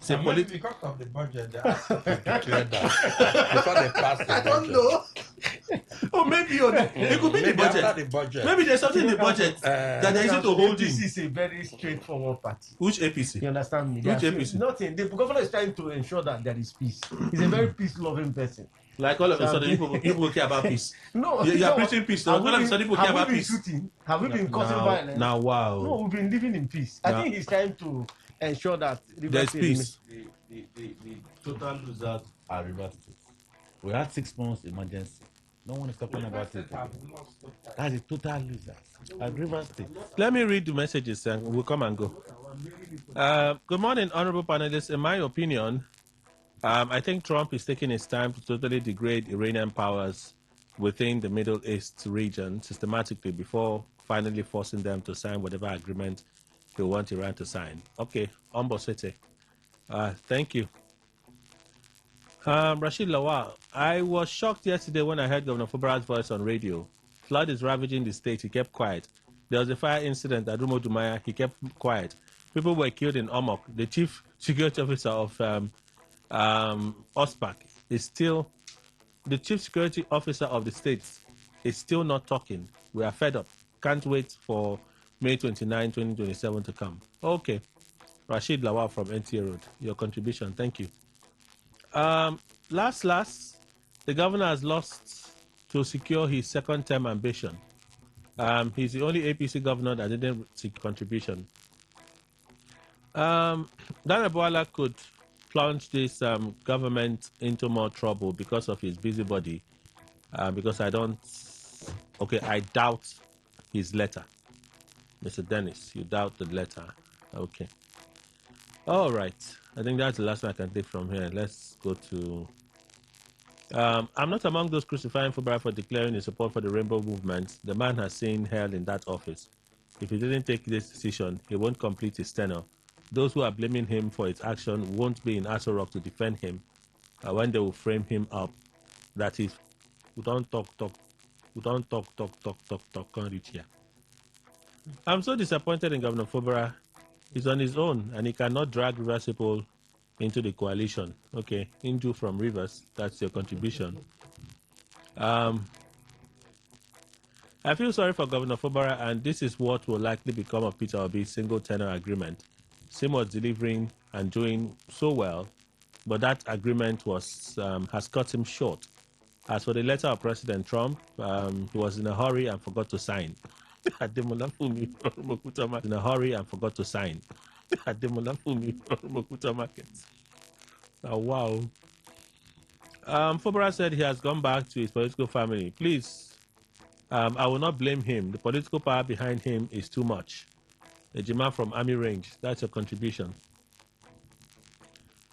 Maybe because of the budget, they asked to declare that before they pass the budget. I don't know. Oh, maybe it could be the budget. After the budget. Maybe there's something in the budget that they're easy to hold in. APC is a very straightforward party. Which APC? You understand me? Which APC? Nothing. The governor is trying to ensure that there is peace. He's a very peace-loving person. Like all of a sudden, people care about peace. No, you are preaching peace. So all of a sudden, people care about peace. Have we been causing violence? Now, wow. No, we've been living in peace. I think he's trying to ensure that there's peace. The total losers are River State. We had 6 months emergency. No one is talking about it. That's the total losers at River State. Let me read the messages and we'll come and go. Good morning, honorable panelists. In my opinion, I think Trump is taking his time to totally degrade Iranian powers within the Middle East region systematically before finally forcing them to sign whatever agreement he wants Iran to sign. Okay, Ombo City. Thank you. Rashid Lawal, I was shocked yesterday when I heard Governor Fubara's voice on radio. Flood is ravaging the state. He kept quiet. There was a fire incident at Rumo Dumaya. He kept quiet. People were killed in Omok. The chief security officer of OSPAC is still, the chief security officer of the state is still not talking. We are fed up. Can't wait for May 29, 2027 to come. Okay. Rashid Lawal from NTA Road. Your contribution. Thank you. Last, the governor has lost to secure his second term ambition. He's the only APC governor that didn't seek contribution. Dana Boala could plunge this government into more trouble because of his busybody. Because I doubt his letter. Mr. Dennis, you doubt the letter. Okay. All right. I think that's the last one I can take from here. Let's go to... I'm not among those crucifying Fubara for declaring his support for the Rainbow Movement. The man has seen hell in that office. If he didn't take this decision, he won't complete his tenure. Those who are blaming him for his action won't be in Aso Rock to defend him when they will frame him up. That is, we don't talk, can't reach here. I'm so disappointed in Governor Fubara. He's on his own, and he cannot drag Rivers people into the coalition. Okay, Inju from Rivers, that's your contribution. I feel sorry for Governor Fubara, and this is what will likely become of Peter Obi's single tenor agreement. Sim was delivering and doing so well, but that agreement has cut him short. As for the letter of President Trump, he was in a hurry and forgot to sign. In a hurry and forgot to sign. Oh, wow. Fubara said he has gone back to his political family. Please, I will not blame him. The political power behind him is too much. Ejima from Army Range, that's your contribution.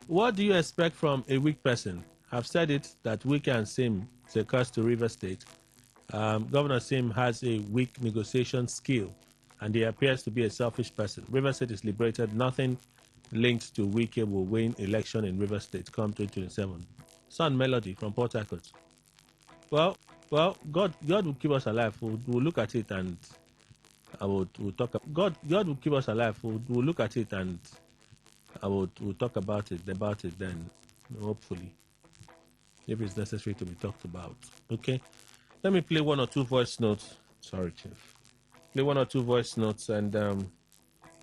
What do you expect from a weak person? I've said it that weak and Sim is a curse to River State. Governor Sim has a weak negotiation skill, and he appears to be a selfish person. River State is liberated. Nothing linked to Wike will win election in River State come 2027. Son Melody from Port Harcourt. Well, God will keep us alive. We'll look at it and we'll talk. God will keep us alive. We'll look at it and we'll talk about it then, hopefully, if it's necessary to be talked about. Okay, let me play one or two voice notes. Sorry, Chief. Play one or two voice notes and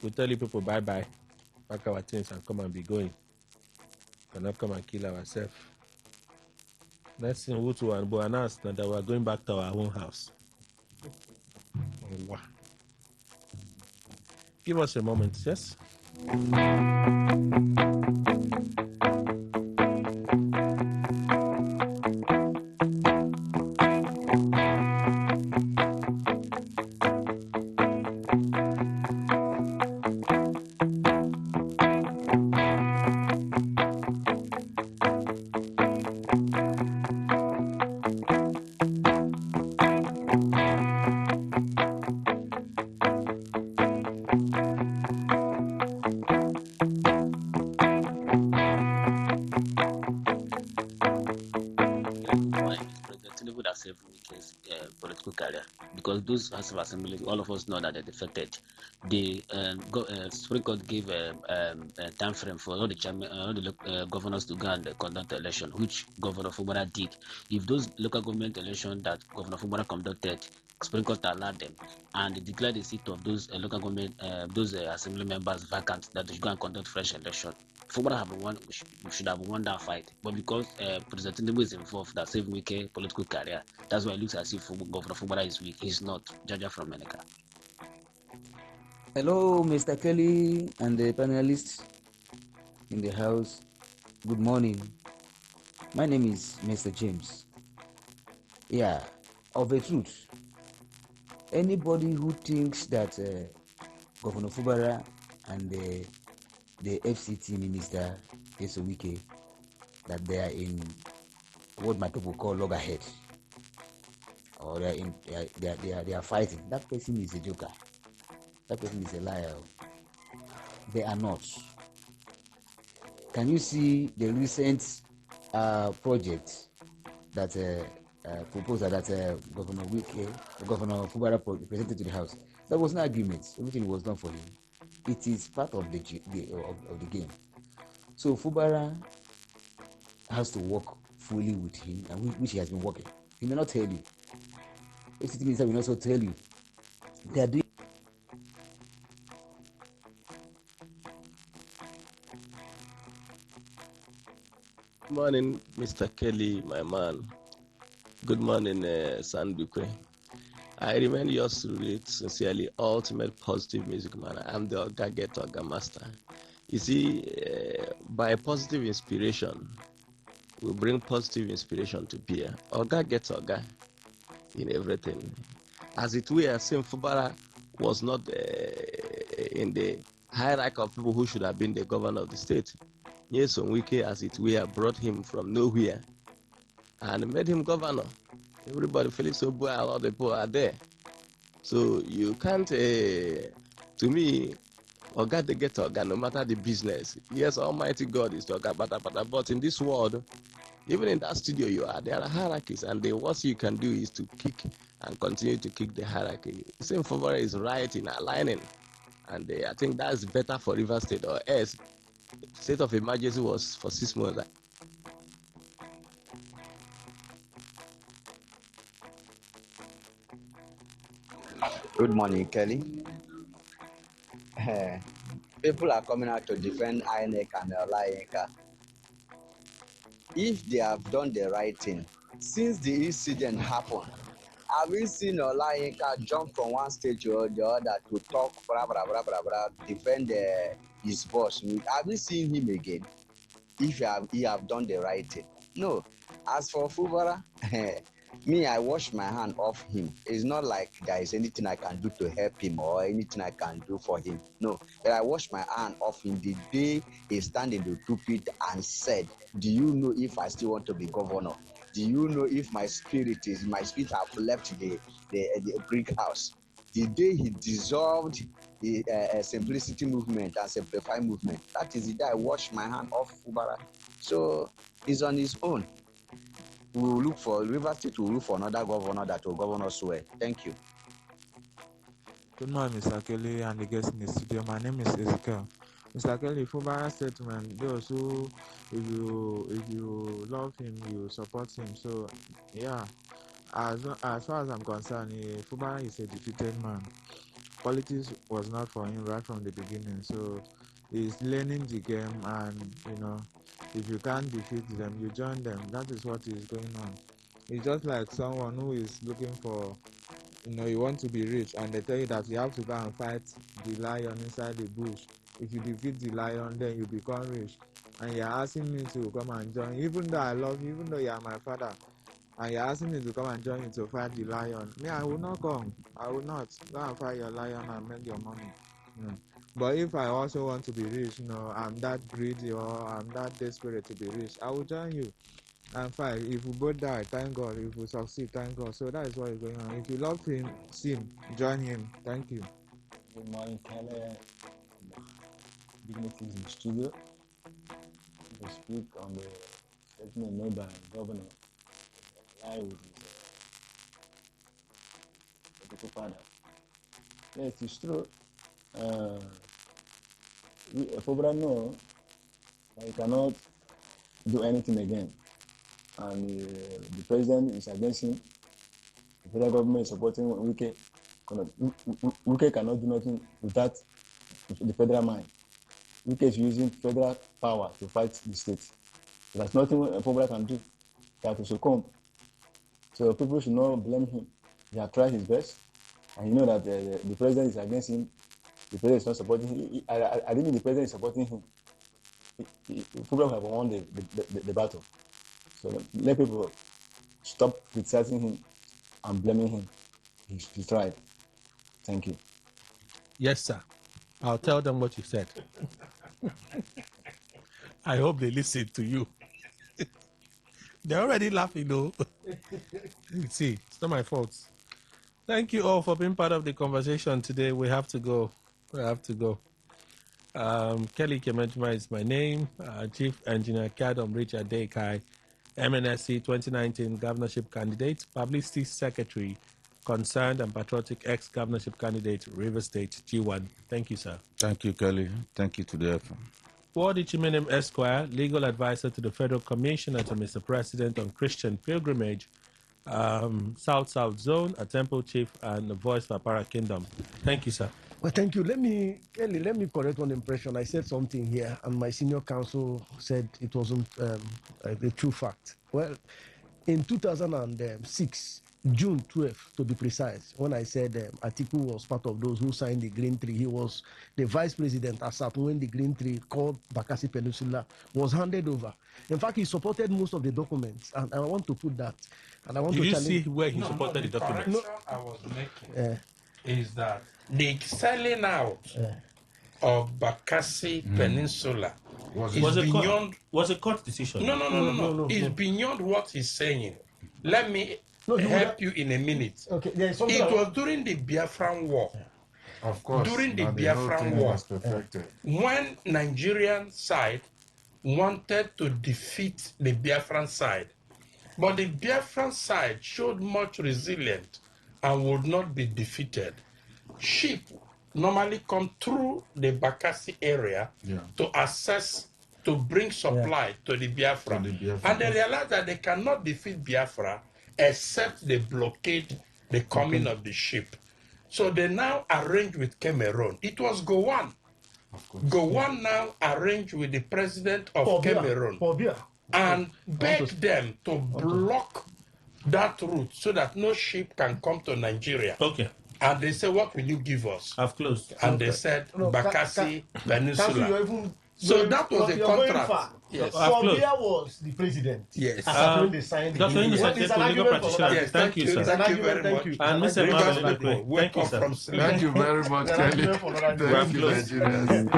we'll tell you people bye-bye. Pack our things and come and be going. Cannot come and kill ourselves. Next thing Wutu and Bo announced that we're going back to our own house. Wow. Give us a moment, yes? Political career, because those House of Assembly, all of us know that they're defected. The Supreme Court gave a time frame for all the chairman, all the governors to go and conduct the election, which Governor Fubara did. If those local government elections that Governor Fubara conducted, Supreme Court allowed them, and they declared the seat of those local government, those assembly members vacant, that they should go and conduct fresh election. Fubara should have won that fight, but because President Tinubu is involved, that saved Wike political career. That's why it looks as if Governor Fubara is weak. He's not. Jaja from Meneka. Hello, Mr. Kelly and the panelists in the house. Good morning. My name is Mr. James. Yeah, of a truth, anybody who thinks that Governor Fubara and the FCT minister, Wike, that they are in what my people call loggerhead, or they are fighting, that person is a joker. That person is a liar. They are not. Can you see the recent project that proposal that Governor Fubara presented to the House? There was no agreement. Everything was done for him. It is part of the game. So Fubara has to work fully with him, and which he has been working. He may not tell you. FCT minister will also tell you. They are doing. Good morning, Mr. Kelly, my man. Good morning, Sandukwe. I remain yours truly, sincerely, ultimate positive music man. I'm the Oga Master. You see, by positive inspiration, we bring positive inspiration to beer. Oga gets Oga in everything. As it were, Sim Fubara was not in the hierarchy of people who should have been the governor of the state. Yes, Wike, as it were, brought him from nowhere and made him governor. Everybody feeling so boy, a lot of people are there. So you can't, to me, Oga they get Oga, no matter the business. Yes, Almighty God is Oga, but in this world, even in that studio you are, there are hierarchies, and the worst you can do is to kick and continue to kick the hierarchy. Same Fubara is right in aligning, and I think that's better for River State, or else state of emergency was for 6 months. Good morning, Kelly. People are coming out to defend INEC and Olayinka. If they have done the right thing, since the incident happened, have we seen Olayinka jump from one stage to the other to talk, defend his boss? Have we seen him again? If he have done the right thing? No. As for Fubara, me, I wash my hand off him. It's not like there is anything I can do to help him or anything I can do for him. No, but I wash my hand off him the day he stand in the pulpit and said, "Do you know if I still want to be governor? Do you know if my spirit have left the brick house?" The day he dissolved the simplicity movement and simplify movement, that is the day I wash my hand off Fubara. So he's on his own. We will look for River State. Will look for another governor that will govern us well. Thank you. Good morning, Mr. Kelly, and the guest in the studio. My name is Ezekiel. Mr. Kelly, Fubara statement, those who, if you love him, you support him. So, yeah, as far as I'm concerned, Fubara is a defeated man. Politics was not for him right from the beginning. So, he's learning the game, and, if you can't defeat them, you join them. That is what is going on. It's just like someone who is looking for, you want to be rich, and they tell you that you have to go and fight the lion inside the bush. If you defeat the lion, then you become rich. And you're asking me to come and join, even though I love you, even though you are my father, and you're asking me to come and join you to fight the lion. Me, I will not come. I will not. Go and fight your lion and make your money. But if I also want to be rich, I'm that greedy or I'm that desperate to be rich, I will join you. And fine, if we both die, thank God. If we succeed, thank God. So that is what is going on. If you love him, join him. Thank you. Good morning, Kelly. Dignitaries in the studio. To speak on the statement made by the governor lie with his political father. Yes, it's true. We probably know that he cannot do anything again. And the president is against him. The federal government is supporting Wike. Wike cannot do nothing without the federal mind. Wike is using federal power to fight the state. There's nothing a public can do. They have to succumb. So people should not blame him. He has tried his best. And you know that the president is against him. The president is not supporting him. I didn't mean the president is supporting him. People have won the battle. So let people stop criticizing him and blaming him. He tried. Thank you. Yes, sir. I'll tell them what you said. I hope they listen to you. They're already laughing, though. See, it's not my fault. Thank you all for being part of the conversation today. We have to go. Kelly Kemejuma is my name. Chief Engineer Kadom Richard Dekai, MNSC 2019 governorship candidate, publicity secretary, concerned and patriotic ex-governorship candidate, River State G1. Thank you, sir. Thank you, Kelly. Thank you to the FM. Wadi Chimenem Esquire, legal advisor to the Federal Commissioner to Mr. President on Christian Pilgrimage, South Zone, a temple chief, and the voice for Para Kingdom. Thank you, sir. Well, thank you. Let me correct one impression. I said something here, and my senior counsel said it wasn't the true fact. Well, in 2006, June 12th, to be precise, when I said Atiku was part of those who signed the Green Tree, he was the vice president ASAP when the Green Tree called Bakassi Peninsula was handed over. In fact, he supported most of the documents, and I want to put that. And I want Did to you challenge. see where he supported the documents? The correction I was making is that the selling out of Bakassi Peninsula was a court decision. No. It's beyond what he's saying. Let me help you in a minute. Okay, it was during the Biafran War. Of course. During the the whole Biafran thing War, was perfected. when Nigerian side wanted to defeat the Biafran side, but the Biafran side showed much resilience and would not be defeated. Ship normally come through the Bakassi area to bring supply to the Biafra. And they realized that they cannot defeat Biafra except they blockade the coming of the ship. So they now arrange with Cameroon. It was Gowon. Gowon now arranged with the president of Cameroon and begged them to block that route so that no ship can come to Nigeria. Okay. And they said, what will you give us? I've closed. And they said, Bakassi Peninsula. So that was a contract. Yes. Sobia was the president. Yes. When they signed the legal practitioner. Yes, thank you, sir. Thank you very much. And Mr. Marvin, wake up from sleep. Thank you very much, Kelly. Thank you, Nigerians.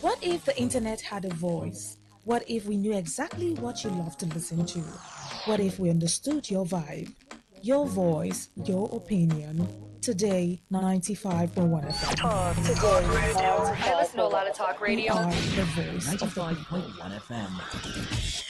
What if the internet had a voice? What if we knew exactly what you love to listen to? What if we understood your vibe? Your voice, your opinion. Today, 95.1 FM. Talk today. I listen to a lot of talk We radio. are the voice of the people. 95.1 FM.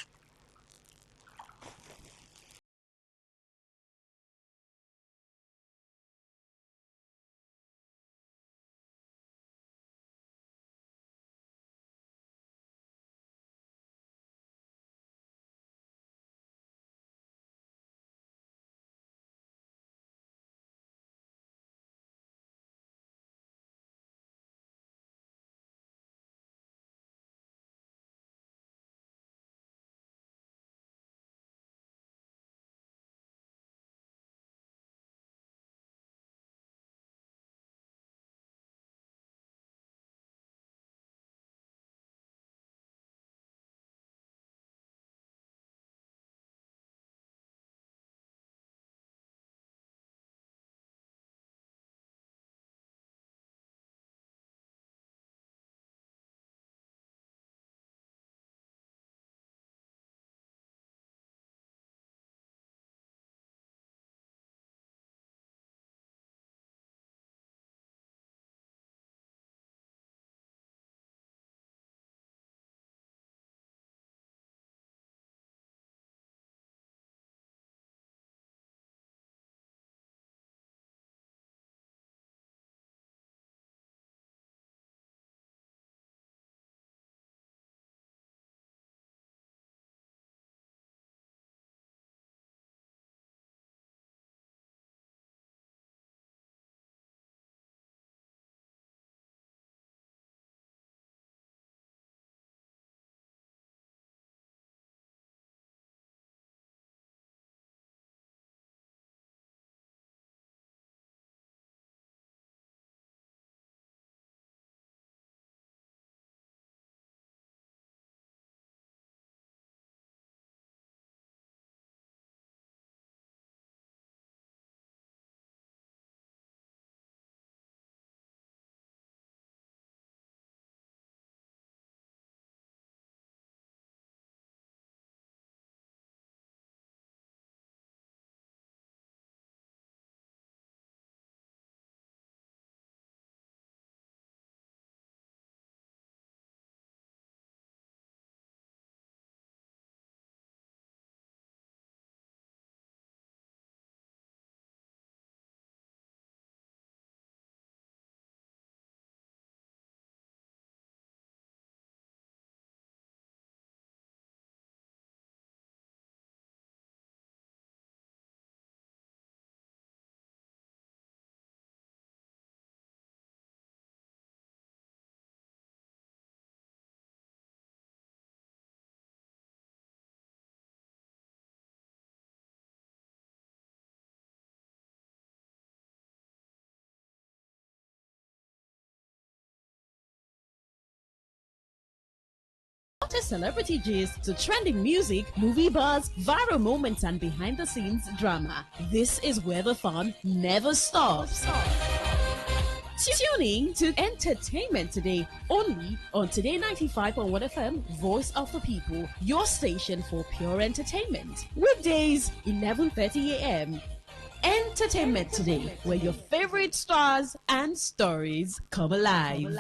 Hottest celebrity gist to trending music, movie buzz, viral moments, and behind the scenes drama. This is where the fun never stops. Tuning to Entertainment Today, only on Today 95.1 FM, Voice of the People, your station for pure entertainment. Weekdays, 11:30 a.m. Entertainment Today, where your favorite stars and stories come alive.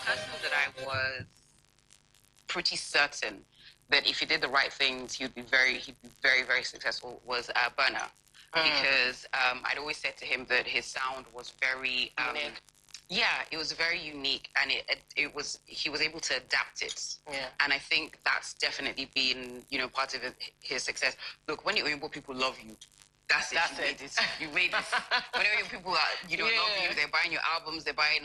Person that I was pretty certain that if he did the right things, he'd be very, very successful was Burner. Because I'd always said to him that his sound was very, yeah, it was very unique, and he was able to adapt it. Yeah. And I think that's definitely been, part of his success. Look, when you're able, people love you. That's it. You made it. You made it. Whenever your people are, love you, they're buying your albums, they're buying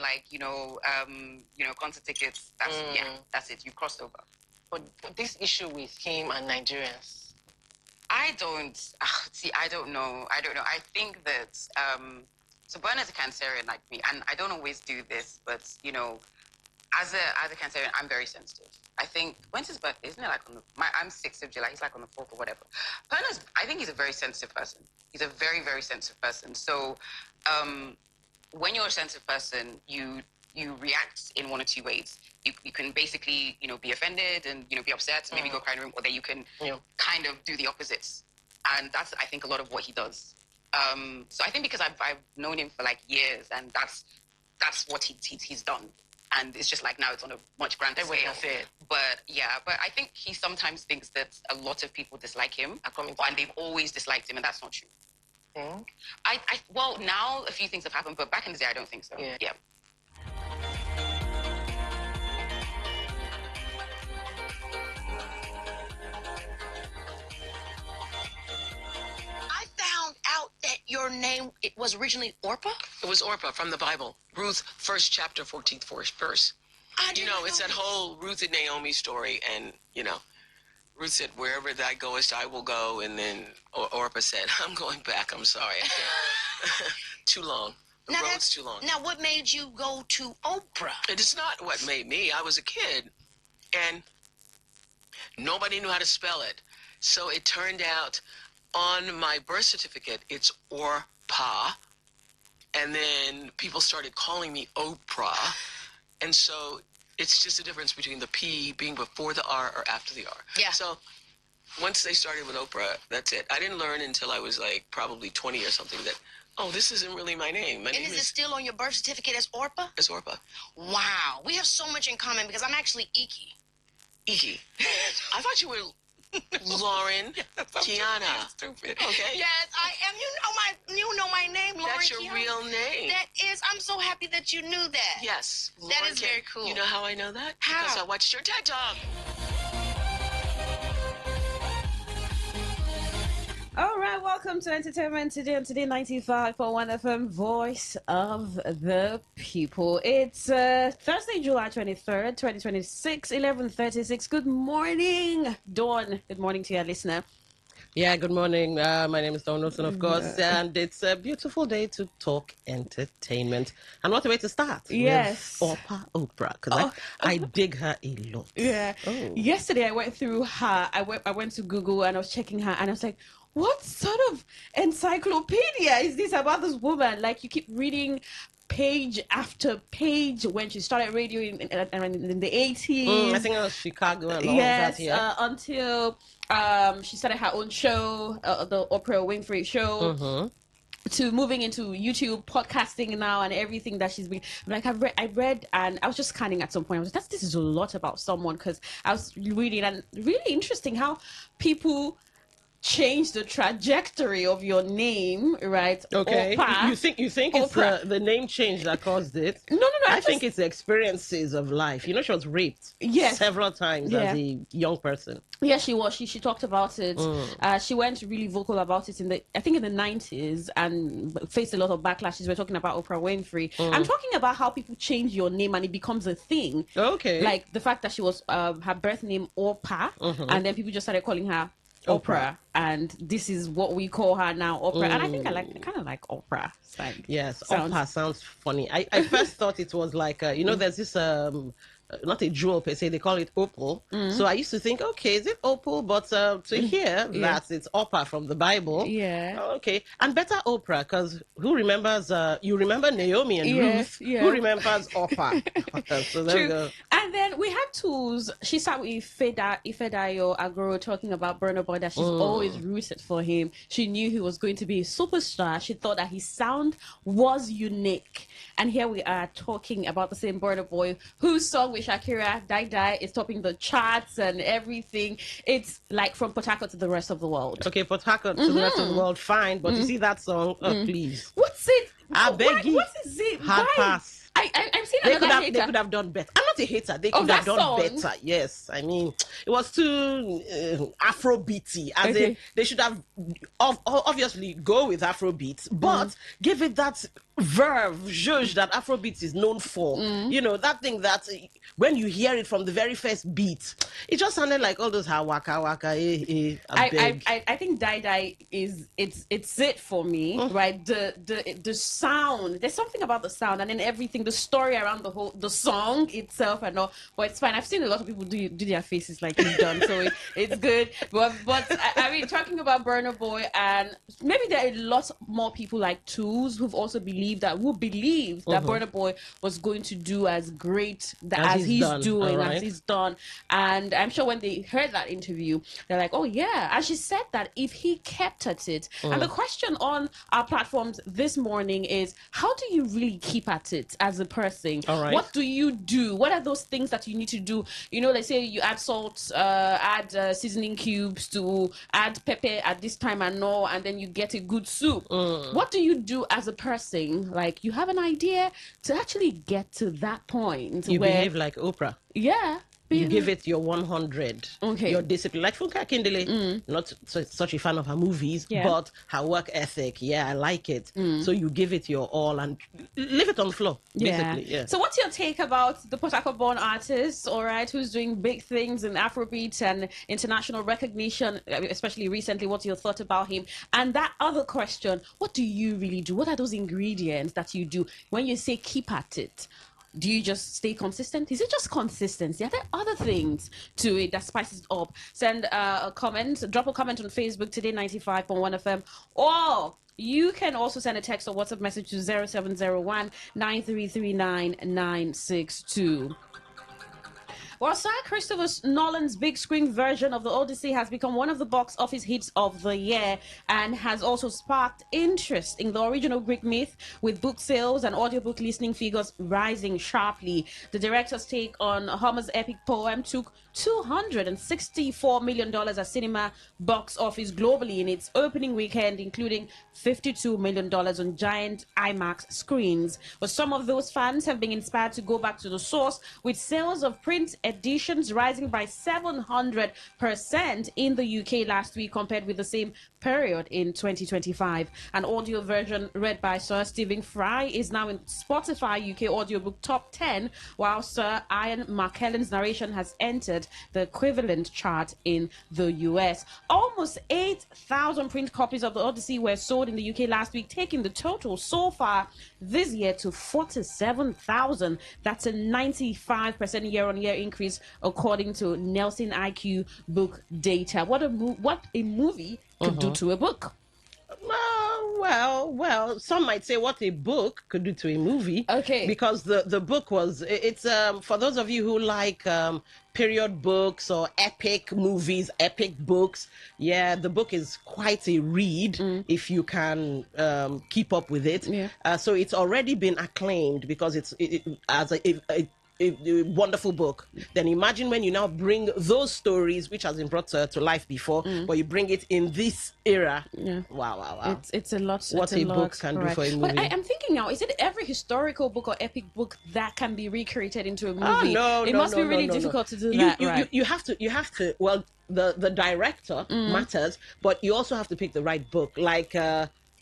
concert tickets. That's it. You crossed over. But this issue with him and Nigerians, I don't see. I don't know. I think that so Bernard's a Cancerian like me, and I don't always do this, but you know, as a Cancerian, I'm very sensitive. I think when's his birthday? Isn't it like on the I'm 6th of July. He's like on the 4th or whatever. Bernard's. I think he's a very sensitive person. He's a very very sensitive person. So, when you're a sensitive person, you react in one or two ways. You can basically, you know, be offended and, you know, be upset, maybe go cry in the room, or then you can kind of do the opposites. And that's, I think, a lot of what he does. So I think because I've known him for like years, and that's what he's done. And it's just like now it's on a much grander scale. But yeah, but I think he sometimes thinks that a lot of people dislike him, and they've always disliked him, and that's not true. Well, now a few things have happened, but back in the day, I don't think so. Yeah. I found out that your name, it was originally Orpah? It was Orpah from the Bible. Ruth, 1st chapter, 14th verse. You know, it's that whole Ruth and Naomi story, and, you know, Ruth said, wherever thou goest, I will go, and then Orpah said, I'm going back, I'm sorry, I can't. Too long. The road's too long. Now, what made you go to Oprah? It is not what made me. I was a kid, and nobody knew how to spell it. So it turned out on my birth certificate, it's Orpah, and then people started calling me Oprah, and so it's just a difference between the P being before the R or after the R. Yeah. So once they started with Oprah, that's it. I didn't learn until I was like probably 20 or something that, oh, this isn't really my name. My name is it still on your birth certificate as Orpah? It's Orpah. Wow. We have so much in common because I'm actually Iki. Iki. I thought you were Lauren Kiana. Stupid. Okay. Yes, I am. You know my name, Lauren. That's your Kiana. real name. That is. I'm so happy that you knew that. Yes. That is very cool. You know how I know that? How? Because I watched your TED Talk. All right, welcome to Entertainment Today on Today 95.1 FM, Voice of the People. It's Thursday, July 23rd, 2026, 11:36. Good morning, Dawn. Good morning to your listener. Yeah, good morning. My name is Don Wilson, of course, and it's a beautiful day to talk entertainment. And what a way to start. Yes. With Oprah, because I dig her a lot. Yeah. Oh. Yesterday, I went through her. I went to Google and I was checking her, and I was like, what sort of encyclopedia is this about this woman? Like, you keep reading page after page when she started radio in the 80s. I think it was Chicago and all yes, that, yeah. Until she started her own show, the Oprah Winfrey Show. Mm-hmm. To moving into YouTube podcasting now and everything that she's been like. I read and I was just scanning at some point. I was like, this is a lot about someone, because I was reading, and really interesting how people change the trajectory of your name, right? Okay. Oprah. You think it's the name change that caused it? No. I think it's the experiences of life. You know, she was raped several times as a young person. Yeah, she was. She talked about it. She went really vocal about it in the 90s and faced a lot of backlashes. We're talking about Oprah Winfrey. I'm talking about how people change your name and it becomes a thing. Okay. Like the fact that she was her birth name Orpah, and then people just started calling her Oprah, and this is what we call her now, Oprah. And I think I kind of like Oprah. It's like, yes, Oprah sounds funny. I first thought it was like there's this not a jewel per se, they call it opal. So I used to think, okay, is it opal? But to hear that it's Oprah from the Bible, okay, and better Oprah, because who remembers? You remember Naomi and Ruth? Who remembers Oprah? So there we go. And then we had tools. She sat with Ifedayo Agoro talking about Burna Boy, that she's always rooted for him. She knew he was going to be a superstar. She thought that his sound was unique. And here we are talking about the same Burna Boy, whose song with Shakira, Die Die, is topping the charts and everything. It's like from Port Harcourt to the rest of the world. Okay, Port Harcourt to the rest of the world, fine. But you see that song? Oh, please. What's it? I beg you. What is it? Hard pass. I'm seeing another hater. They could have done better. I'm not a hater. They could have done better. Yes, I mean, it was too Afrobeaty. As in, they should have obviously go with Afrobeat, but give it that verve, zhuzh that Afrobeat is known for. You know, that thing that when you hear it from the very first beat, it just sounded like all those ha waka waka I think Die Die is it's it for me, right? The sound. There's something about the sound, and then everything, the story around the song itself, and all. But it's fine. I've seen a lot of people do their faces like you've done, so it's good. But I mean, talking about Burna Boy, and maybe there are a lot more people like Tools who've also believed that Burna Boy was going to do as great as he's doing, as he's done. And I'm sure when they heard that interview, they're like, oh yeah. And she said that if he kept at it, and the question on our platforms this morning is, how do you really keep at it as a person? What do you do? What are those things that you need to do? You know, let's say you add salt, add seasoning cubes, to add pepper at this time and all, and then you get a good soup. What do you do as a person? Like, you have an idea to actually get to that point. You where, behave like Oprah. Yeah. You give it your 100. Okay. Your discipline. Like Funke Akindele, not such a fan of her movies, but her work ethic. Yeah, I like it. So you give it your all and leave it on the floor, basically. Yeah. So what's your take about the Port Harcourt-born artist, all right, who's doing big things in Afrobeat and international recognition, especially recently? What's your thought about him? And that other question, what do you really do? What are those ingredients that you do when you say keep at it? Do you just stay consistent? Is it just consistency? Are there other things to it that spices it up? Send a comment, drop a comment on Facebook, Today95.1fm, or you can also send a text or WhatsApp message to 0701 9339 962. Well, Sir Christopher Nolan's big screen version of The Odyssey has become one of the box office hits of the year and has also sparked interest in the original Greek myth, with book sales and audiobook listening figures rising sharply. The director's take on Homer's epic poem took $264 million at cinema box office globally in its opening weekend, including $52 million on giant IMAX screens. But some of those fans have been inspired to go back to the source, with sales of print editions rising by 700% in the UK last week compared with the same period in 2025. An audio version read by Sir Stephen Fry is now in Spotify UK audiobook top 10, while Sir Ian McKellen's narration has entered the equivalent chart in the US. Almost 8,000 print copies of the Odyssey were sold in the UK last week, taking the total so far this year to 47,000. That's a 95% year-on-year increase, according to Nelson IQ book data. What a movie could do to a book. Well, some might say what a book could do to a movie. Okay. Because the book it's for those of you who like period books or epic movies, epic books. Yeah, the book is quite a read if you can keep up with it. Yeah. So it's already been acclaimed because it's as a wonderful book. Then imagine when you now bring those stories, which has been brought to life before, but you bring it in this era. Yeah. Wow. It's a lot. What a book can do for a movie. But I'm thinking now, is it every historical book or epic book that can be recreated into a movie? Oh, no, it must be really difficult to do that. Right? You have to. Well, the director matters, but you also have to pick the right book. Like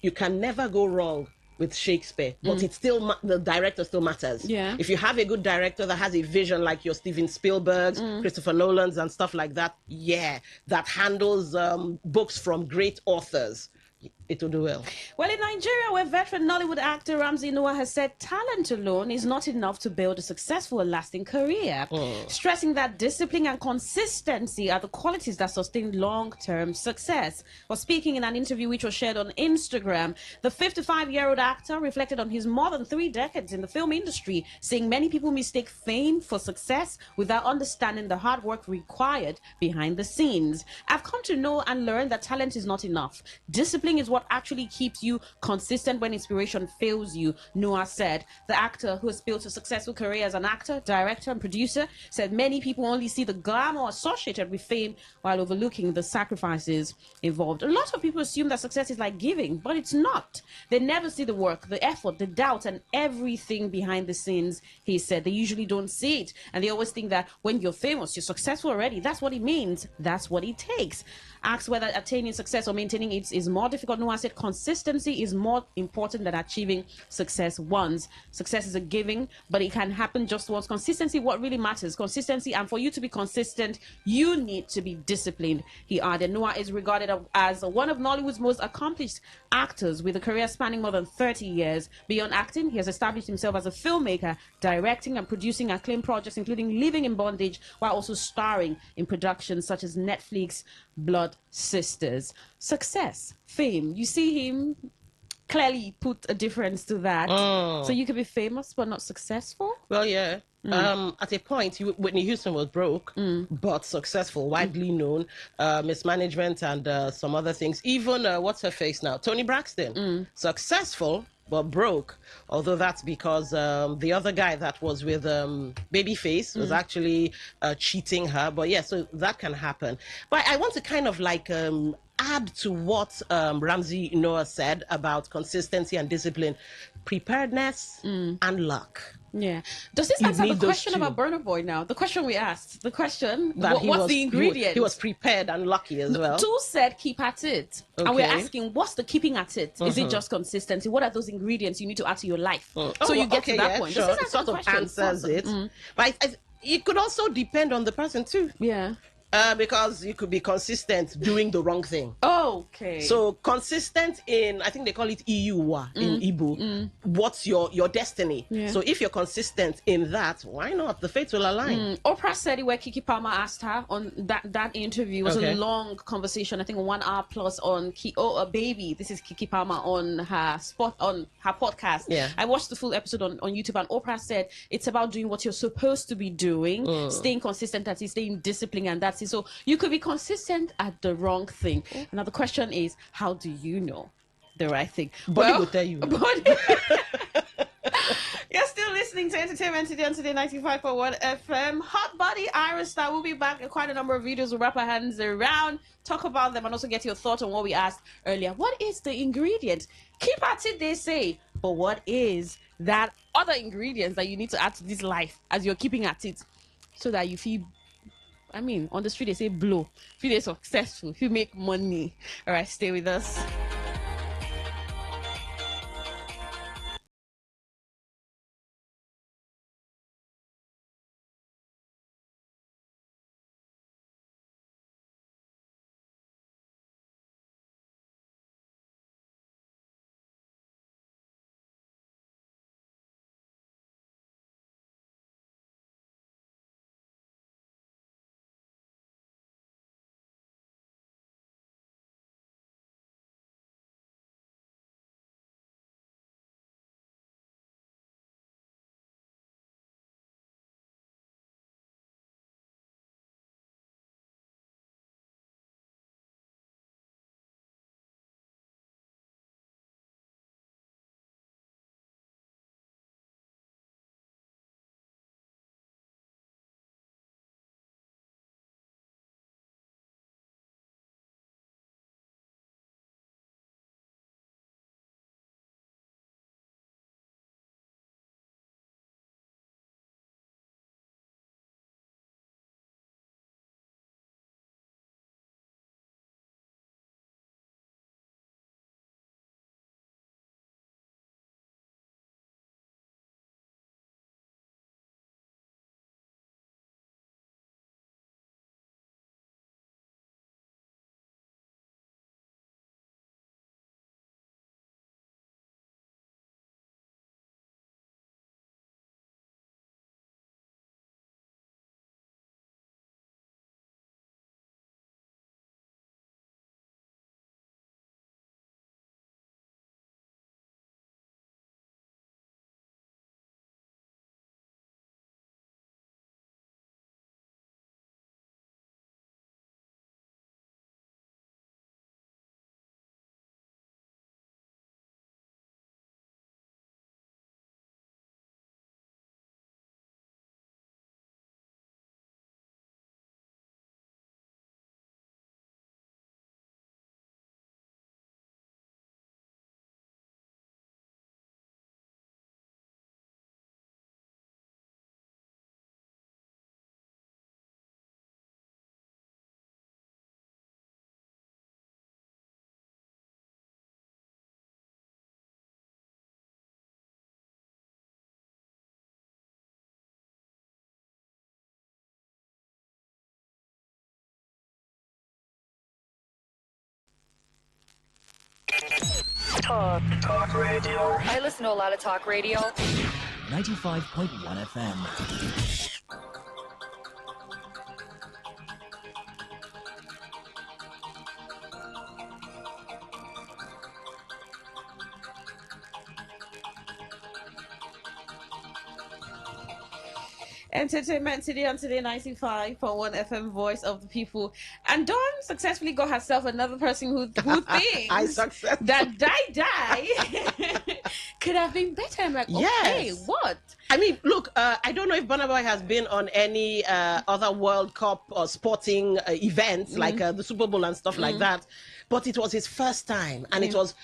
you can never go wrong with Shakespeare, but it's still the director still matters. Yeah. If you have a good director that has a vision like your Steven Spielbergs, Christopher Nolan's and stuff like that, that handles books from great authors, it will do well. Well, in Nigeria, where veteran Nollywood actor Ramsey Noah has said talent alone is not enough to build a successful and lasting career, stressing that discipline and consistency are the qualities that sustain long-term success. While speaking in an interview which was shared on Instagram, the 55-year-old actor reflected on his more than 3 decades in the film industry, saying many people mistake fame for success without understanding the hard work required behind the scenes. I've come to know and learn that talent is not enough. Discipline is what actually keeps you consistent when inspiration fails you, Noah said. The actor, who has built a successful career as an actor, director, and producer, said many people only see the glamour associated with fame while overlooking the sacrifices involved. A lot of people assume that success is like giving, but it's not. They never see the work, the effort, the doubt, and everything behind the scenes, he said. They usually don't see it, and they always think that when you're famous, you're successful already. That's what it means. That's what it takes. Asked whether attaining success or maintaining it is more difficult, Noah said consistency is more important than achieving success once. Success is a giving, but it can happen just once. Consistency, what really matters, consistency, and for you to be consistent, you need to be disciplined. He added, Noah is regarded as one of Nollywood's most accomplished actors with a career spanning more than 30 years. Beyond acting, he has established himself as a filmmaker, directing and producing acclaimed projects, including Living in Bondage, while also starring in productions such as Netflix Blood Sisters. Success, fame, you see him clearly put a difference to that. So you could be famous but not successful. Well, yeah. At a point, Whitney Houston was broke, but successful, widely known, mismanagement and some other things. Even what's her face now, Toni Braxton, successful but broke. Although that's because the other guy that was with Babyface was actually cheating her. But yeah, so that can happen. But I want to kind of like add to what Ramsey Noah said about consistency and discipline, preparedness and luck. Yeah. Does this answer the question about Burna Boy now? The question we asked. The question, what's the ingredient? He was prepared and lucky as well. Two said keep at it. Okay. And we're asking, what's the keeping at it? Is it just consistency? What are those ingredients you need to add to your life? So you get to that point. Sure. This sort of answers it. But it could also depend on the person too. Yeah. Because you could be consistent doing the wrong thing. Okay. So consistent in, I think they call it EUWA in Igbo. What's your destiny? Yeah. So if you're consistent in that, why not? The fates will align. Oprah said it where Kiki Palmer asked her on that interview. It was a long conversation, I think 1 hour plus on a baby. This is Kiki Palmer on her podcast. Yeah. I watched the full episode on YouTube, and Oprah said it's about doing what you're supposed to be doing, staying consistent at it, staying disciplined, and that's it. So you could be consistent at the wrong thing. Now the question is, how do you know the right thing? Body will tell you. You're still listening to Entertainment Today on Today 95.1 FM. Hot Body Iris Star will be back. Quite a number of videos. We'll wrap our hands around, talk about them, and also get your thoughts on what we asked earlier. What is the ingredient? Keep at it, they say. But what is that other ingredients that you need to add to this life as you're keeping at it so that you feel, I mean, on the street they say blow, feel successful, feel make money. All right, stay with us. Talk radio. I listen to a lot of talk radio. 95.1 FM. Entertainment today on Today 95.1 FM, Voice of the People. And Dawn successfully got herself another person who thinks that Die could have been better. I'm like, okay, what? I mean, look, I don't know if Burna Boy has been on any other World Cup or sporting events like the Super Bowl and stuff like that, but it was his first time, and it was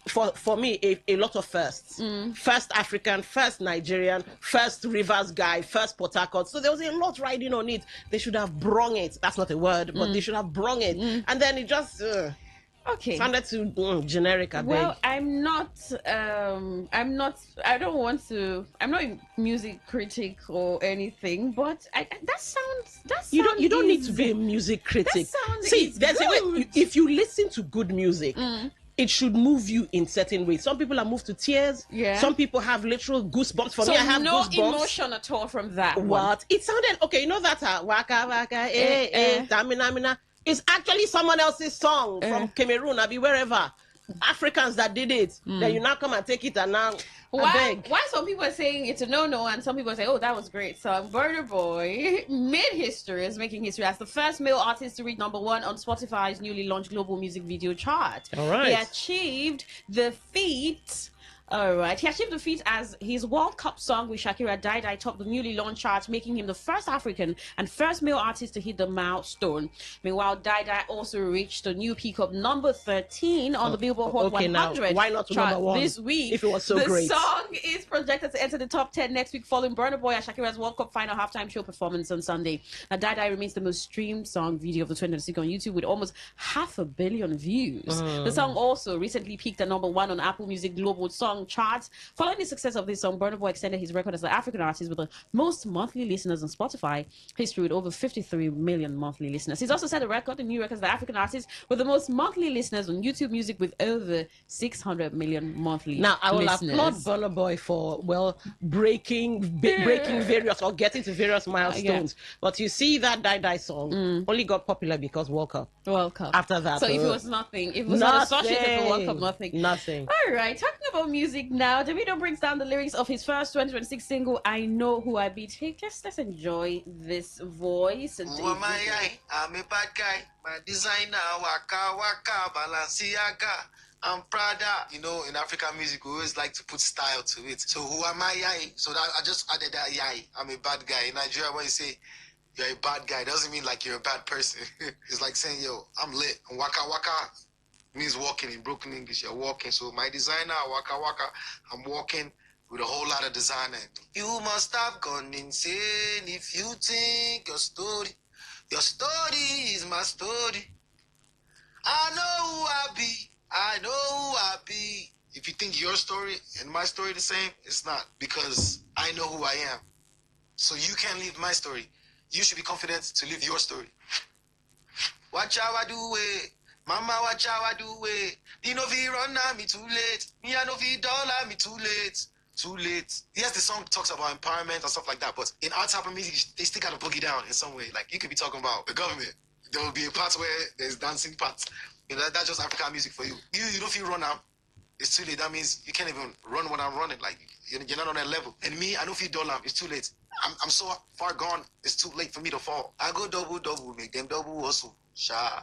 for me a lot of firsts. First African, first Nigerian, first Rivers guy, first Port Harcourt. So there was a lot riding on it. They should have brung it. That's not a word, but they should have brung it. And then it just sounded too generic. Well, I'm not a music critic or anything, but that sounds you don't need to be a music critic. See, there's a way. If you listen to good music, it should move you in certain ways. Some people are moved to tears. Yeah. Some people have literal goosebumps. For me, I have no goosebumps. Emotion at all from that. What? It sounded okay. You know that waka waka tamina mina. It's actually someone else's song from Cameroon, Abi wherever. Africans that did it. Then you now come and take it and now. Why some people are saying it's a no-no and some people say, oh, that was great. So Burna Boy made history, is making history as the first male artist to reach #1 on Spotify's newly launched global music video chart. All right. He achieved the feat. All right. He achieved the feat as his World Cup song with Shakira Die topped the newly launched charts, making him the first African and first male artist to hit the milestone. Meanwhile, Die also reached a new peak of number 13 on the Billboard Hot 100 now, why not chart number 1 this week. If it was so great. The song is projected to enter the top 10 next week, following Burna Boy at Shakira's World Cup final halftime show performance on Sunday. Now, Die remains the most streamed song video of the 2026 on YouTube with almost 500 million views. The song also recently peaked at #1 on Apple Music Global Song Charts. Following the success of this song, Burna Boy extended his record as the African artist with the most monthly listeners on Spotify history with over 53 million monthly listeners. He's also set a record, a new record as the African artist with the most monthly listeners on YouTube Music with over 600 million monthly Now, I will listeners. applaud Burna Boy for, breaking various or getting to various milestones. But you see that Die song only got popular because World Cup. After that. So if it was nothing, if it was not associated with World Cup, nothing. All right, talking about music now, Davido brings down the lyrics of his first 2026 single, I Know Who I Be. Let's enjoy this voice. Who am I? I'm a bad guy. My designer, waka waka, Balenciaga. I'm Prada. You know, in African music, we always like to put style to it. So who am I? So that I just added that yai. I'm a bad guy. In Nigeria, when you say you're a bad guy, it doesn't mean like you're a bad person. It's like saying, yo, I'm lit. And waka waka means walking in broken English. You're walking. So my designer, waka waka, I'm walking with a whole lot of designer. You must have gone insane if you think your story is my story. I know who I be. I know who I be. If you think your story and my story the same, it's not, because I know who I am. So you can't live my story. You should be confident to live your story. Watch how I do it. Mama, watch how I do it. You know if you run now, me too late. Me, I know if you dollar, me too late. Too late. Yes, the song talks about empowerment and stuff like that, but in our type of music, they still got to boogie down in some way. Like, you could be talking about the government. There will be a part where there's dancing parts. You know, that's just African music for you. You don't feel run out. It's too late. That means you can't even run what I'm running. Like, you're not on that level. And me, I don't feel dollar. It's too late. I'm so far gone. It's too late for me to fall. I go double, make them double also. Sha.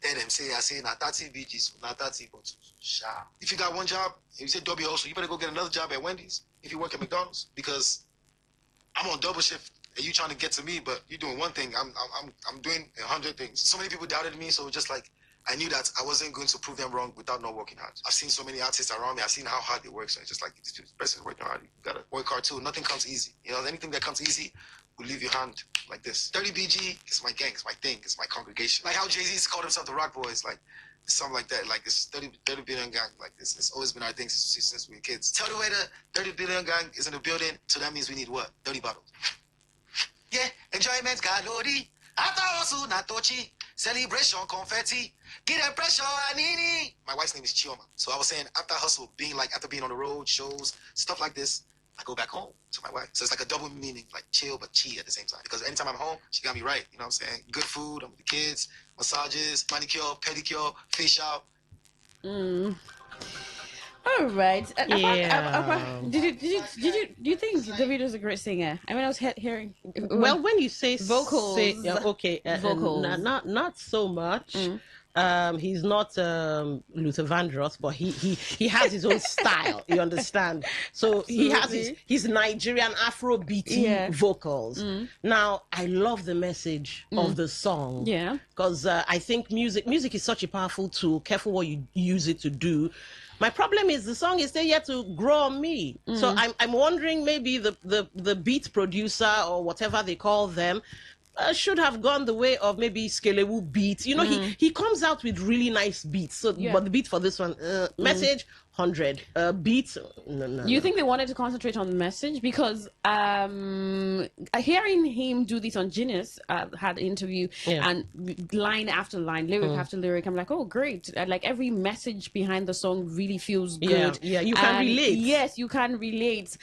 Then them say, I say, na 30 BGs, na 30 but sha. If you got one job, and you say double also, you better go get another job at Wendy's if you work at McDonald's, because I'm on double shift and you trying to get to me, but you're doing one thing. I'm doing 100 things. So many people doubted me, so just like I knew that I wasn't going to prove them wrong without not working hard. I've seen so many artists around me. I've seen how hard they work. So it's just like, this person's working hard. You gotta work hard too. Nothing comes easy. You know, anything that comes easy will leave your hand like this. 30 BG is my gang. It's my thing. It's my congregation. Like how Jay-Z's called himself the Rock Boys. Like, something like that. Like this 30 billion gang. Like this. It's always been our thing since we were kids. Tell the way the 30 billion gang is in the building. So that means we need what? 30 bottles. Yeah, enjoyment gallery. After also Natochi. Celebration confetti. Get that pressure, Anini. My wife's name is Chioma. So I was saying after hustle, after being on the road, shows, stuff like this, I go back home to my wife. So it's like a double meaning, like chill but chi at the same time. Because anytime I'm home, she got me right. You know what I'm saying? Good food, I'm with the kids, massages, manicure, pedicure, facial. All right. Yeah. Do you think David is a great singer? I mean, I was hearing. Well, when you say vocals, vocals, not so much. He's not Luther Vandross, but he has his own style. You understand? So he has his Nigerian Afrobeat vocals. Now, I love the message of the song. Yeah, because I think music is such a powerful tool. Careful what you use it to do. My problem is the song is still yet to grow on me. So I'm wondering maybe the beat producer or whatever they call them should have gone the way of maybe Skelewu beats. You know, he comes out with really nice beats. So, but the beat for this one, message 100 beats. No. You think they wanted to concentrate on the message? Because hearing him do this on Genius, had an interview, and line after line, lyric after lyric, I'm like, oh, great. Like every message behind the song really feels good. Yeah, you can relate. Yes, you can relate.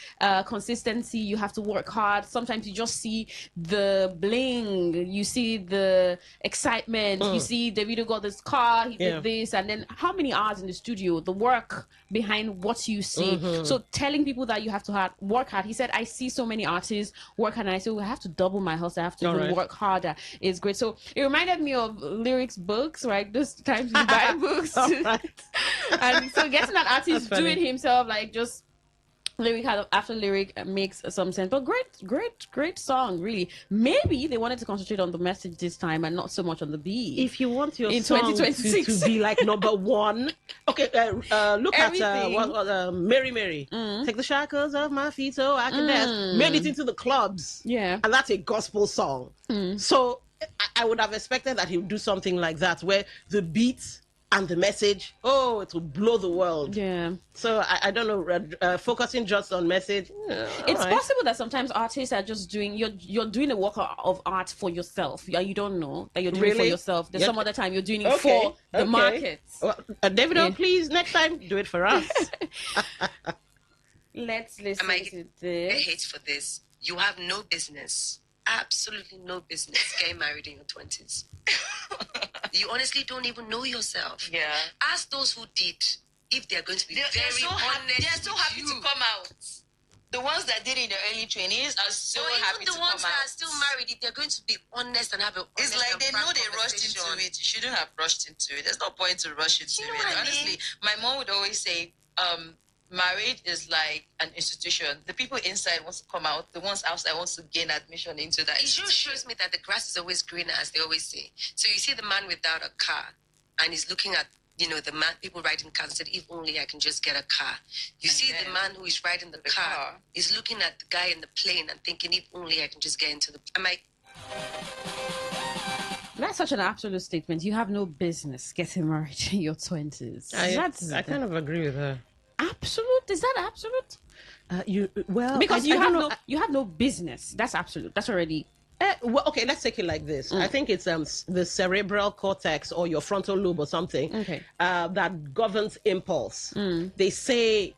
Consistency, you have to work hard. Sometimes you just see the bling, you see the excitement, you see Davido got this car, he did this, and then how many hours in the studio, the work behind what you see. So telling people that you have to work hard. He said, I see so many artists work hard, and I said, I have to double my hustle. I have to even work harder. It's great. So it reminded me of lyrics books, right? Those times you buy books. And so getting an artist doing himself, like just lyric after lyric makes some sense. But great song, really. Maybe they wanted to concentrate on the message this time and not so much on the beat. If you want your in song 2026 to be like number one, okay, look at Mary. Take the shackles off my feet so I can dance. Made it into the clubs. Yeah. And that's a gospel song. So I would have expected that he would do something like that, where the beat and the message, it will blow the world. Yeah. So I don't know, focusing just on message. It's possible that sometimes artists are just doing, you're doing a work of art for yourself. You don't know that you're doing it for yourself. There's some other time you're doing it for the market. Well, Davido, please, next time, do it for us. Let's listen to this. I hate for this. You have no business, absolutely no business getting married in your 20s. You honestly don't even know yourself. Yeah. Ask those who did if they're going to be very honest. They're so happy to come out. The ones that did in the early 20s are so happy to come out. Even the ones that are still married, if they're going to be honest and have a honest, it's like they know they rushed into it. You shouldn't have rushed into it. There's no point to rush into it. Honestly, my mom would always say, marriage is like an institution. The people inside want to come out. The ones outside want to gain admission into that. It just shows me that the grass is always greener, as they always say. So you see the man without a car, and he's looking at, the man, people riding cars, and said, if only I can just get a car. You see the man who is riding the car is looking at the guy in the plane and thinking, if only I can just get into the... That's such an absolute statement. You have no business getting married in your 20s. I kind of agree with her. Absolute? Is that absolute? Because you have no business. That's absolute. That's already. Well, okay, let's take it like this. I think it's the cerebral cortex or your frontal lobe or something that governs impulse. They say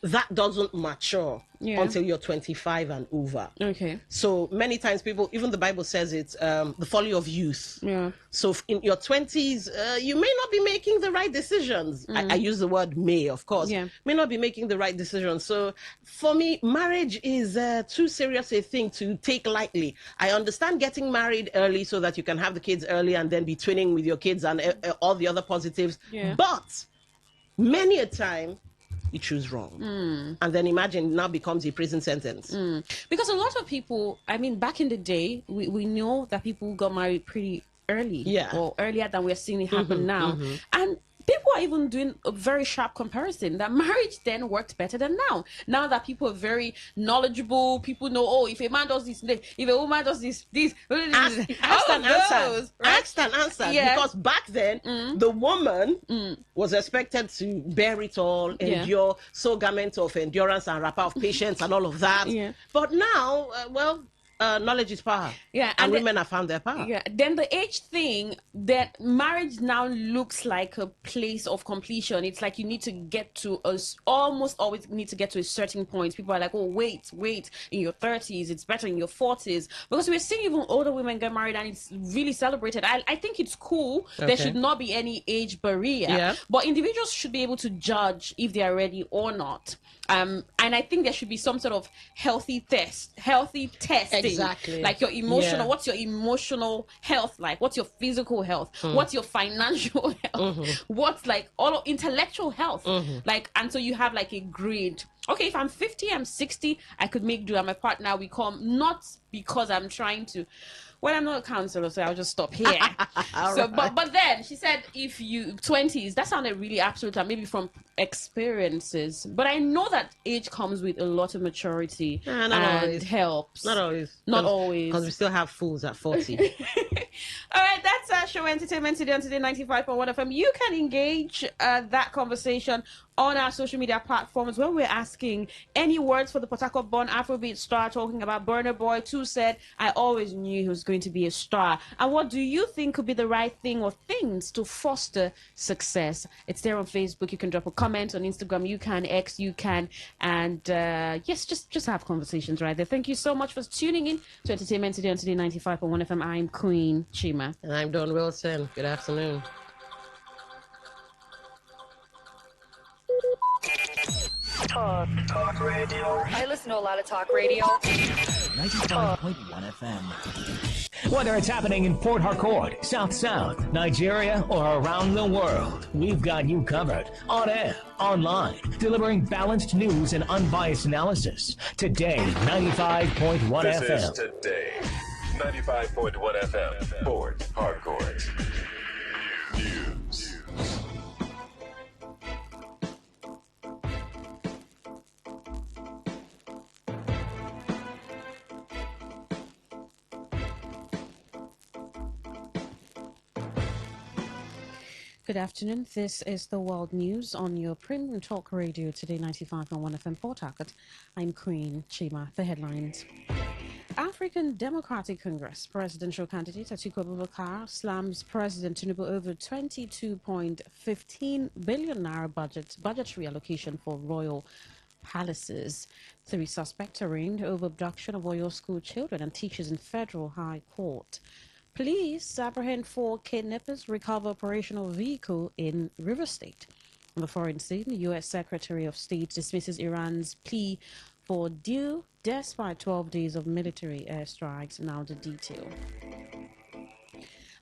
that doesn't mature until you're 25 and over. Okay. So many times people, even the Bible says it's the folly of youth. Yeah. So in your 20s, you may not be making the right decisions. I use the word may, of course. Yeah. May not be making the right decisions. So for me, marriage is too serious a thing to take lightly. I understand getting married early so that you can have the kids early and then be twinning with your kids and all the other positives. Yeah. But many a time, you choose wrong. And then imagine now becomes a prison sentence. Because a lot of people, I mean, back in the day, we know that people got married pretty early. Yeah. Or earlier than we're seeing it happen now. And people are even doing a very sharp comparison that marriage then worked better than now. Now that people are very knowledgeable, people know, if a man does this, if a woman does this, asked and answered. Right? Asked and answered. Yeah. Because back then, the woman was expected to bear it all, endure, sew garment of endurance and wrapper of patience and all of that. Yeah. But now, knowledge is power. Yeah, and women have found their power. Yeah. Then the age thing, that marriage now looks like a place of completion. It's like you need to get to almost always need to get to a certain point. People are like, oh, wait, in your 30s, it's better in your 40s. Because we're seeing even older women get married and it's really celebrated. I think it's cool. Okay. There should not be any age barrier. Yeah. But individuals should be able to judge if they are ready or not. And I think there should be some sort of healthy testing. Exactly. Like your emotional, Yeah. what's your emotional health like? What's your physical health? What's your financial health? What's like all intellectual health? Like, and so you have like a grade. Okay, if I'm 50, I'm 60, I could make do. I'm a partner. We come not because I'm trying to. Well, I'm not a counselor, so I'll just stop here. So, right. but then she said, if you 20s, that sounded really absolute, and maybe from experiences. But I know that age comes with a lot of maturity Not and always. helps. Not always. Not always. Because we still have fools at 40. All right, that's our show Entertainment Today on Today 95.1 FM. You can engage that conversation on our social media platforms when we're asking any words for the Port Harcourt-born Afrobeat star, talking about Burna Boy. Two said, I always knew he was going to be a star. And what do you think could be the right thing or things to foster success? It's there on Facebook. You can drop a comment on Instagram. You can, X, you can. And yes, just have conversations right there. Thank you so much for tuning in to Entertainment Today on Today 95.1 FM. I'm Queen Chima. And I'm Don Wilson. Good afternoon. Talk radio. I listen to a lot of talk radio. 95.1 FM. Whether it's happening in Port Harcourt, South South, Nigeria, or around the world, we've got you covered. On air, online, delivering balanced news and unbiased analysis. Today, 95.1 FM. This is Today, 95.1 FM, Port Harcourt. News. Good afternoon. This is the World News on your premium talk radio Today 95.1 FM Port Harcourt. I'm Queen Chima. The headlines. African Democratic Congress presidential candidate Atiku Abubakar slams President Tinubu over 22.15 billion naira budgetary allocation for royal palaces. 3 suspects arraigned over abduction of Oyo school children and teachers in federal high court. Police apprehend 4 kidnappers, recover operational vehicle in River State. On the foreign scene, the U.S. Secretary of State dismisses Iran's plea for deal despite 12 days of military airstrikes. Now the detail.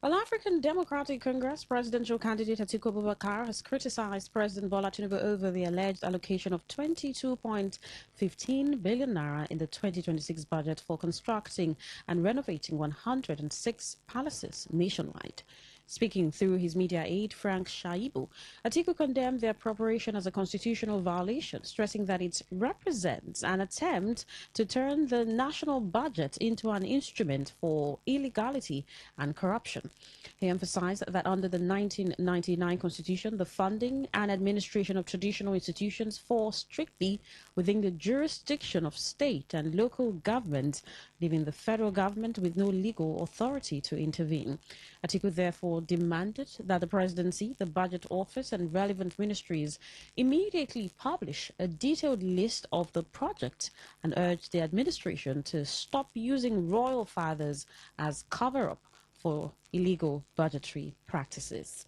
Well, African Democratic Congress presidential candidate Atiku Abubakar has criticized President Bola Tinubu over the alleged allocation of 22.15 billion naira in the 2026 budget for constructing and renovating 106 palaces nationwide. Speaking through his media aide, Frank Shaibu, Atiku condemned the appropriation as a constitutional violation, stressing that it represents an attempt to turn the national budget into an instrument for illegality and corruption. He emphasized that under the 1999 Constitution, the funding and administration of traditional institutions fall strictly within the jurisdiction of state and local governments, leaving the federal government with no legal authority to intervene. Atiku therefore demanded that the presidency, the budget office, and relevant ministries immediately publish a detailed list of the project and urged the administration to stop using royal fathers as cover-up for illegal budgetary practices.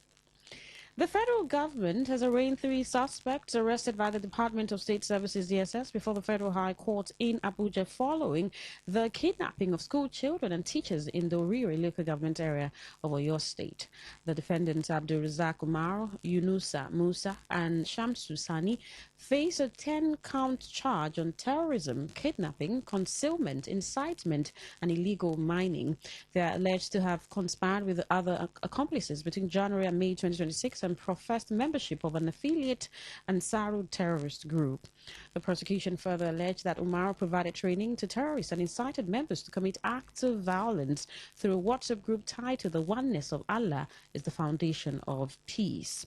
The federal government has arraigned 3 suspects arrested by the Department of State Services DSS before the Federal High Court in Abuja following the kidnapping of school children and teachers in the Orire local government area of Oyo State. The defendants Abdul Razak Umar, Yunusa Musa, and Shamsu Sani face a 10-count charge on terrorism, kidnapping, concealment, incitement, and illegal mining. They are alleged to have conspired with other accomplices between January and May 2026 and professed membership of an affiliate Ansaru terrorist group. The prosecution further alleged that Umar provided training to terrorists and incited members to commit acts of violence through a WhatsApp group titled "The Oneness of Allah is the Foundation of Peace."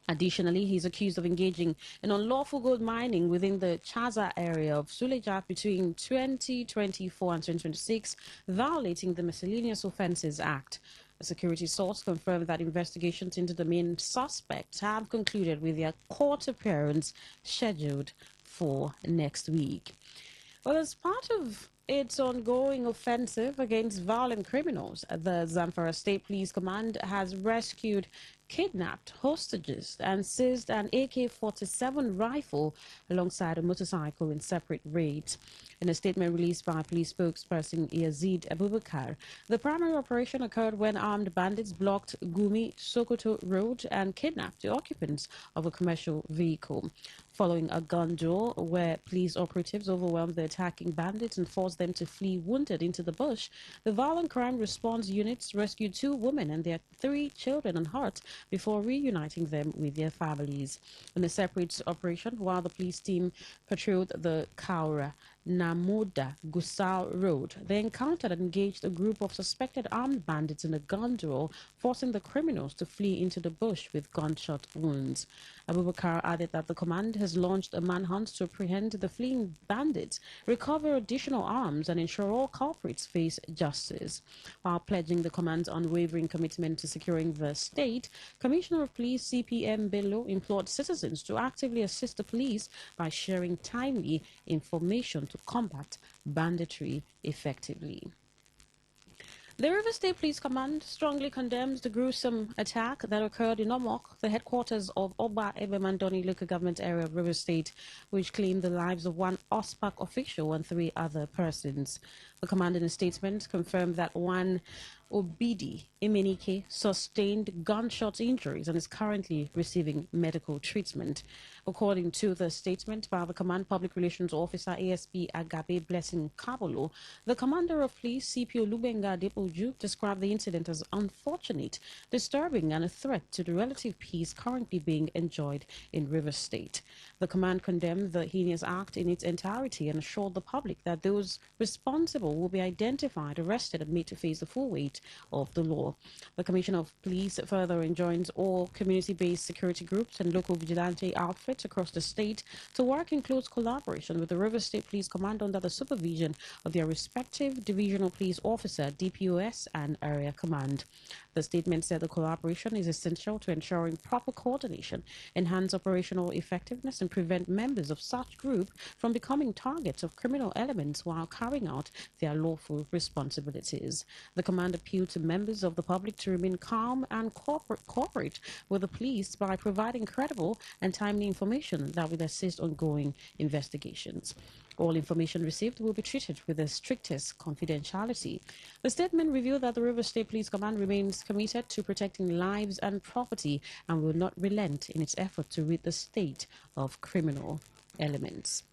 Additionally, he is accused of engaging in unlawful gold mining within the Chaza area of Suleja between 2024 and 2026, violating the Miscellaneous Offences Act. A security source confirmed that investigations into the main suspects have concluded with their court appearance scheduled for next week. Well, as part of its ongoing offensive against violent criminals, the Zamfara State Police Command has rescued kidnapped hostages and seized an AK-47 rifle alongside a motorcycle in separate raids. In a statement released by police spokesperson Yazid Abubakar, the primary operation occurred when armed bandits blocked Gumi Sokoto Road and kidnapped the occupants of a commercial vehicle. Following a gun duel where police operatives overwhelmed the attacking bandits and forced them to flee wounded into the bush, the violent crime response units rescued 2 women and their 3 children unhurt before reuniting them with their families. In a separate operation, while the police team patrolled the Kaura Namoda Gusau Road, they encountered and engaged a group of suspected armed bandits in a gun duel, forcing the criminals to flee into the bush with gunshot wounds. Abubakar added that the command has launched a manhunt to apprehend the fleeing bandits, recover additional arms, and ensure all culprits face justice. While pledging the command's unwavering commitment to securing the state, Commissioner of Police CPM Bello implored citizens to actively assist the police by sharing timely information to combat banditry effectively. The River State Police Command strongly condemns the gruesome attack that occurred in Omok, the headquarters of Oba Ebemandoni local government area of River State, which claimed the lives of 1 OSPAC official and 3 other persons. The command in a statement confirmed that 1 Obidi Imenike sustained gunshot injuries and is currently receiving medical treatment. According to the statement by the Command Public Relations Officer ASP Agabe Blessing Kabolo, the Commander of Police CPO Lubenga Depoju described the incident as unfortunate, disturbing, and a threat to the relative peace currently being enjoyed in River State. The command condemned the heinous act in its entirety and assured the public that those responsible will be identified, arrested, and made to face the full weight of the law. The Commissioner of Police further enjoins all community-based security groups and local vigilante outfits across the state to work in close collaboration with the River State Police Command under the supervision of their respective divisional police officer, DPOS, and area command. The statement said the collaboration is essential to ensuring proper coordination, enhance operational effectiveness, and prevent members of such group from becoming targets of criminal elements while carrying out their lawful responsibilities. The command appealed to members of the public to remain calm and cooperate with the police by providing credible and timely information that will assist ongoing investigations. All information received will be treated with the strictest confidentiality. The statement revealed that the River State Police Command remains committed to protecting lives and property and will not relent in its effort to rid the state of criminal elements.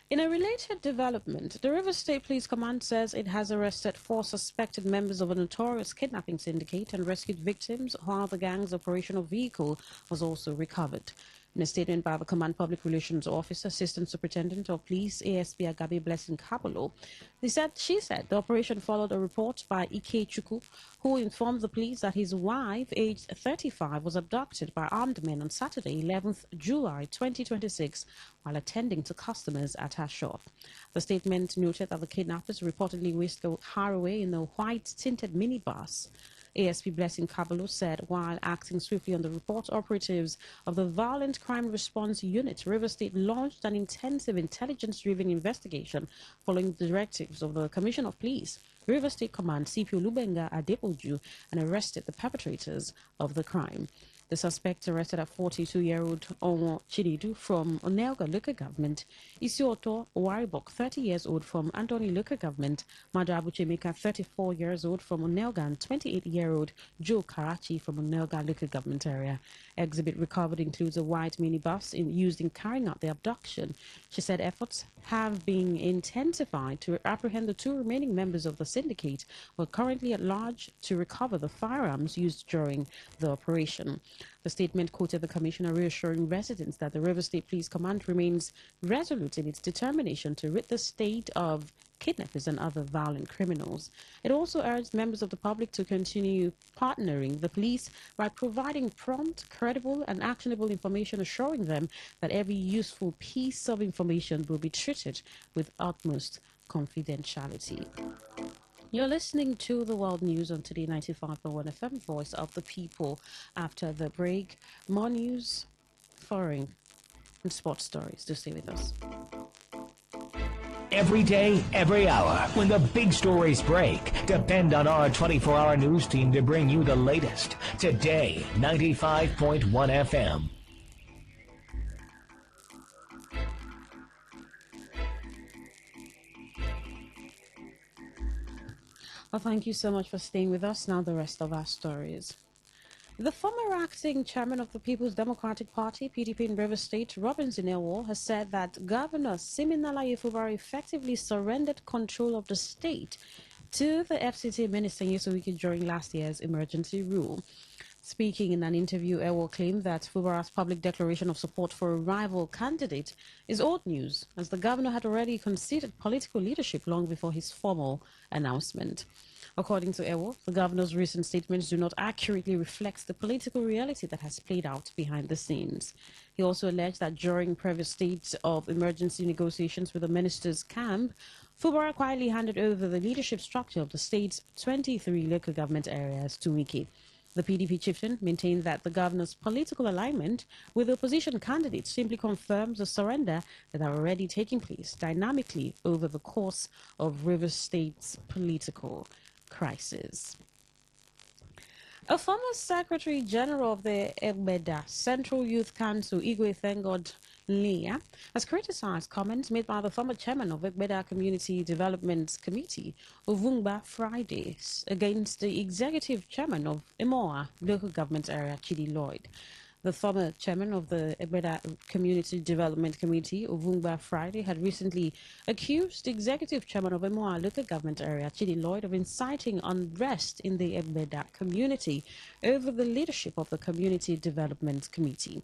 In a related development, the River State Police Command says it has arrested 4 suspected members of a notorious kidnapping syndicate and rescued victims, while the gang's operational vehicle was also recovered. In a statement by the Command Public Relations Officer, Assistant Superintendent of Police, ASP Agabe Blessing Kabolo, she said the operation followed a report by Ike Chuku, who informed the police that his wife, aged 35, was abducted by armed men on Saturday, 11th July 2026, while attending to customers at her shop. The statement noted that the kidnappers reportedly whisked her away in a white tinted minibus. ASP Blessing Kabalo said while acting swiftly on the report, operatives of the Violent Crime Response Unit, River State, launched an intensive intelligence-driven investigation following the directives of the Commission of Police, River State Command, CPO Lubenga Adepoju, and arrested the perpetrators of the crime. The suspect arrested a 42-year-old Onwo Chididu from Onelga local government, Isioto Waribok, 30 years old from Andoni local government, Madabu Chemika, 34 years old from Onelga, and 28-year-old Joe Karachi from Onelga local government area. Exhibit recovered includes a white minibus used in carrying out the abduction. She said efforts have been intensified to apprehend the 2 remaining members of the syndicate who are currently at large to recover the firearms used during the operation. The statement quoted the Commissioner reassuring residents that the River State Police Command remains resolute in its determination to rid the state of kidnappers, and other violent criminals. It also urged members of the public to continue partnering the police by providing prompt, credible, and actionable information, assuring them that every useful piece of information will be treated with utmost confidentiality. You're listening to the World News on Today 95.1 FM, Voice of the People. After the break, more news, foreign, and sports stories. Do stay with us. Every day, every hour, when the big stories break, depend on our 24-hour news team to bring you the latest. Today, 95.1 FM. Well, thank you so much for staying with us. Now the rest of our stories. The former acting chairman of the People's Democratic Party, PDP in Rivers State, Robinson Ewo, has said that Governor Siminala Yefubara effectively surrendered control of the state to the FCT Minister Nyesom during last year's emergency rule. Speaking in an interview, Ewo claimed that Fubara's public declaration of support for a rival candidate is old news, as the governor had already conceded political leadership long before his formal announcement. According to Ewo, the governor's recent statements do not accurately reflect the political reality that has played out behind the scenes. He also alleged that during previous stages of emergency negotiations with the minister's camp, Fubara quietly handed over the leadership structure of the state's 23 local government areas to Wiki. The PDP chieftain maintained that the governor's political alignment with the opposition candidates simply confirms the surrender that are already taking place dynamically over the course of Rivers State's political crisis. A former Secretary General of the Egbeda Central Youth Council, Igwe Thengod Leah, has criticized comments made by the former chairman of Egbeda Community Development Committee, Ovungba Fridays, against the executive chairman of Emoa local government area, Chidi Lloyd. The former chairman of the Egbeda Community Development Committee, Ovungba Friday, had recently accused the executive chairman of Emoa local government area, Chidi Lloyd, of inciting unrest in the Egbeda community over the leadership of the Community Development Committee.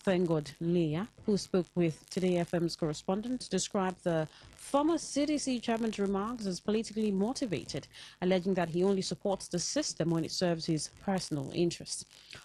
Thank God Leah, who spoke with Today FM's correspondent, described the former CDC chairman's remarks as politically motivated, alleging that he only supports the system when it serves his personal interests.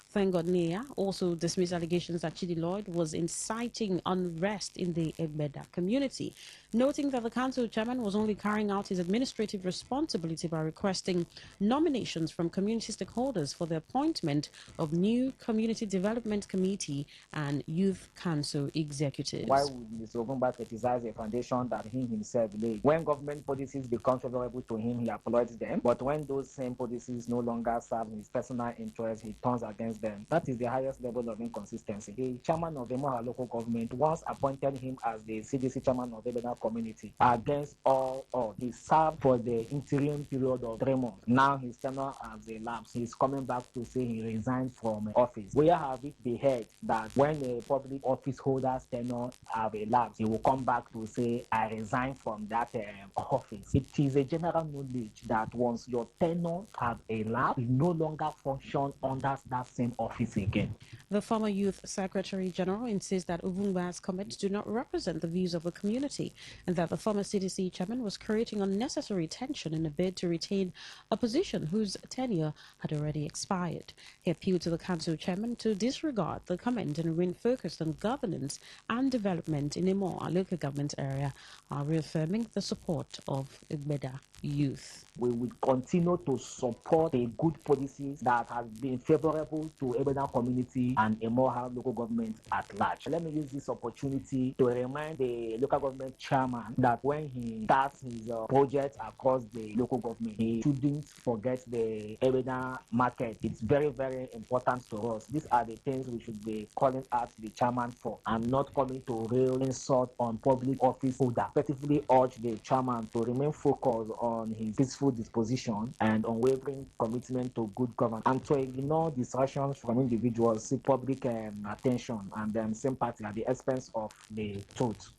Thank God Leah also dismissed allegations that Chidi Lloyd was inciting unrest in the Egbeda community, noting that the council chairman was only carrying out his administrative responsibility by requesting nominations from community stakeholders for the appointment of new community development committee and youth council executives. Why would Mr. Ovumba criticize a foundation that he himself laid? When government policies become favorable to him, he applauds them. But when those same policies no longer serve his personal interests, he turns against them. That is the highest level of inconsistency. The chairman of the Emoha local government once appointed him as the CDC chairman of the Ebeda community. Against all odds, he served for the interim period of 3 months. Now his tenure has elapsed. He's coming back to say he resigned from office. Where have it been heard that when a public office holder's tenure have elapsed, he will come back to say, I resign from that office? It is a general knowledge that once your tenure have elapsed, you no longer function under that same office again. The former Youth Secretary General insists that Uvungba's comments do not represent the views of the community and that the former CDC chairman was creating unnecessary tension in a bid to retain a position whose tenure had already expired. He appealed to the council chairman to disregard the comment and remain focused on governance and development in a more local government area, reaffirming the support of Egbeda youth. We will continue to support the good policies that have been favorable to Ebeda community and Emoha local government at large. Let me use this opportunity to remind the local government chairman that when he starts his project across the local government, he shouldn't forget the Ebeda market. It's very, very important to us. These are the things we should be calling out the chairman for and not coming to real insult on public office holder. Effectively urge the chairman to remain focused on his peaceful disposition and unwavering commitment to good governance, and to ignore distractions from individuals, seek public attention and sympathy at the expense of the truth.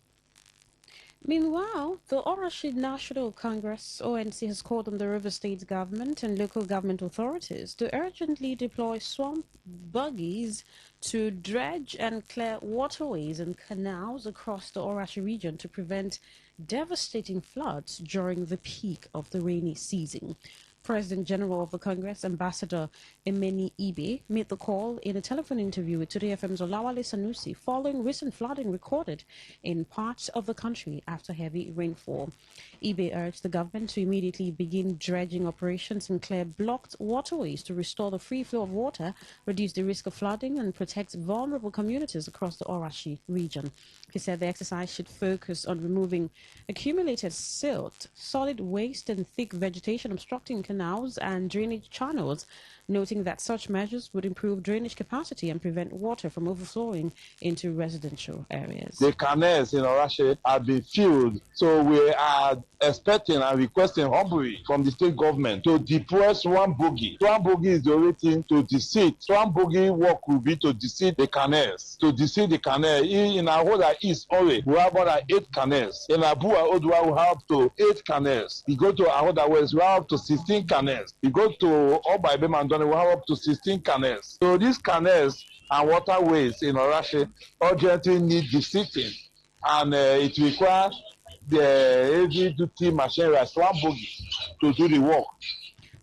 Meanwhile, the Orashi National Congress (ONC) has called on the River State government and local government authorities to urgently deploy swamp buggies to dredge and clear waterways and canals across the Orashi region to prevent devastating floods during the peak of the rainy season. President General of the Congress, Ambassador Emeni Ibe, made the call in a telephone interview with Today FM's Olawale Sanusi following recent flooding recorded in parts of the country after heavy rainfall. Ibe urged the government to immediately begin dredging operations and clear blocked waterways to restore the free flow of water, reduce the risk of flooding, and protect vulnerable communities across the Orashi region. He said the exercise should focus on removing accumulated silt, solid waste, and thick vegetation obstructing canals and drainage channels, noting that such measures would improve drainage capacity and prevent water from overflowing into residential areas. The canals in Orashi have been filled, so we are expecting and requesting humbly from the state government to deploy swamp buggy. Swamp buggy is the only thing to deseed. Swamp buggy work will be to deseed the canals. To deseed the canal, in Ahoda East only, we have more than 8 canals. In Abua Odua, we have up to 8 canals. We go to Ahoda West, we have up to 16 canals. We go to Oba Mandone, we have up to 16 canals. So these canals and waterways in Orashi urgently need deseeding, and it requires the heavy-duty machinery, swamp buggy, to do the work.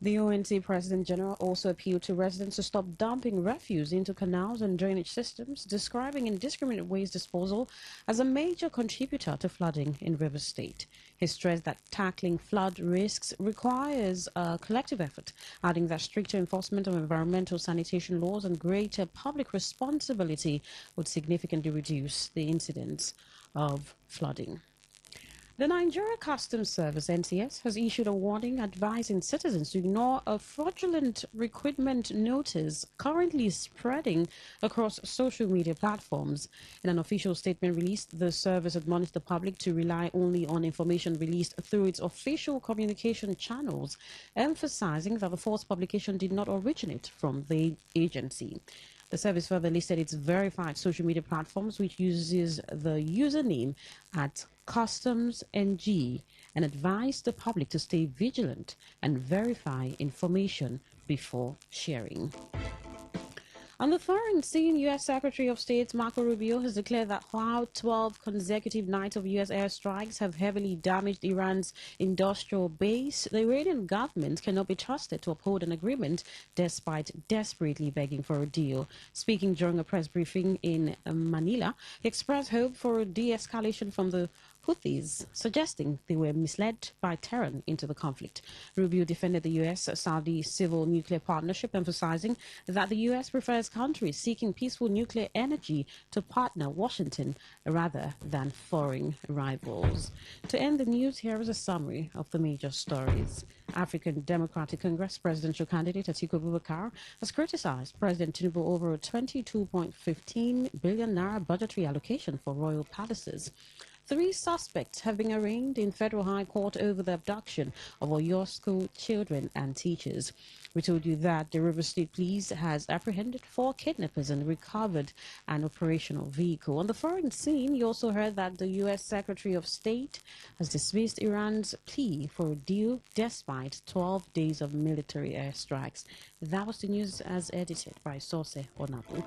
The ONC President General also appealed to residents to stop dumping refuse into canals and drainage systems, describing indiscriminate waste disposal as a major contributor to flooding in Rivers State. He stressed that tackling flood risks requires a collective effort, adding that stricter enforcement of environmental sanitation laws and greater public responsibility would significantly reduce the incidence of flooding. The Nigeria Customs Service, NCS, has issued a warning advising citizens to ignore a fraudulent recruitment notice currently spreading across social media platforms. In an official statement released, the service admonished the public to rely only on information released through its official communication channels, emphasizing that the false publication did not originate from the agency. The service further listed its verified social media platforms, which uses the username at Customs NG, and advised the public to stay vigilant and verify information before sharing. On the foreign scene, U.S. Secretary of State Marco Rubio has declared that while 12 consecutive nights of U.S. airstrikes have heavily damaged Iran's industrial base, the Iranian government cannot be trusted to uphold an agreement despite desperately begging for a deal. Speaking during a press briefing in Manila, he expressed hope for a de-escalation from the Houthis, suggesting they were misled by Tehran into the conflict. Rubio defended the U.S.-Saudi civil nuclear partnership, emphasizing that the U.S. prefers countries seeking peaceful nuclear energy to partner Washington rather than foreign rivals. To end the news, here is a summary of the major stories. African Democratic Congress presidential candidate Atiku Abubakar has criticized President Tinubu over a 22.15 billion naira budgetary allocation for royal palaces. 3 suspects have been arraigned in Federal High Court over the abduction of Oyo school children and teachers. We told you that the River State Police has apprehended 4 kidnappers and recovered an operational vehicle. On the foreign scene, you also heard that the U.S. Secretary of State has dismissed Iran's plea for a deal despite 12 days of military airstrikes. That was the news as edited by Sose Onabu.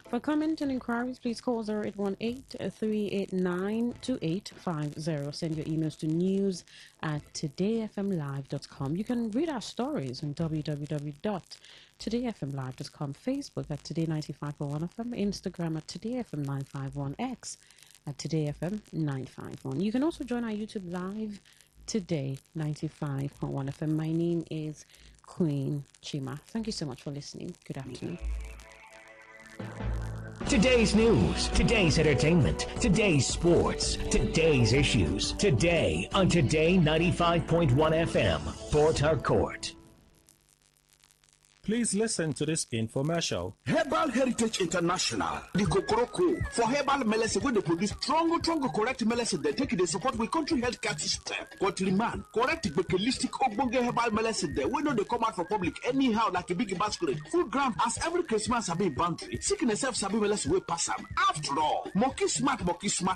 For comment and inquiries, please call 0818-389-2850. Send your emails to news@todayfmlive.com. You can read our stories on www.todayfmlive.com, Facebook at Today95.1fm, Instagram at TodayFM951, at TodayFM951. You can also join our YouTube live, Today95.1fm. My name is Queen Chima. Thank you so much for listening. Good afternoon. Today's news, today's entertainment, today's sports, today's issues. Today on Today 95.1 FM, Port Harcourt. Please listen to this infomercial. Herbal Heritage International, the Kokoroko, for herbal medicine when they produce strong, correct medicine, they take it, they support with country health care system. Country man, correct holistic ogbonge herbal medicine there. We know they come out for public anyhow like a big basket. Food gram as every Christmas sabi boundary. Sickness self sabi medicine will pass am. After all, monkey smart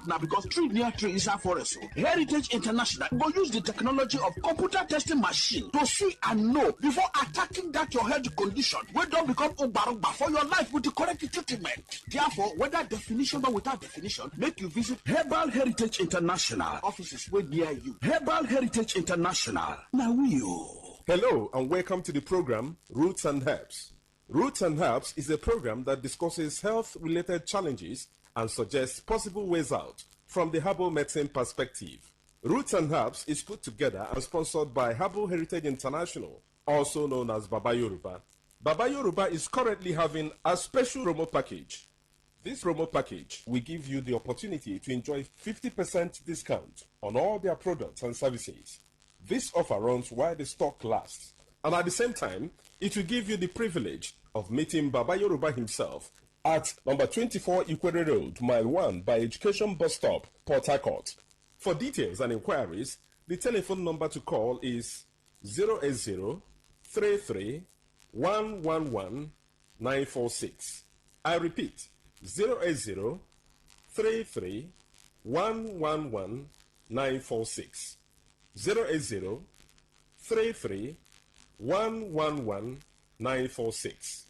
now because tree near tree is a forest. Heritage International will use the technology of computer testing machine to see and know before attacking that your health condition. We don't become ugba for your life with the correct treatment. Therefore, whether definition or without definition, make you visit Herbal Heritage International offices way near you. Herbal Heritage International. Now we Hello and welcome to the program Roots and Herbs. Roots and Herbs is a program that discusses health-related challenges and suggests possible ways out from the herbal medicine perspective. Roots and Herbs is put together and sponsored by Herbal Heritage International, also known as Baba Yoruba. Baba Yoruba is currently having a special promo package. This promo package will give you the opportunity to enjoy 50% discount on all their products and services. This offer runs while the stock lasts, and at the same time, it will give you the privilege of meeting Baba Yoruba himself at number 24 Ikwere Road, Mile 1 by Education Bus Stop, Port Harcourt. For details and inquiries, the telephone number to call is 080-33 111-946. I repeat, 080-33 111-946. 080-33 111-946.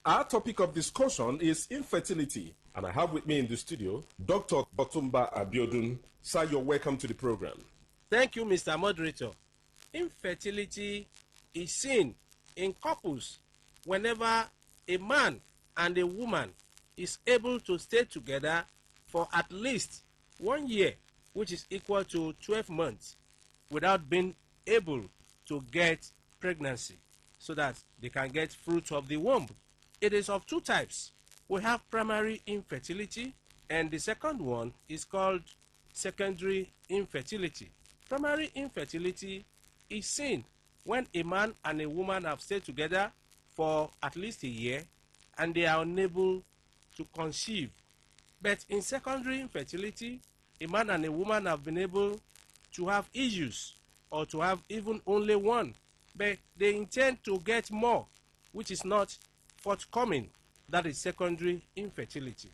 Our topic of discussion is infertility, and I have with me in the studio Dr. Otumba Abiodun. Sir, you're welcome to the program. Thank you, Mr. Moderator. Infertility is seen in couples whenever a man and a woman is able to stay together for at least 1 year, which is equal to 12 months, without being able to get pregnancy so that they can get fruit of the womb. It is of two types. We have primary infertility, and the second one is called secondary infertility. Primary infertility is seen when a man and a woman have stayed together for at least a year and they are unable to conceive. But in secondary infertility, a man and a woman have been able to have issues or to have even only one, but they intend to get more, which is not forthcoming. That is secondary infertility.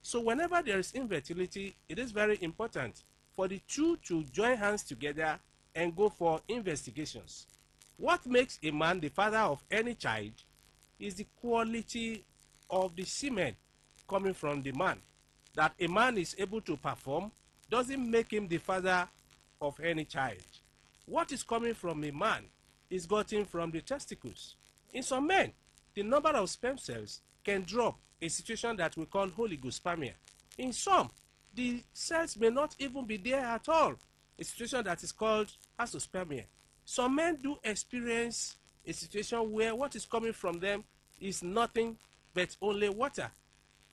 So whenever there is infertility, it is very important for the two to join hands together and go for investigations. What makes a man the father of any child is the quality of the semen coming from the man. That a man is able to perform doesn't make him the father of any child. What is coming from a man is gotten from the testicles. In some men, the number of sperm cells can drop, a situation that we call oligospermia. In some, the cells may not even be there at all, a situation that is called azoospermia. Some men do experience a situation where what is coming from them is nothing but only water.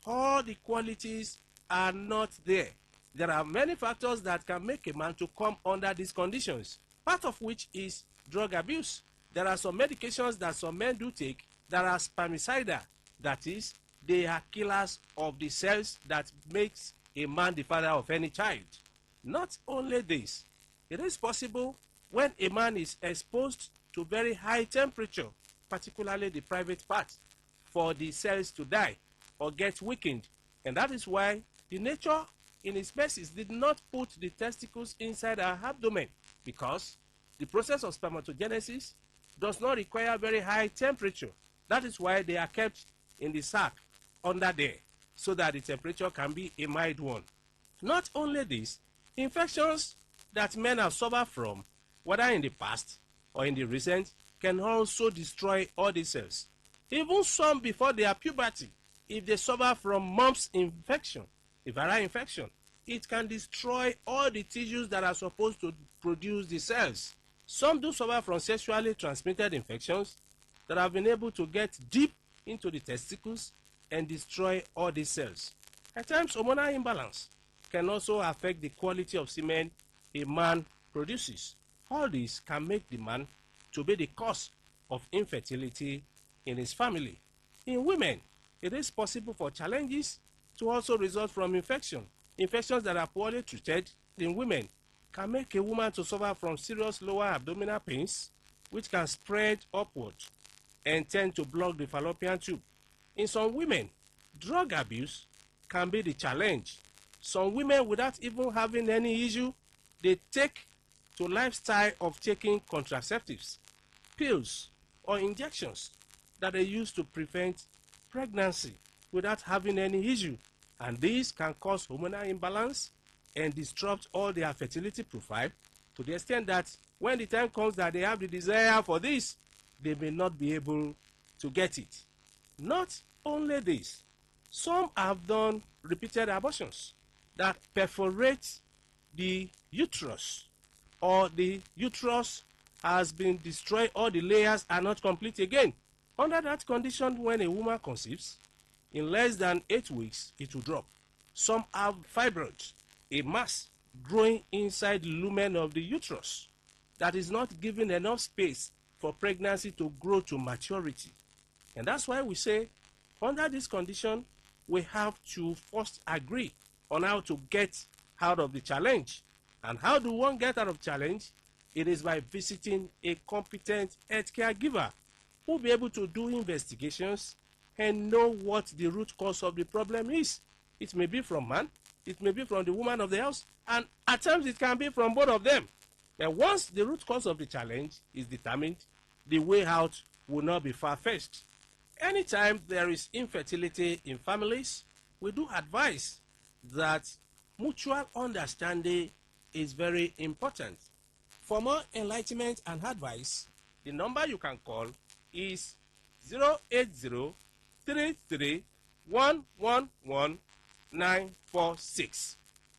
All the qualities are not there. There are many factors that can make a man to come under these conditions, part of which is drug abuse. There are some medications that some men do take that are spermicidal. That is, they are killers of the cells that makes a man the father of any child. Not only this, it is possible when a man is exposed to very high temperature, particularly the private part, for the cells to die or get weakened. And that is why the nature in his species did not put the testicles inside our abdomen, because the process of spermatogenesis does not require very high temperature. That is why they are kept in the sac under there, so that the temperature can be a mild one. Not only this, infections that men have suffered from, whether in the past or in the recent, can also destroy all the cells. Even some before their puberty, if they suffer from mumps infection, a viral infection, it can destroy all the tissues that are supposed to produce the cells. Some do suffer from sexually transmitted infections that have been able to get deep into the testicles and destroy all the cells. At times, hormonal imbalance can also affect the quality of semen a man produces. All this can make the man to be the cause of infertility in his family. In women, it is possible for challenges to also result from infection. Infections that are poorly treated in women can make a woman to suffer from serious lower abdominal pains, which can spread upward and tend to block the fallopian tube. In some women, drug abuse can be the challenge. Some women, without even having any issue, they take to lifestyle of taking contraceptives, pills, or injections that they use to prevent pregnancy without having any issue. And this can cause hormonal imbalance and disrupt all their fertility profile to the extent that when the time comes that they have the desire for this, they may not be able to get it. Not only this, some have done repeated abortions that perforate the uterus, or the uterus has been destroyed, or the layers are not complete again. Under that condition, when a woman conceives, in less than 8 weeks, it will drop. Some have fibroids, a mass growing inside the lumen of the uterus that is not giving enough space for pregnancy to grow to maturity. And that's why we say, under this condition, we have to first agree on how to get out of the challenge. And how do one get out of challenge? It is by visiting a competent healthcare giver who will be able to do investigations and know what the root cause of the problem is. It may be from man, it may be from the woman of the house, and at times it can be from both of them. And once the root cause of the challenge is determined, the way out will not be far-fetched. Anytime there is infertility in families, we do advise that mutual understanding is very important. For more enlightenment and advice, the number you can call is 080-33-111-946.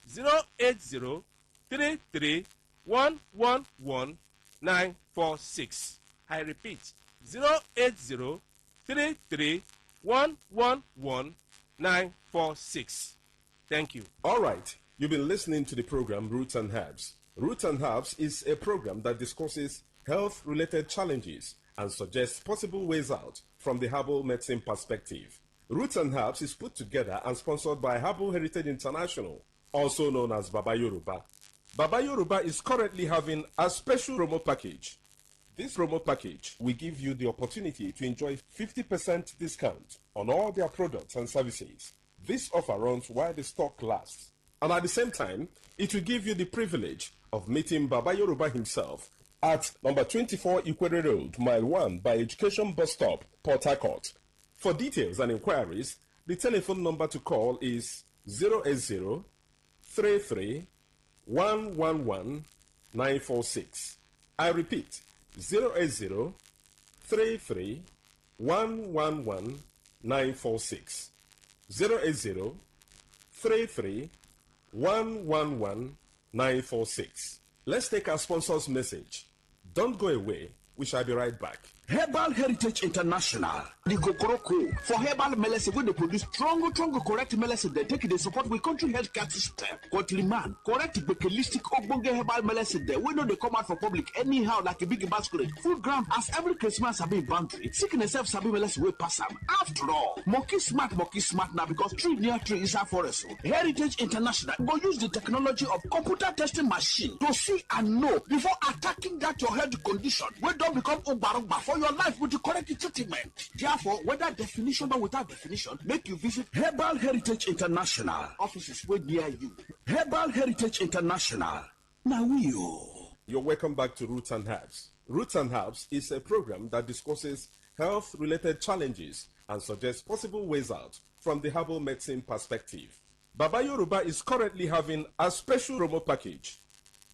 080-33-111-946. I repeat, 080-33-111-946. Thank you. All right. You've been listening to the program Roots and Herbs. Roots and Herbs is a program that discusses health-related challenges and suggests possible ways out from the herbal medicine perspective. Roots and Herbs is put together and sponsored by Herbal Heritage International, also known as Baba Yoruba. Baba Yoruba is currently having a special promo package. This promo package will give you the opportunity to enjoy 50% discount on all their products and services. This offer runs while the stock lasts. And at the same time, it will give you the privilege of meeting Baba Yoruba himself at number 24 Ikwere Road, Mile 1 by Education Bus Stop, Port Harcourt. For details and inquiries, the telephone number to call is 080-33-111-946. I repeat, 080-33-111-946. 080-33-111-946. Let's take our sponsor's message. Don't go away. We shall be right back. Herbal Heritage International, the Gokoroko, for herbal medicine, when they produce strong, correct medicine, they take the support with country health care system. Quatliman, correct bakelistic ogbonge herbal medicine, they we know they come out for public anyhow like a big basket. Food gram as every Christmas have been boundary. Sickness self sabi medicine will pass them. After all, monkey smart now because tree near tree is a forest. Heritage International go use the technology of computer testing machine to see and know before attacking that your health condition. We don't become Ubarumba for your life with the correct treatment. Therefore, whether definition or without definition, make you visit Herbal Heritage International. Offices way near you. Herbal Heritage International. Now You're welcome back to Roots and Herbs. Roots and Herbs is a program that discusses health-related challenges and suggests possible ways out from the herbal medicine perspective. Baba Yoruba is currently having a special promo package.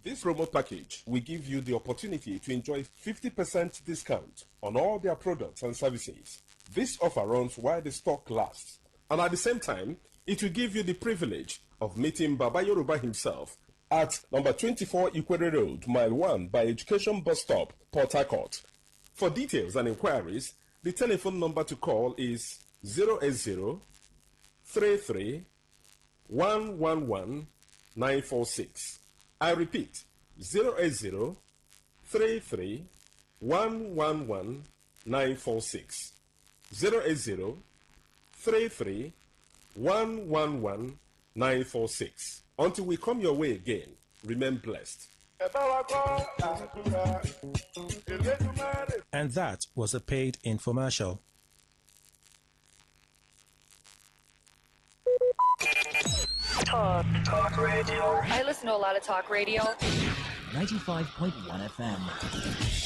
This promo package will give you the opportunity to enjoy 50% discount on all their products and services. This offer runs while the stock lasts. And at the same time, it will give you the privilege of meeting Baba Yoruba himself at number 24 Ikwere Road, Mile 1 by Education Bus Stop, Port Harcourt. For details and inquiries, the telephone number to call is 080-33-111-946. I repeat, 080-33-111-946. 080 33 111 946. Until we come your way again, remain blessed. And that was a paid infomercial. Talk radio. I listen to a lot of talk radio. 95.1 FM.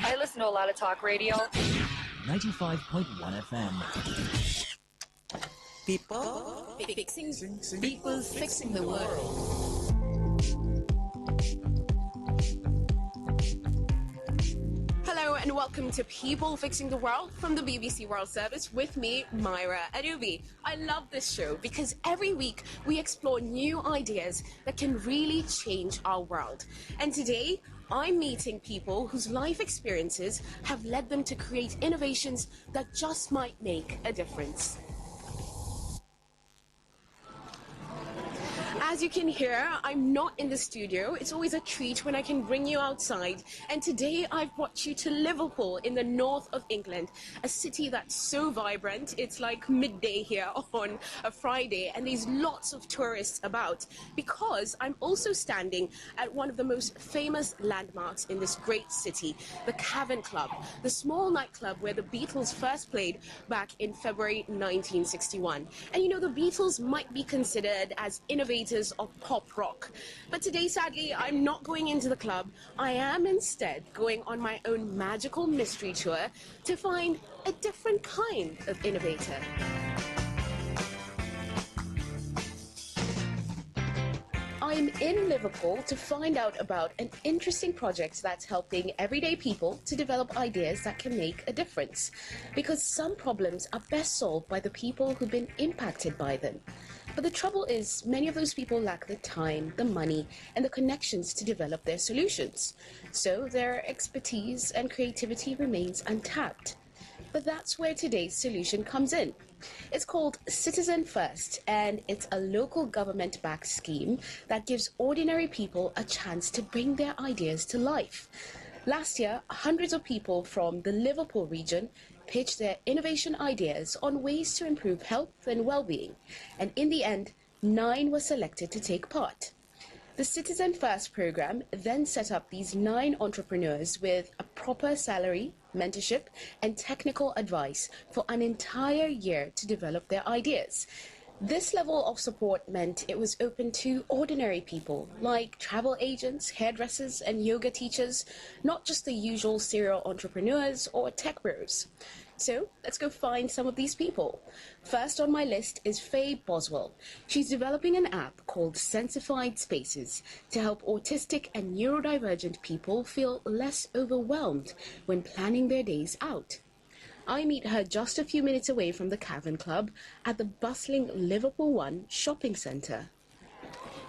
I listen to a lot of talk radio. 95.1 FM. People fixing the world. Hello and welcome to People Fixing the World from the BBC World Service with me, Myra Adubi. I love this show because every week we explore new ideas that can really change our world. And today, I'm meeting people whose life experiences have led them to create innovations that just might make a difference. As you can hear, I'm not in the studio. It's always a treat when I can bring you outside. And today I've brought you to Liverpool in the north of England, a city that's so vibrant. It's like midday here on a Friday, and there's lots of tourists about because I'm also standing at one of the most famous landmarks in this great city, the Cavern Club, the small nightclub where the Beatles first played back in February 1961. And you know, the Beatles might be considered as innovators of pop rock. But today, sadly, I'm not going into the club. I am instead going on my own magical mystery tour to find a different kind of innovator. I'm in Liverpool to find out about an interesting project that's helping everyday people to develop ideas that can make a difference. Because some problems are best solved by the people who've been impacted by them. But the trouble is, many of those people lack the time, the money, and the connections to develop their solutions. So their expertise and creativity remains untapped. But that's where today's solution comes in. It's called Citizen First, and it's a local government-backed scheme that gives ordinary people a chance to bring their ideas to life. Last year, hundreds of people from the Liverpool region pitched their innovation ideas on ways to improve health and well-being, and in the end, 9 were selected to take part. The Citizen First program then set up these 9 entrepreneurs with a proper salary, mentorship, and technical advice for an entire year to develop their ideas. This level of support meant it was open to ordinary people like travel agents, hairdressers, and yoga teachers, not just the usual serial entrepreneurs or tech bros. So let's go find some of these people. First on my list is Faye Boswell. She's developing an app called Sensified Spaces to help autistic and neurodivergent people feel less overwhelmed when planning their days out. I meet her just a few minutes away from the Cavern Club at the bustling Liverpool One shopping centre.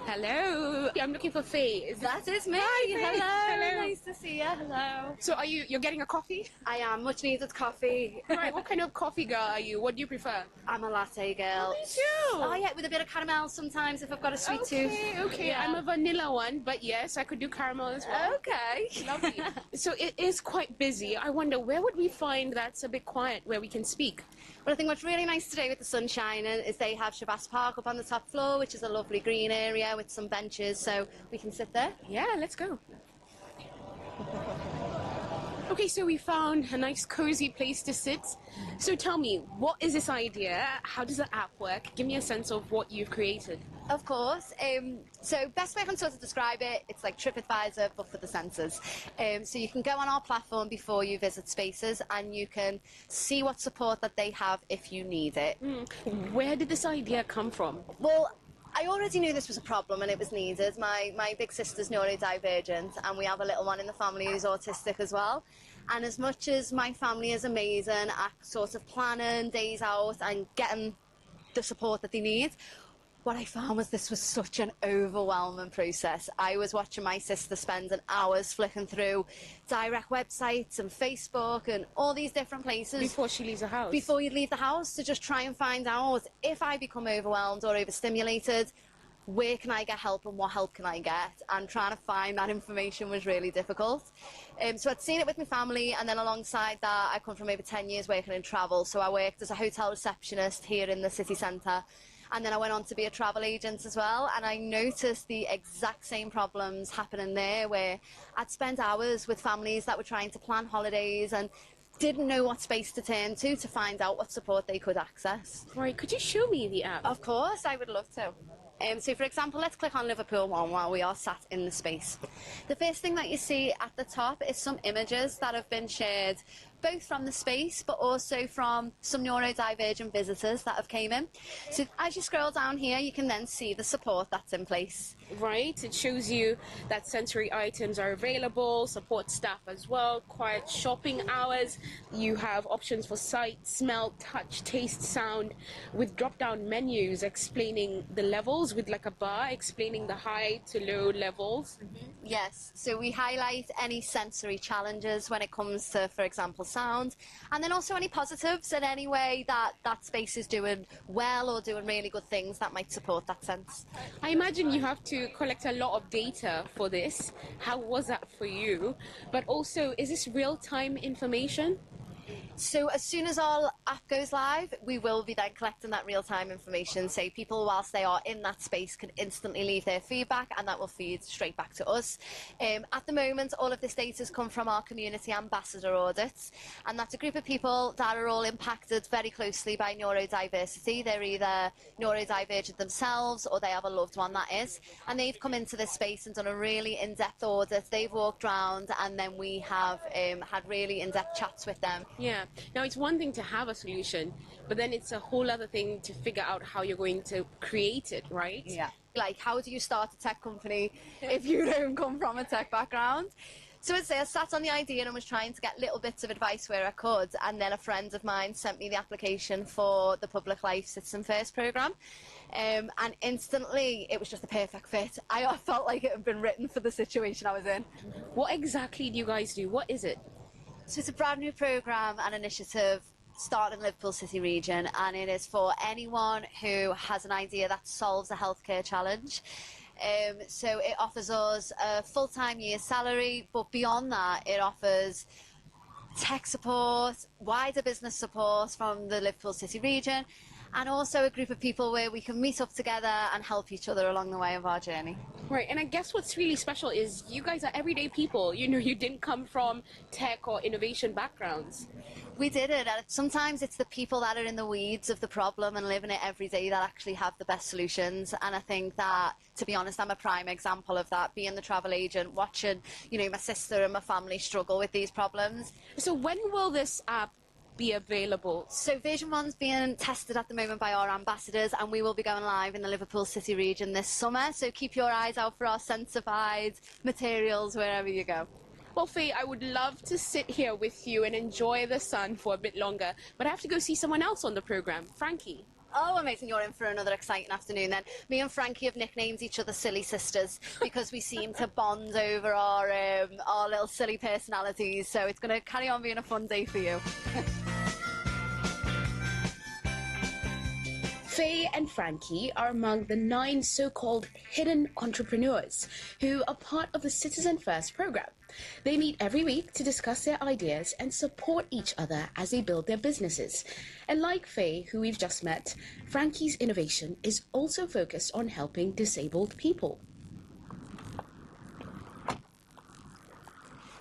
Hello, I'm looking for Faye. That is me. Hi, Hello. Nice to see you. Hello. So you're getting a coffee? I am. Much needed coffee. Right, what kind of coffee girl are you? What do you prefer? I'm a latte girl. Oh, me too. Oh, yeah, with a bit of caramel sometimes if I've got a sweet tooth. Okay, Yeah. I'm a vanilla one, but yes, I could do caramel as well. Okay. Lovely. So it is quite busy. I wonder, where would we find that's a bit quiet where we can speak? Well, I think what's really nice today with the sun shining is they have Shabazz Park up on the top floor, which is a lovely green area with some benches, so we can sit there. Yeah, let's go. Okay, so we found a nice cozy place to sit. So tell me, what is this idea? How does the app work? Give me a sense of what you've created. Of course. So best way I can sort of describe it, it's like TripAdvisor, but for the senses. So you can go on our platform before you visit spaces and you can see what support that they have if you need it. Where did this idea come from? Well, I already knew this was a problem and it was needed. My big sister's neurodivergent and we have a little one in the family who's autistic as well. And as much as my family is amazing at sort of planning days out and getting the support that they need, what I found was this was such an overwhelming process. I was watching my sister spending hours flicking through direct websites and Facebook and all these different places. Before she leaves the house? Before you leave the house, to just try and find out if I become overwhelmed or overstimulated, where can I get help and what help can I get? And trying to find that information was really difficult. So I'd seen it with my family, and then alongside that, I come from over 10 years working in travel. So I worked as a hotel receptionist here in the city centre. And then I went on to be a travel agent as well, and I noticed the exact same problems happening there, where I'd spend hours with families that were trying to plan holidays and didn't know what space to turn to find out what support they could access. Right, could you show me the app? Of course, I would love to. So for example, let's click on Liverpool One while we are sat in the space. The first thing that you see at the top is some images that have been shared both from the space but also from some neurodivergent visitors that have came in. So as you scroll down here, you can then see the support that's in place. Right, it shows you that sensory items are available, support staff as well, quiet shopping hours. You have options for sight, smell, touch, taste, sound, with drop-down menus explaining the levels, with like a bar explaining the high to low levels. Yes, so we highlight any sensory challenges when it comes to, for example, sound, and then also any positives in any way that that space is doing well or doing really good things that might support that sense. I imagine you have to collect a lot of data for this. How was that for you? But also, is this real-time information? So as soon as our app goes live, we will be then collecting that real-time information. So people, whilst they are in that space, can instantly leave their feedback, and that will feed straight back to us. At the moment, all of this data has come from our community ambassador audits, and that's a group of people that are all impacted very closely by neurodiversity. They're either neurodivergent themselves or they have a loved one that is, and they've come into this space and done a really in-depth audit. They've walked around, and then we have had really in-depth chats with them. Yeah. Now, it's one thing to have a solution, but then it's a whole other thing to figure out how you're going to create it, right? Yeah. Like, how do you start a tech company if you don't come from a tech background? So I'd say I sat on the idea and was trying to get little bits of advice where I could, and then a friend of mine sent me the application for the Public Life Citizen First programme, and instantly it was just the perfect fit. I felt like it had been written for the situation I was in. What exactly do you guys do? What is it? So it's a brand new programme and initiative started in Liverpool City region, and it is for anyone who has an idea that solves a healthcare challenge. So it offers us a full-time year's salary, but beyond that, it offers tech support, wider business support from the Liverpool City region, and also a group of people where we can meet up together and help each other along the way of our journey. Right, and I guess what's really special is you guys are everyday people. You know, you didn't come from tech or innovation backgrounds. We did it. And sometimes it's the people that are in the weeds of the problem and living it every day that actually have the best solutions. And I think that, to be honest, I'm a prime example of that, being the travel agent, watching, you know, my sister and my family struggle with these problems. So when will this app be available? So version 1's being tested at the moment by our ambassadors, and we will be going live in the Liverpool City region this summer. So keep your eyes out for our sensified materials wherever you go. Well, Faye, I would love to sit here with you and enjoy the sun for a bit longer, but I have to go see someone else on the program, Frankie. Oh, amazing. You're in for another exciting afternoon then. Me and Frankie have nicknamed each other Silly Sisters because we seem to bond over our little silly personalities. So it's going to carry on being a fun day for you. Faye and Frankie are among the 9 so-called hidden entrepreneurs who are part of the Citizen First program. They meet every week to discuss their ideas and support each other as they build their businesses. And like Faye, who we've just met, Frankie's innovation is also focused on helping disabled people.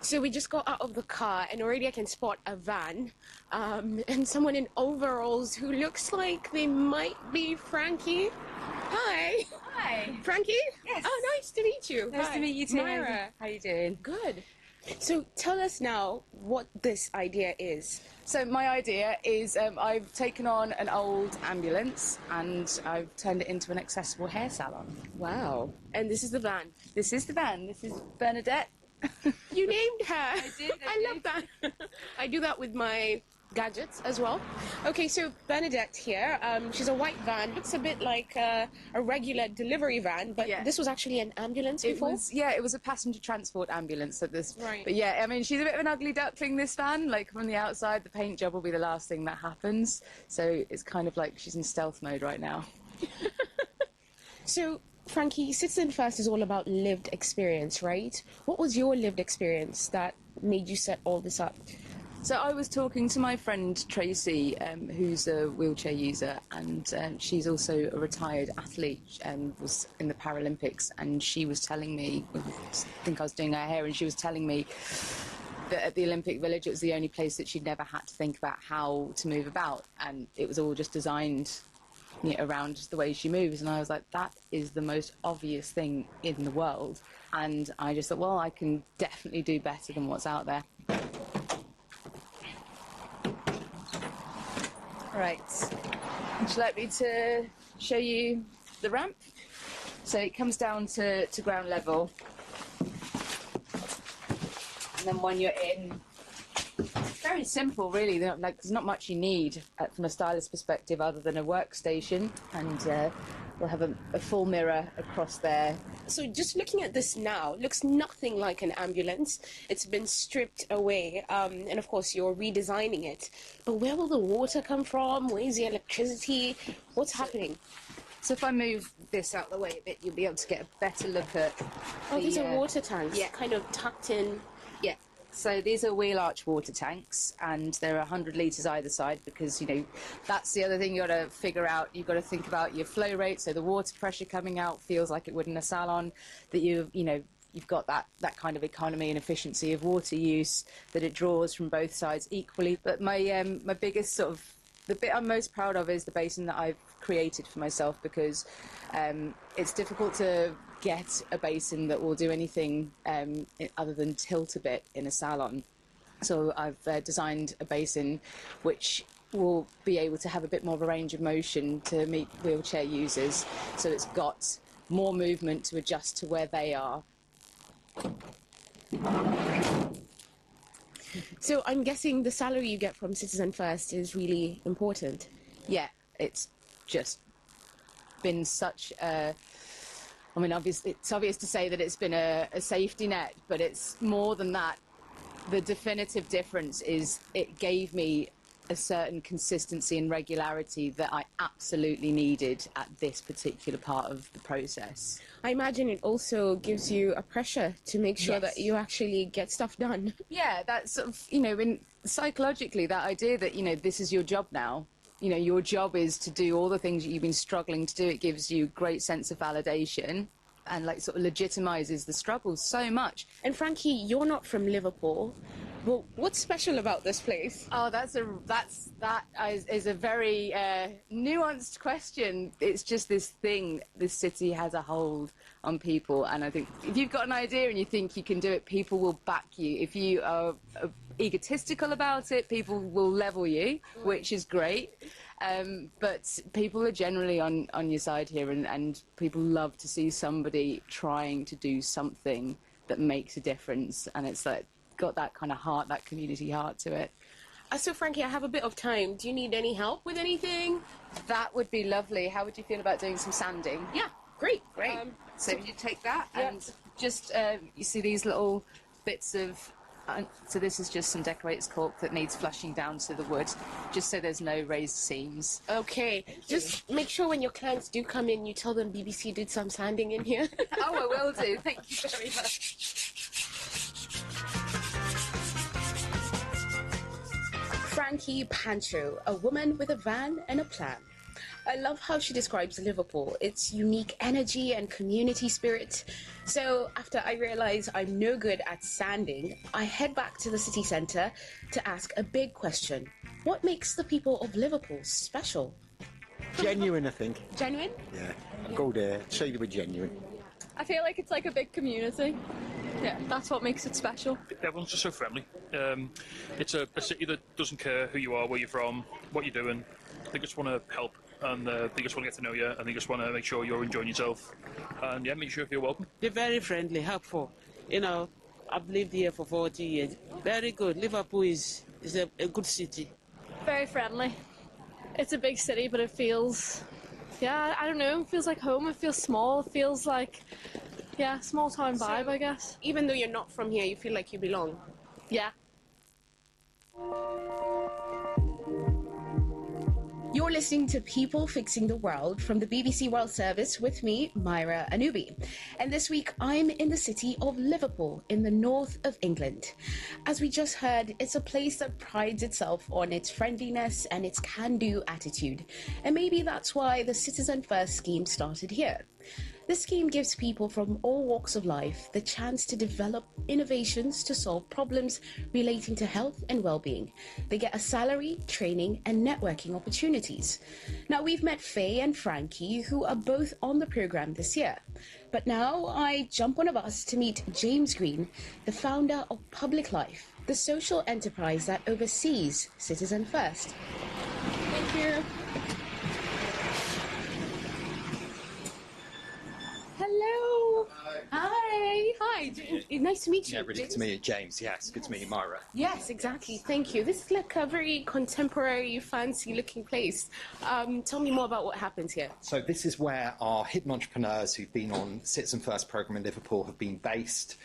So we just got out of the car and already I can spot a van and someone in overalls who looks like they might be Frankie. Hi. Hi. Frankie? Yes. Oh, nice to meet you. Nice Hi. to meet you too. Myra. How you doing? Good. So tell us now what this idea is. So my idea is I've taken on an old ambulance and I've turned it into an accessible hair salon. Wow. And this is the van? This is the van. This is Bernadette. You named her. I did. I love that. I do that with my gadgets as well. Okay, so Bernadette here, she's a white van. Looks a bit like a regular delivery van, but this was actually an ambulance before? It was a passenger transport ambulance at this. Right. But yeah, I mean, she's a bit of an ugly duckling, this van. Like, from the outside, the paint job will be the last thing that happens. So it's kind of like she's in stealth mode right now. So, Frankie, Citizen First is all about lived experience, right? What was your lived experience that made you set all this up? So I was talking to my friend Tracy, who's a wheelchair user, and she's also a retired athlete, was in the Paralympics, and she was telling me, I think I was doing her hair, and she was telling me that at the Olympic Village it was the only place that she'd never had to think about how to move about, and it was all just designed around the way she moves. And I was like, that is the most obvious thing in the world. And I just thought, well, I can definitely do better than what's out there. Right, would you like me to show you the ramp? So it comes down to ground level. And then when you're in, it's very simple, really. There's not much you need from a stylist perspective other than a workstation, and we'll have a full mirror across there. So just looking at this now, it looks nothing like an ambulance. It's been stripped away, and of course you're redesigning it. But where will the water come from? Where's the electricity? What's happening? So if I move this out the way a bit, you'll be able to get a better look at these are water tanks, yeah, kind of tucked in. Yeah. So these are wheel arch water tanks, and they're 100 litres either side, because, that's the other thing you got to figure out. You've got to think about your flow rate, so the water pressure coming out feels like it would in a salon, that you've got that kind of economy and efficiency of water use, that it draws from both sides equally. But my biggest the bit I'm most proud of is the basin that I've created for myself, because it's difficult to get a basin that will do anything other than tilt a bit in a salon. So I've designed a basin which will be able to have a bit more of a range of motion to meet wheelchair users, so it's got more movement to adjust to where they are. So I'm guessing the salary you get from Citizen First is really important. Yeah, it's just been such a... I mean, obviously, it's obvious to say that it's been a safety net, but it's more than that. The definitive difference is it gave me a certain consistency and regularity that I absolutely needed at this particular part of the process. I imagine it also gives you a pressure to make sure that you actually get stuff done. Yeah, that's sort of, psychologically, that idea that, this is your job now. Your job is to do all the things that you've been struggling to do. It gives you a great sense of validation and sort of legitimizes the struggle so much. And Frankie, you're not from Liverpool. Well, what's special about this place? Oh, that is a very nuanced question. It's just this thing. This city has a hold on people, and I think if you've got an idea and you think you can do it, people will back you. If you are egotistical about it, people will level you, which is great. But people are generally on your side here, and people love to see somebody trying to do something that makes a difference, and it's got that kind of heart, that community heart to it. So Frankie, I have a bit of time. Do you need any help with anything? That would be lovely. How would you feel about doing some sanding? Yeah, great. So you take that and just, you see these little bits of, so this is just some decorator's cork that needs flushing down to the wood, just so there's no raised seams. Okay, just make sure when your clients do come in, you tell them BBC did some sanding in here. Oh, I will do. Thank you very much. Frankie Pancho, a woman with a van and a plan. I love how she describes Liverpool, its unique energy and community spirit. So after I realize I'm no good at sanding, I head back to the city centre to ask a big question. What makes the people of Liverpool special? Genuine, I think. Genuine? Yeah. Go there, say they were genuine. I feel like it's like a big community. Yeah, that's what makes it special. Everyone's just so friendly. It's a city that doesn't care who you are, where you're from, what you're doing. They just want to help, and they just want to get to know you, and they just want to make sure you're enjoying yourself. And yeah, make sure you feel welcome. They're very friendly, helpful. I've lived here for 40 years. Very good. Liverpool is a good city. Very friendly. It's a big city, but it feels, I don't know, it feels like home. It feels small. It feels like, small town vibe, I guess. Even though you're not from here, you feel like you belong? Yeah. You're listening to People Fixing the World from the BBC World Service with me, Myra Anubi. And this week, I'm in the city of Liverpool in the north of England. As we just heard, it's a place that prides itself on its friendliness and its can-do attitude. And maybe that's why the Citizen First scheme started here. This scheme gives people from all walks of life the chance to develop innovations to solve problems relating to health and well-being. They get a salary, training, and networking opportunities. Now, we've met Faye and Frankie, who are both on the programme this year. But now I jump on a bus to meet James Green, the founder of Public Life, the social enterprise that oversees Citizen First. Thank you. Hello. Hi. Hi. Nice to meet you. Yeah, really good to meet you, James. Yes, good to meet you, Myra. Yes, exactly. Thank you. This is like a very contemporary, fancy-looking place. Tell me more about what happens here. So this is where our hidden entrepreneurs who've been on Citizen First programme in Liverpool have been based.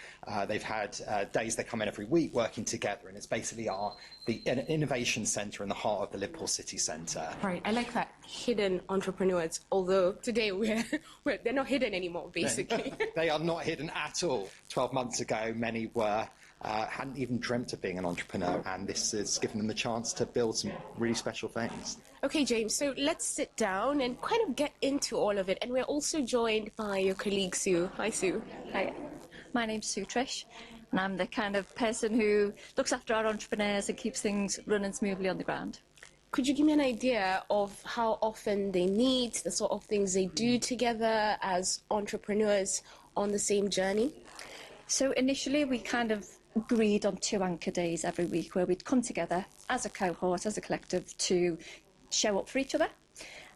They've had days they come in every week working together, and it's basically an innovation centre in the heart of the Liverpool city centre. Right, I like that. Hidden entrepreneurs, although today they're not hidden anymore, basically. They are not hidden at all. 12 months ago, many were. Hadn't even dreamt of being an entrepreneur, and this has given them the chance to build some really special things. Okay, James, so let's sit down and kind of get into all of it. And we're also joined by your colleague, Sue. Hi, Sue. Hi. My name's Sue Trish, and I'm the kind of person who looks after our entrepreneurs and keeps things running smoothly on the ground. Could you give me an idea of how often they meet, the sort of things they do together as entrepreneurs on the same journey? So initially we kind of agreed on 2 anchor days every week where we'd come together as a cohort, as a collective, to show up for each other.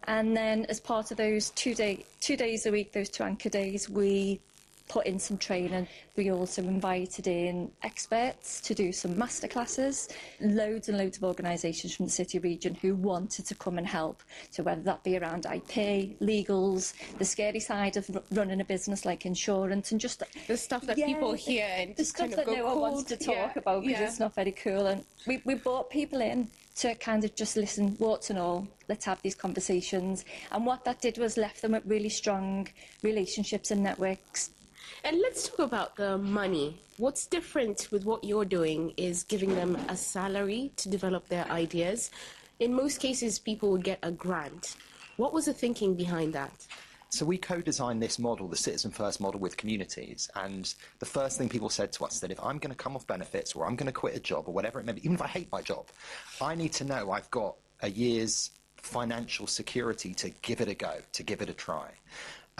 And then as part of those 2 days a week, those 2 anchor days, we put in some training. We also invited in experts to do some masterclasses, loads and loads of organisations from the city region who wanted to come and help. So whether that be around IP, legals, the scary side of running a business like insurance, and just the stuff that people hear and the stuff that no one wants to talk about because it's not very cool. And we brought people in to kind of just listen, warts and all, let's have these conversations. And what that did was left them with really strong relationships and networks. And let's talk about the money. What's different with what you're doing is giving them a salary to develop their ideas. In most cases, people would get a grant. What was the thinking behind that? So we co-designed this model, the Citizen First model, with communities. And the first thing people said to us is that if I'm going to come off benefits or I'm going to quit a job or whatever it may be, even if I hate my job, I need to know I've got a year's financial security to give it a go, to give it a try.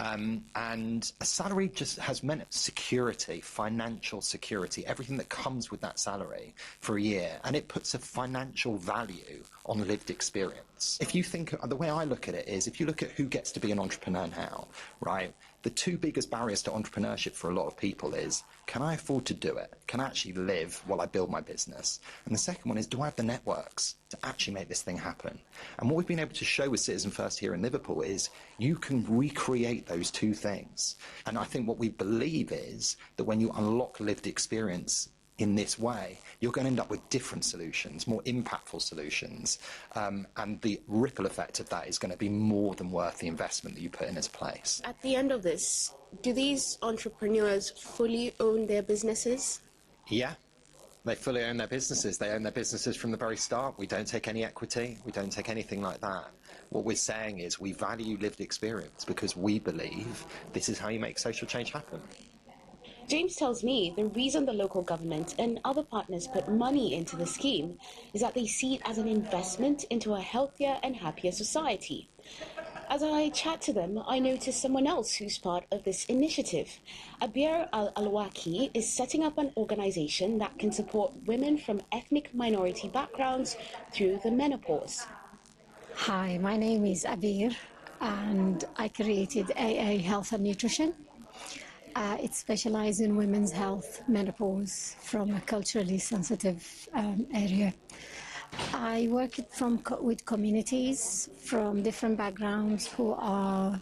And a salary just has meant security, financial security, everything that comes with that salary for a year. And it puts a financial value on lived experience. If you think, the way I look at it is, if you look at who gets to be an entrepreneur now, right, the two biggest barriers to entrepreneurship for a lot of people is, can I afford to do it? Can I actually live while I build my business? And the second one is, do I have the networks to actually make this thing happen? And what we've been able to show with Citizen First here in Liverpool is you can recreate those two things. And I think what we believe is that when you unlock lived experience in this way, you're going to end up with different solutions, more impactful solutions, and the ripple effect of that is going to be more than worth the investment that you put in its place. At the end of this, do these entrepreneurs fully own their businesses? Yeah, they fully own their businesses. They own their businesses from the very start. We don't take any equity. We don't take anything like that. What we're saying is we value lived experience because we believe this is how you make social change happen. James tells me the reason the local government and other partners put money into the scheme is that they see it as an investment into a healthier and happier society. As I chat to them, I notice someone else who's part of this initiative. Abir Al-Alwaki is setting up an organization that can support women from ethnic minority backgrounds through the menopause. Hi, my name is Abir, and I created AA Health and Nutrition. It specializes in women's health, menopause, from a culturally sensitive area. I work with communities from different backgrounds who are,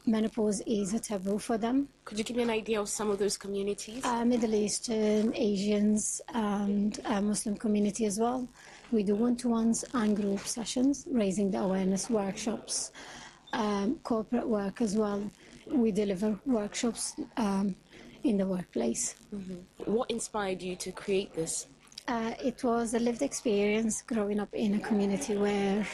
menopause is a taboo for them. Could you give me an idea of some of those communities? Middle Eastern, Asians, and Muslim community as well. We do one-to-ones and group sessions, raising the awareness, workshops, corporate work as well. We deliver workshops in the workplace. Mm-hmm. What inspired you to create this? It was a lived experience growing up in a community where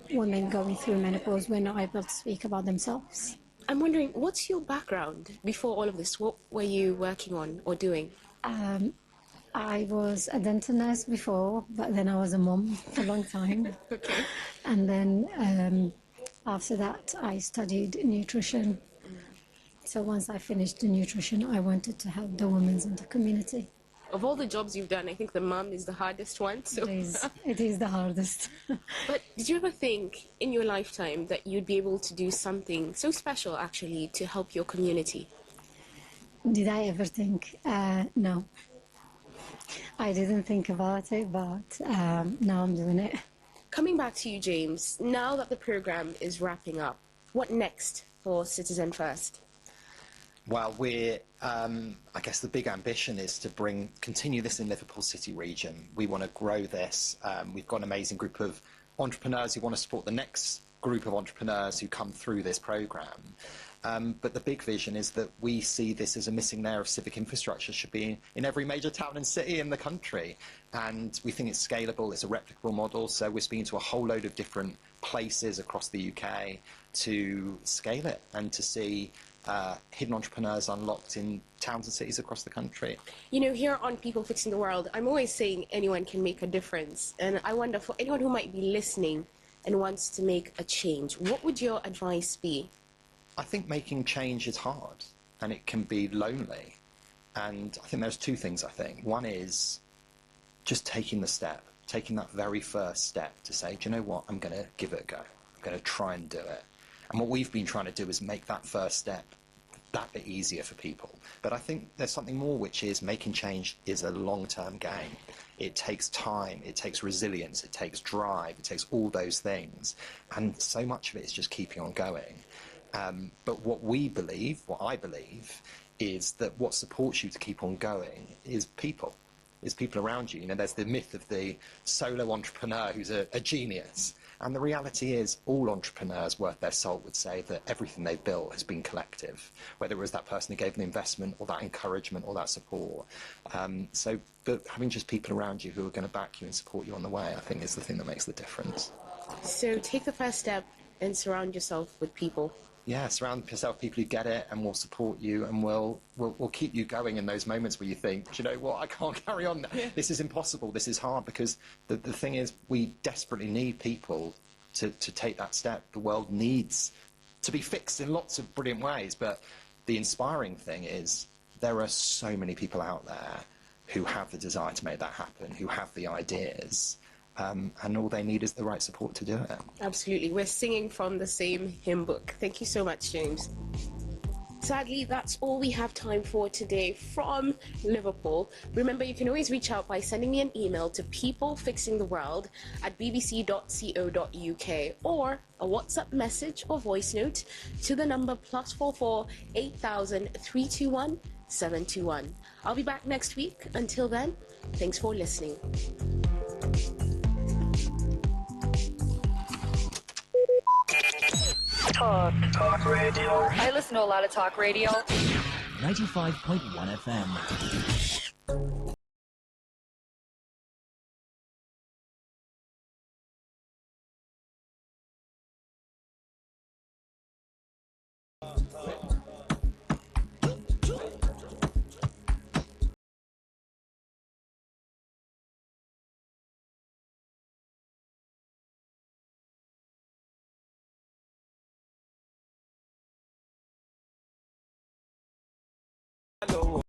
women going through menopause were not able to speak about themselves. I'm wondering, what's your background before all of this? What were you working on or doing? I was a dental nurse before, but then I was a mom for a long time. Okay. And then after that, I studied nutrition. So once I finished the nutrition, I wanted to help the women in the community. Of all the jobs you've done, I think the mum is the hardest one. So. It is the hardest. But did you ever think in your lifetime that you'd be able to do something so special, actually, to help your community? Did I ever think? No. I didn't think about it, but now I'm doing it. Coming back to you, James, now that the program is wrapping up, what next for Citizen First? Well, I guess the big ambition is to continue this in Liverpool City region. We want to grow this. We've got an amazing group of entrepreneurs who want to support the next group of entrepreneurs who come through this programme. But the big vision is that we see this as a missing layer of civic infrastructure should be in every major town and city in the country. And we think it's scalable, it's a replicable model, so we're speaking to a whole load of different places across the UK to scale it and to see hidden entrepreneurs unlocked in towns and cities across the country. You know, here on People Fixing the World, I'm always saying anyone can make a difference. And I wonder, for anyone who might be listening and wants to make a change, what would your advice be? I think making change is hard and it can be lonely. And I think there's two things, I think. One is just taking the step, taking that very first step to say, do you know what, I'm going to give it a go. I'm going to try and do it. And what we've been trying to do is make that first step that bit easier for people. But I think there's something more, which is making change is a long-term game. It takes time, it takes resilience, it takes drive, it takes all those things. And so much of it is just keeping on going. But what I believe, is that what supports you to keep on going is people. is people around you. You know, there's the myth of the solo entrepreneur who's a genius. And the reality is all entrepreneurs worth their salt would say that everything they've built has been collective, whether it was that person who gave them the investment or that encouragement or that support. But having just people around you who are going to back you and support you on the way, I think is the thing that makes the difference. So take the first step and surround yourself with people. Yeah, surround yourself with people who get it and will support you and will keep you going in those moments where you think, do you know what, I can't carry on. This is impossible, this is hard, because the thing is we desperately need people to take that step. The world needs to be fixed in lots of brilliant ways, but the inspiring thing is there are so many people out there who have the desire to make that happen, who have the ideas, and all they need is the right support to do it. Absolutely. We're singing from the same hymn book. Thank you so much, James. Sadly, that's all we have time for today from Liverpool. Remember, you can always reach out by sending me an email to peoplefixingtheworld@bbc.co.uk or a WhatsApp message or voice note to the number +44 8000 321 721. I'll be back next week. Until then, thanks for listening. Talk radio. I listen to a lot of talk radio. 95.1 FM. Hello.